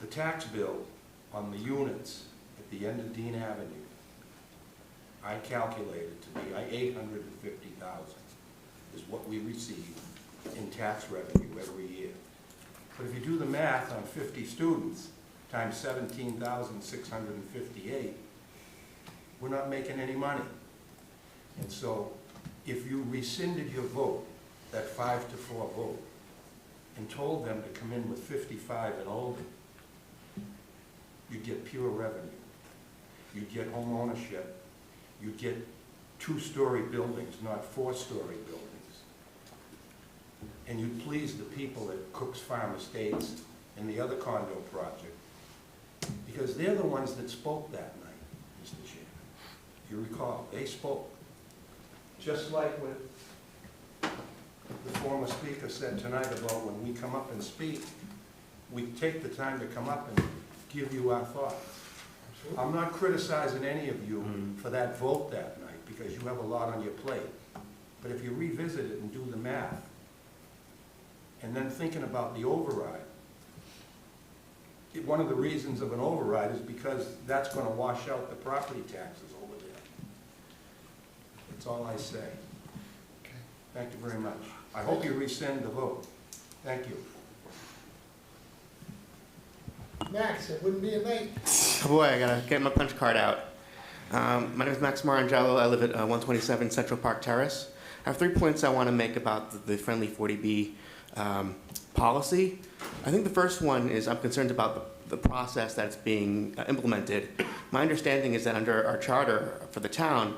The tax bill on the units at the end of Dean Avenue, I calculated to be $850,000 is what we receive in tax revenue every year. But if you do the math on 50 students times 17,658, we're not making any money. And so if you rescinded your vote, that 5-4 vote, and told them to come in with 55 and older, you'd get pure revenue. You'd get home ownership. You'd get 2-story buildings, not 4-story buildings. and you please the people at Cook's Farm Estates and the other condo project, because they're the ones that spoke that night, Mr. Chairman. If you recall, they spoke. Just like what the former speaker said tonight about when we come up and speak, we take the time to come up and give you our thoughts. I'm not criticizing any of you for that vote that night, because you have a lot on your plate. But if you revisit it and do the math, and then thinking about the override, one of the reasons of an override is because that's going to wash out the property taxes over there. That's all I say. Okay. Thank you very much. I hope you rescind the vote. Thank you. Max, it wouldn't be a night. Oh boy, I gotta get my punch card out. My name is Max Marangello. I live at 127 Central Park Terrace. I have 3 points I want to make about the friendly 40B policy. I think the first one is I'm concerned about the process that's being implemented. My understanding is that under our charter for the town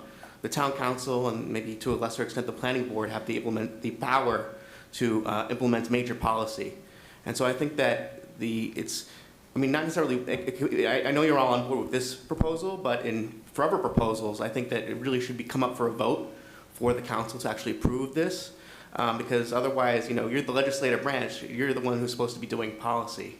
council and maybe to a lesser extent the planning board have the power to implement major policy. And so I think that not necessarily, I know you're all on board with this proposal, but for other proposals, I think that it really should come up for a vote for the council to actually approve this, because otherwise, you're the legislative branch, you're the one who's supposed to be doing policy.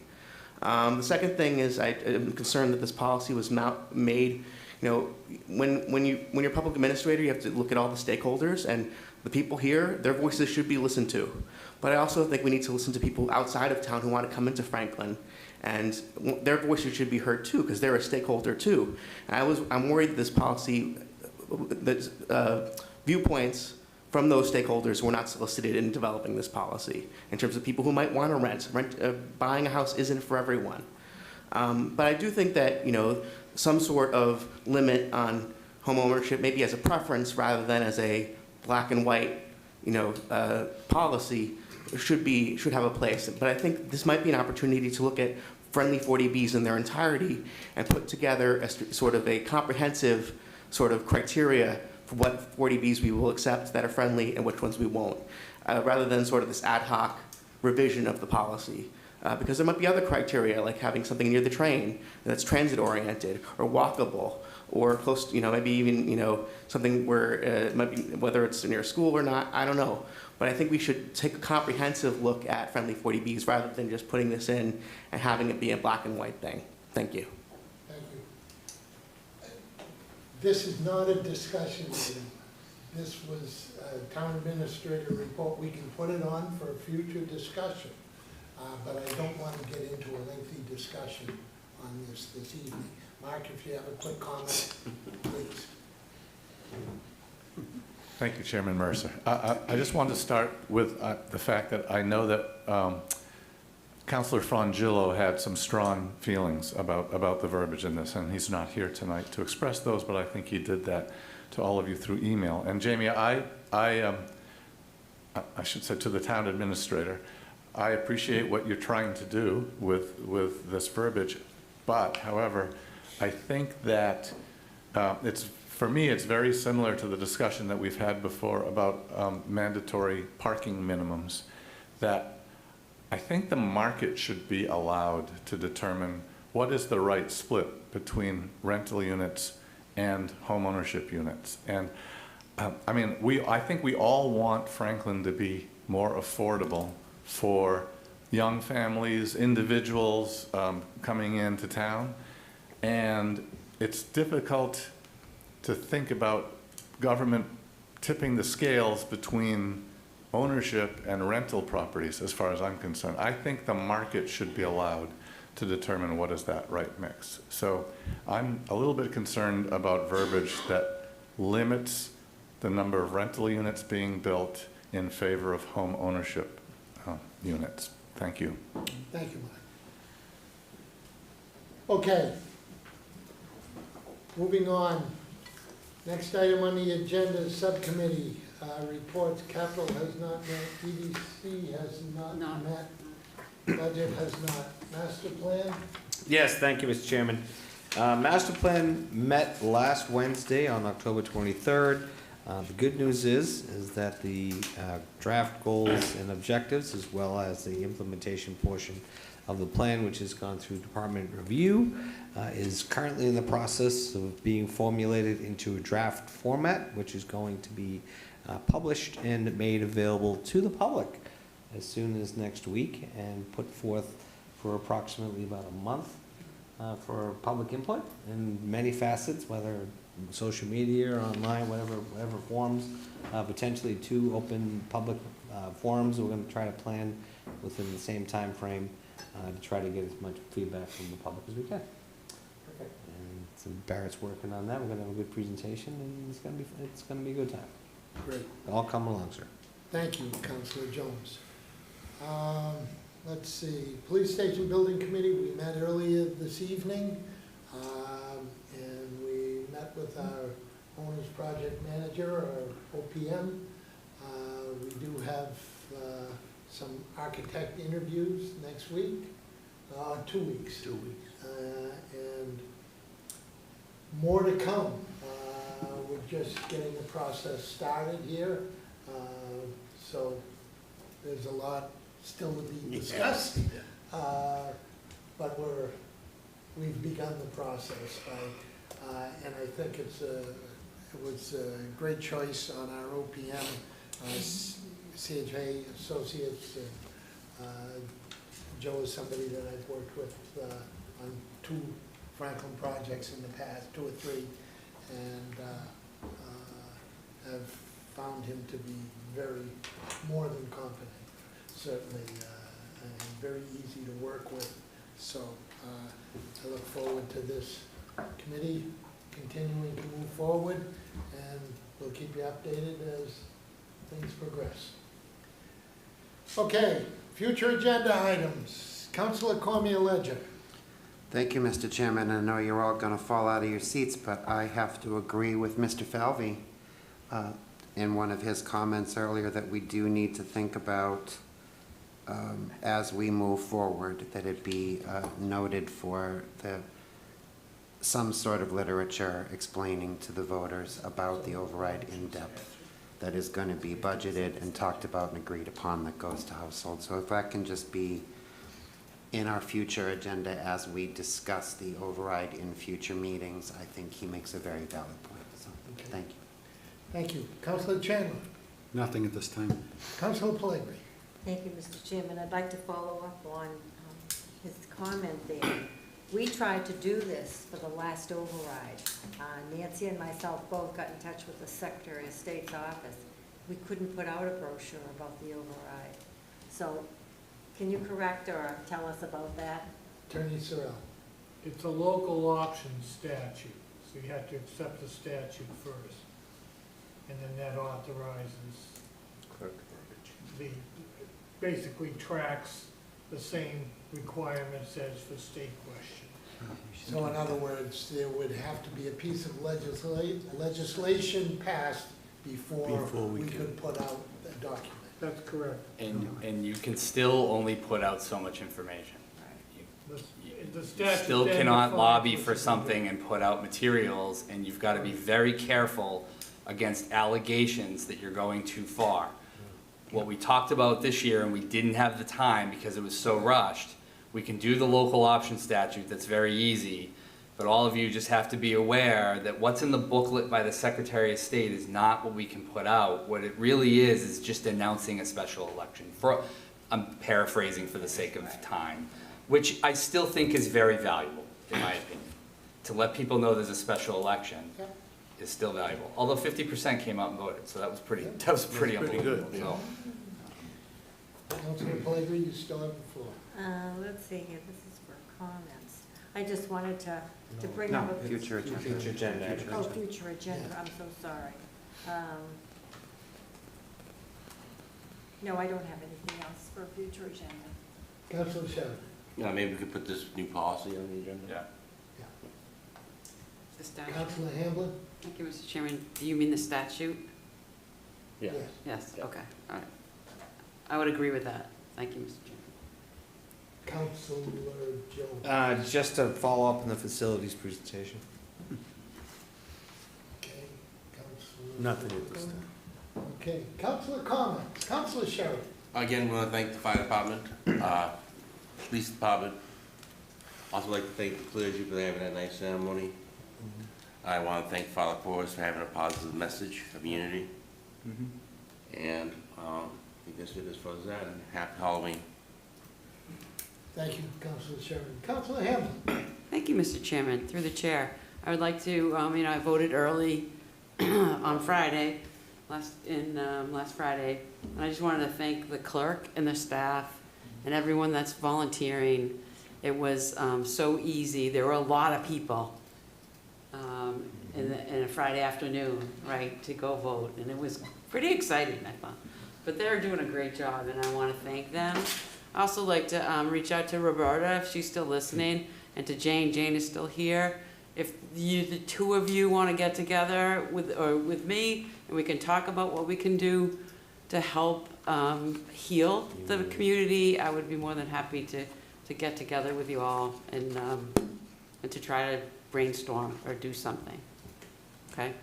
The second thing is I'm concerned that this policy was made, when you're a public administrator, you have to look at all the stakeholders, and the people here, their voices should be listened to. But I also think we need to listen to people outside of town who want to come into Franklin, and their voices should be heard too, because they're a stakeholder too. And I'm worried that this policy, viewpoints from those stakeholders were not solicited in developing this policy, in terms of people who might want to rent. Buying a house isn't for everyone. But I do think that, some sort of limit on home ownership, maybe as a preference rather than as a black and white, policy, should have a place. But I think this might be an opportunity to look at friendly 40Bs in their entirety and put together a comprehensive sort of criteria for what 40Bs we will accept that are friendly and which ones we won't, rather than sort of this ad hoc revision of the policy. Because there might be other criteria, like having something near the train that's transit-oriented or walkable, or close, maybe even, something where it might be, whether it's near a school or not, I don't know. But I think we should take a comprehensive look at friendly 40Bs rather than just putting this in and having it be a black and white thing. Thank you. Thank you. This is not a discussion item. This was a town administrator report. We can put it on for future discussion, but I don't want to get into a lengthy discussion on this evening. Mark, if you have a quick comment, please. Thank you, Chairman Mercer. I just wanted to start with the fact that I know that Councilor Frangillo had some strong feelings about the verbiage in this, and he's not here tonight to express those, but I think he did that to all of you through email. And Jamie, I should say to the town administrator, I appreciate what you're trying to do with this verbiage, but however, I think that for me, it's very similar to the discussion that we've had before about mandatory parking minimums, that I think the market should be allowed to determine what is the right split between rental units and homeownership units. And I think we all want Franklin to be more affordable for young families, individuals coming into town. And it's difficult to think about government tipping the scales between ownership and rental properties, as far as I'm concerned. I think the market should be allowed to determine what is that right mix. So I'm a little bit concerned about verbiage that limits the number of rental units being built in favor of home ownership units. Thank you. Thank you, Mike. Okay. Moving on. Next item on the agenda is subcommittee reports. Capital has not met, EDC has not met, budget has not. Master plan? Yes, thank you, Mr. Chairman. Master plan met last Wednesday on October 23rd. The good news is that the draft goals and objectives, as well as the implementation portion of the plan, which has gone through department review, is currently in the process of being formulated into a draft format, which is going to be published and made available to the public as soon as next week, and put forth for approximately about a month for public input in many facets, whether social media or online, whatever forms, potentially 2 open public forums we're going to try to plan within the same time frame to try to get as much feedback from the public as we can. And so Barrett's working on that. We're going to have a good presentation, and it's going to be a good time. Great. All come along, sir. Thank you, Councilor Jones. Let's see, Police Station Building Committee, we met earlier this evening, and we met with our owner's project manager, our OPM. We do have some architect interviews next week, 2 weeks. 2 weeks. And more to come. We're just getting the process started here, so there's a lot still to be discussed. But we've begun the process, and I think it was a great choice on our OPM, CHA Associates. Joe is somebody that I've worked with on 2 Franklin projects in the past, 2 or 3, and have found him to be more than competent, certainly, and very easy to work with. So I look forward to this committee continuing to move forward, and we'll keep you updated as things progress. Okay, future agenda items. Councilor Cormier-Ledger. Thank you, Mr. Chairman. I know you're all going to fall out of your seats, but I have to agree with Mr. Falvey in one of his comments earlier that we do need to think about, as we move forward, that it be noted for some sort of literature explaining to the voters about the override in depth that is going to be budgeted and talked about and agreed upon that goes to households. So if that can just be in our future agenda as we discuss the override in future meetings, I think he makes a very valid point. So, thank you. Thank you. Councilor Chandler. Nothing at this time. Councilor Pellegrini. Thank you, Mr. Chairman. I'd like to follow up on his comment there. We tried to do this for the last override. Nancy and myself both got in touch with the Secretary of State's office. We couldn't put out a brochure about the override. So can you correct or tell us about that? Attorney Sorrell. It's a local option statute, so you have to accept the statute first. And then that authorizes basically tracks the same requirements as for state question. So in other words, there would have to be a piece of legislation passed before we could put out the document. That's correct. And you can still only put out so much information. The You statute still then cannot defines lobby what's for in the something bill. and put out materials, and you've got to be very careful against allegations that you're going too far. What we talked about this year, and we didn't have the time because it was so rushed, we can do the local option statute, that's very easy, but all of you just have to be aware that what's in the booklet by the Secretary of State is not what we can put out. What it really is just announcing a special election. I'm paraphrasing for the sake of time, which I still think is very valuable, in my opinion. To let people know there's a special election is still valuable. Although 50% came out and voted, so that was pretty unbelievable. good, So, Councilor Pellegrini, you still have the floor. Let's see here, this is for comments. I just wanted to bring No, up. future agenda. Future agenda. Oh, future agenda, I'm so sorry. No, I don't have anything else for a future agenda. Councilor Shevin. Yeah, maybe we could put this new policy on the agenda? yeah. The statute. Councilor Hamblin. Thank you, Mr. Chairman. Do you mean the statute? Yeah. Yes, okay, all right. I would agree with that. Thank you, Mr. Chairman. Councilor Jones. Just to follow up on the facilities presentation. Okay. Councilor Nothing at this time. Okay, councilor comments, councilor Sherry. Again, we want to thank the fire department, police department. Also like to thank the clergy for having that nice ceremony. I want to thank Father Porras for having a positive message of unity. And I think that's it as far as that, and happy Halloween. Thank you, councilor Sherry. Councilor Hamlin. Thank you, Mr. Chairman. Through the chair, I would like to, I voted early on Friday, last Friday, and I just wanted to thank the clerk and the staff and everyone that's volunteering. It was so easy. There were a lot of people in a Friday afternoon, right, to go vote, and it was pretty exciting, I thought. But they're doing a great job, and I want to thank them. I also like to reach out to Roberta if she's still listening, and to Jane. Jane is still here. If the two of you want to get together with me, and we can talk about what we can do to help heal the community, I would be more than happy to get together with you all and to try to brainstorm or do something. Okay?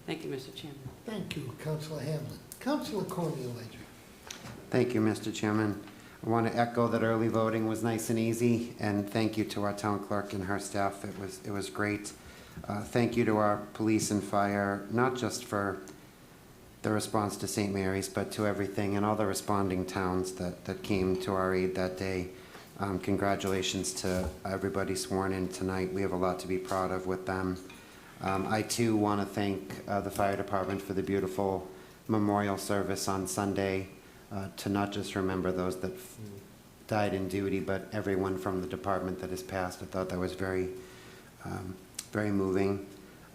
Thank you, Mr. Chairman. Thank you, councilor Hamlin. Councilor Cormier-Ledger. Thank you, Mr. Chairman. I want to echo that early voting was nice and easy, and thank you to our town clerk and her staff. It was great. Thank you to our police and fire, not just for the response to St. Mary's, but to everything and all the responding towns that came to our aid that day. Congratulations to everybody sworn in tonight. We have a lot to be proud of with them. I too want to thank the fire department for the beautiful memorial service on Sunday, to not just remember those that died in duty, but everyone from the department that has passed. I thought that was very, very moving.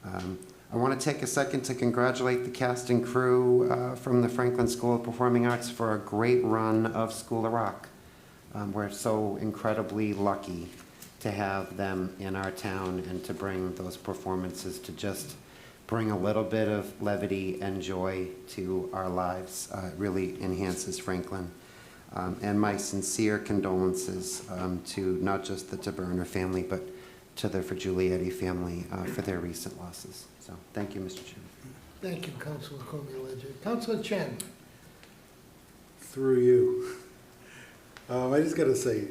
I want to take a second to congratulate the cast and crew from the Franklin School of Performing Arts for a great run of School of Rock. We're so incredibly lucky to have them in our town and to bring those performances to just bring a little bit of levity and joy to our lives. It really enhances Franklin. And my sincere condolences to not just the Taberner family, but to the Giulietti family for their recent losses. So thank you, Mr. Chairman. Thank you, councilor Cormier-Ledger. Councilor Chen. Through you. I just got to say,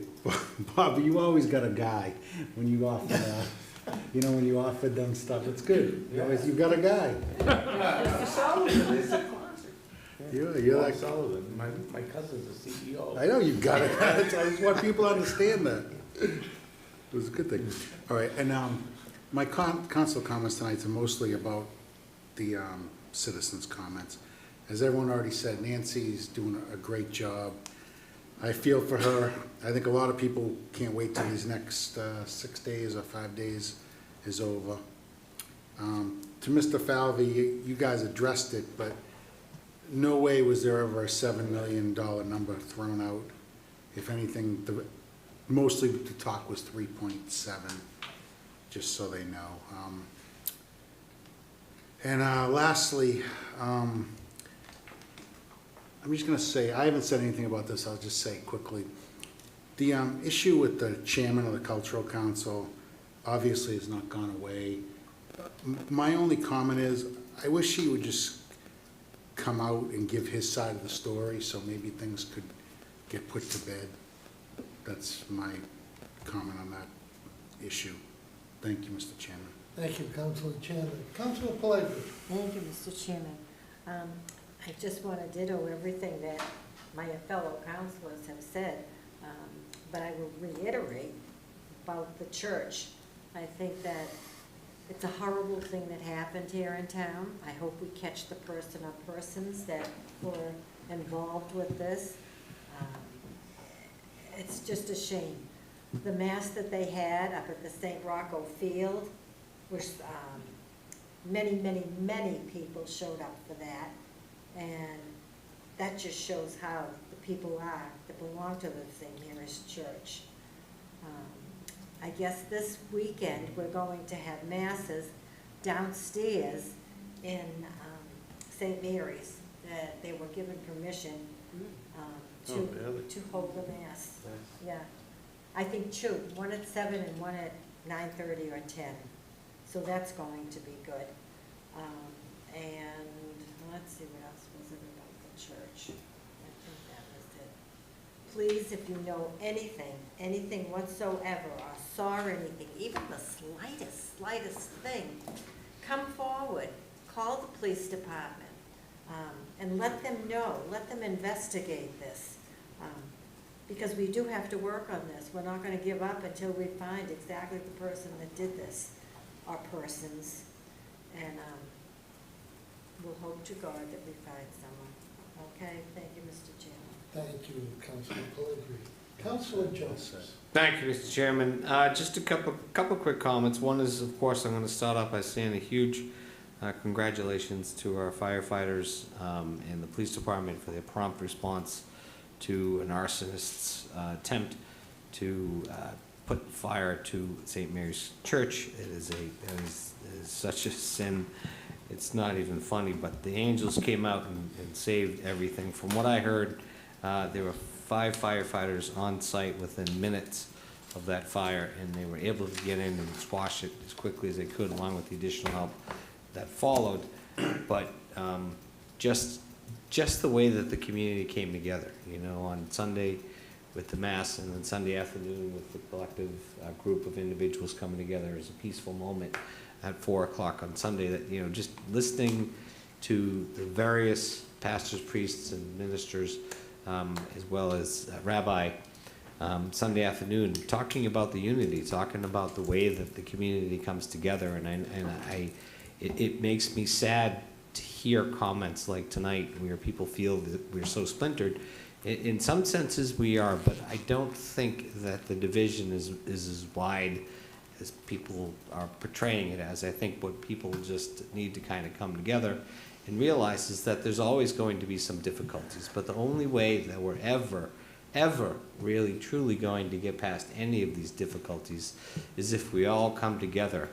Bob, you always got a guy when you offer, when you offered them stuff. It's good. You've got a guy. Mr. Sullivan, it's a classic. You're like Sullivan. My cousin's the CEO. I know you've got a guy. I just want people to understand that. It was a good thing. All right, and my council comments tonight are mostly about the citizens' comments. As everyone already said, Nancy's doing a great job. I feel for her. I think a lot of people can't wait till these next 6 days or 5 days is over. To Mr. Falvey, you guys addressed it, but no way was there ever a $7 million number thrown out. If anything, mostly the talk was 3.7, just so they know. Lastly, I'm just going to say, I haven't said anything about this, I'll just say quickly. The issue with the chairman of the Cultural Council obviously has not gone away. My only comment is, I wish he would just come out and give his side of the story so maybe things could get put to bed. That's my comment on that issue. Thank you, Mr. Chairman. Thank you, councilor Chen. Councilor Pellegrini. Thank you, Mr. Chairman. I just want to ditto everything that my fellow councilors have said, but I will reiterate about the church. I think that it's a horrible thing that happened here in town. I hope we catch the person or persons that were involved with this. It's just a shame. The mass that they had up at the St. Rocco Field, which many, many, many people showed up for that. And that just shows how the people are that belong to the St. Mary's Church. I guess this weekend we're going to have masses downstairs in St. Mary's. That they were given permission to hold the mass. Nice. Yeah, I think two, one at 7 and one at 9:30 or 10. So that's going to be good. And let's see, what else was it about the church? I think that was it. Please, if you know anything whatsoever, or saw anything, even the slightest thing, come forward, call the police department, and let them know, let them investigate this. Because we do have to work on this. We're not gonna give up until we find exactly the person that did this, or persons. And we'll hope to God that we find someone. Okay, thank you, Mr. Chairman. Thank you, Councilor Pellegrini. Councilor Jones. Thank you, Mr. Chairman. Just a couple quick comments. One is, of course, I'm going to start off by saying a huge congratulations to our firefighters and the police department for their prompt response to an arsonist's attempt to put fire to St. Mary's Church. It is such a sin. It's not even funny, but the angels came out and saved everything. From what I heard, there were 5 firefighters on site within minutes of that fire, and they were able to get in and squash it as quickly as they could, along with the additional help that followed. But just the way that the community came together, you know, on Sunday with the Mass, and then Sunday afternoon with the collective group of individuals coming together as a peaceful moment at 4 o'clock on Sunday, that, you know, just listening to the various pastors, priests, and ministers, as well as Rabbi, Sunday afternoon, talking about the unity, talking about the way that the community comes together, it makes me sad to hear comments like tonight where people feel that we're so splintered. In some senses we are, but I don't think that the division is as wide as people are portraying it as. I think what people just need to kind of come together and realize is that there's always going to be some difficulties, but the only way that we're ever really truly going to get past any of these difficulties is if we all come together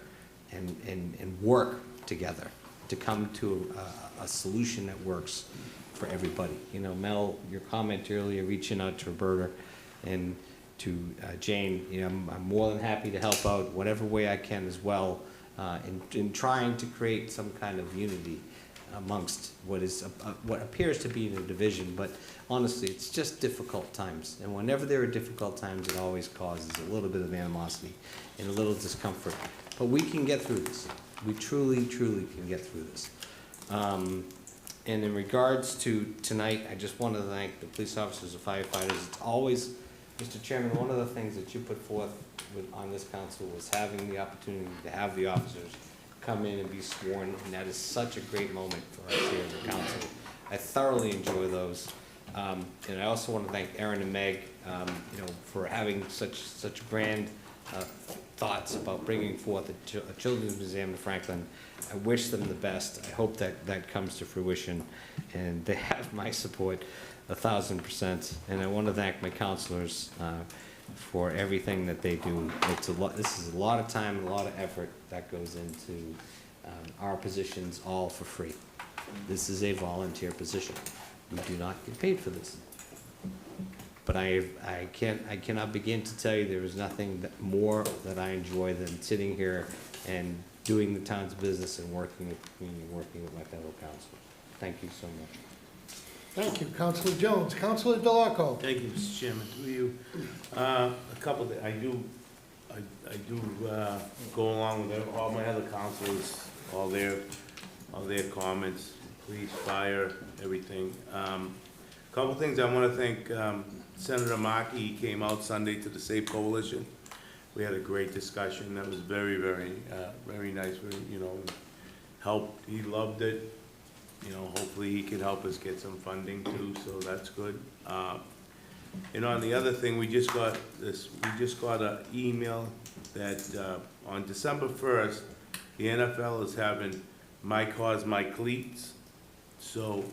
and work together to come to a solution that works for everybody. You know, Mel, your comment earlier, reaching out to Roberta and to Jane, you know, I'm more than happy to help out whatever way I can as well in trying to create some kind of unity amongst what appears to be a division, but honestly, it's just difficult times. And whenever there are difficult times, it always causes a little bit of animosity and a little discomfort. But we can get through this. We truly, truly can get through this. And in regards to tonight, I just want to thank the police officers and firefighters. It's always, Mr. Chairman, one of the things that you put forth on this council was having the opportunity to have the officers come in and be sworn, and that is such a great moment for us here in the council. I thoroughly enjoy those. And I also want to thank Aaron and Meg, you know, for having such grand thoughts about bringing forth a Children's Museum in Franklin. I wish them the best. I hope that comes to fruition, and they have my support 1,000%. And I want to thank my counselors for everything that they do. This is a lot of time and a lot of effort that goes into our positions, all for free. This is a volunteer position. We do not get paid for this. But I cannot begin to tell you there is nothing more that I enjoy than sitting here and doing the town's business and working with the community, working with my fellow councilors. Thank you so much. Thank you, Councilor Jones. Councilor DeLarco. Thank you, Mr. Chairman. Through you, a couple of, I do go along with all my other councilors, all their comments, police, fire, everything. Couple things I want to thank Senator Markey. He came out Sunday to the Safe Coalition. We had a great discussion. That was very, very, very nice. You know, helped. He loved it. You know, hopefully he can help us get some funding too, so that's good. And on the other thing, we just got an email that on December 1st, the NFL is having My Cause, My Cleats. So,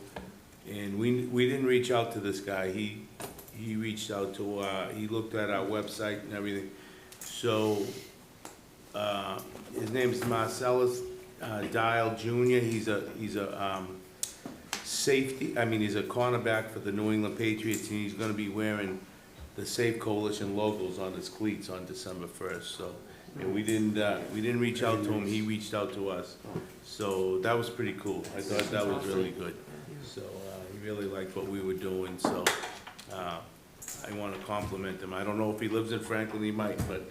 and we didn't reach out to this guy. He reached out to, he looked at our website and everything. So, his name is Marcellus Dial Jr. He's a safety, I mean, he's a cornerback for the New England Patriots, and he's gonna be wearing the Safe Coalition logos on his cleats on December 1st. So And we didn't reach out to him, he reached out to us. So that was pretty cool. I thought that was really good. So, he really liked what we were doing, so, I want to compliment him. I don't know if he lives in Franklin, he might, but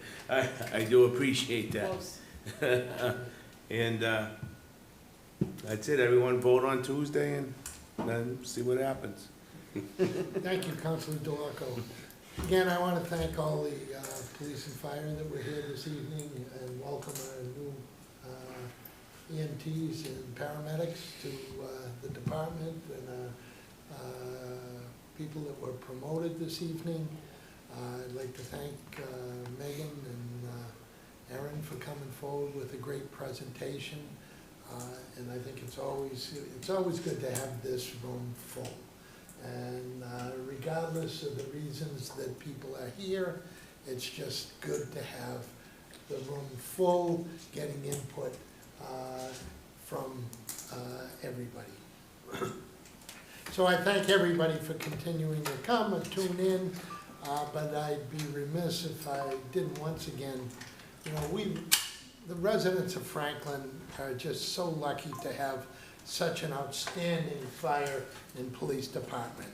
I do appreciate that. And, that's it. Everyone vote on Tuesday and then see what happens. Thank you, Councilor DeLarco. Again, I want to thank all the police and fire that were here this evening and welcome our new EMTs and paramedics to the department and people that were promoted this evening. I'd like to thank Megan and Erin for coming forward with a great presentation. And I think it's always good to have this room full. And regardless of the reasons that people are here, it's just good to have the room full, getting input from everybody. So I thank everybody for continuing to come and tune in, but I'd be remiss if I didn't once again, the residents of Franklin are just so lucky to have such an outstanding fire and police department.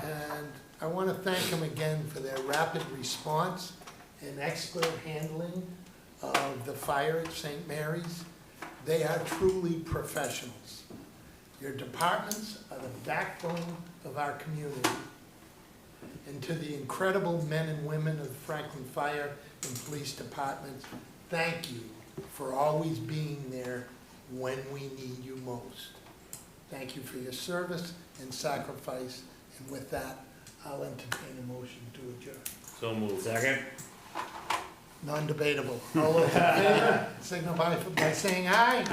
And I want to thank them again for their rapid response and expert handling of the fire at St. Mary's. They are truly professionals. Your departments are the backbone of our community. And to the incredible men and women of Franklin Fire and Police Departments, thank you for always being there when we need you most. Thank you for your service and sacrifice. And with that, I'll entertain a motion to adjourn. So moved. Second. Non-debatable. All those in favor, signify by saying aye.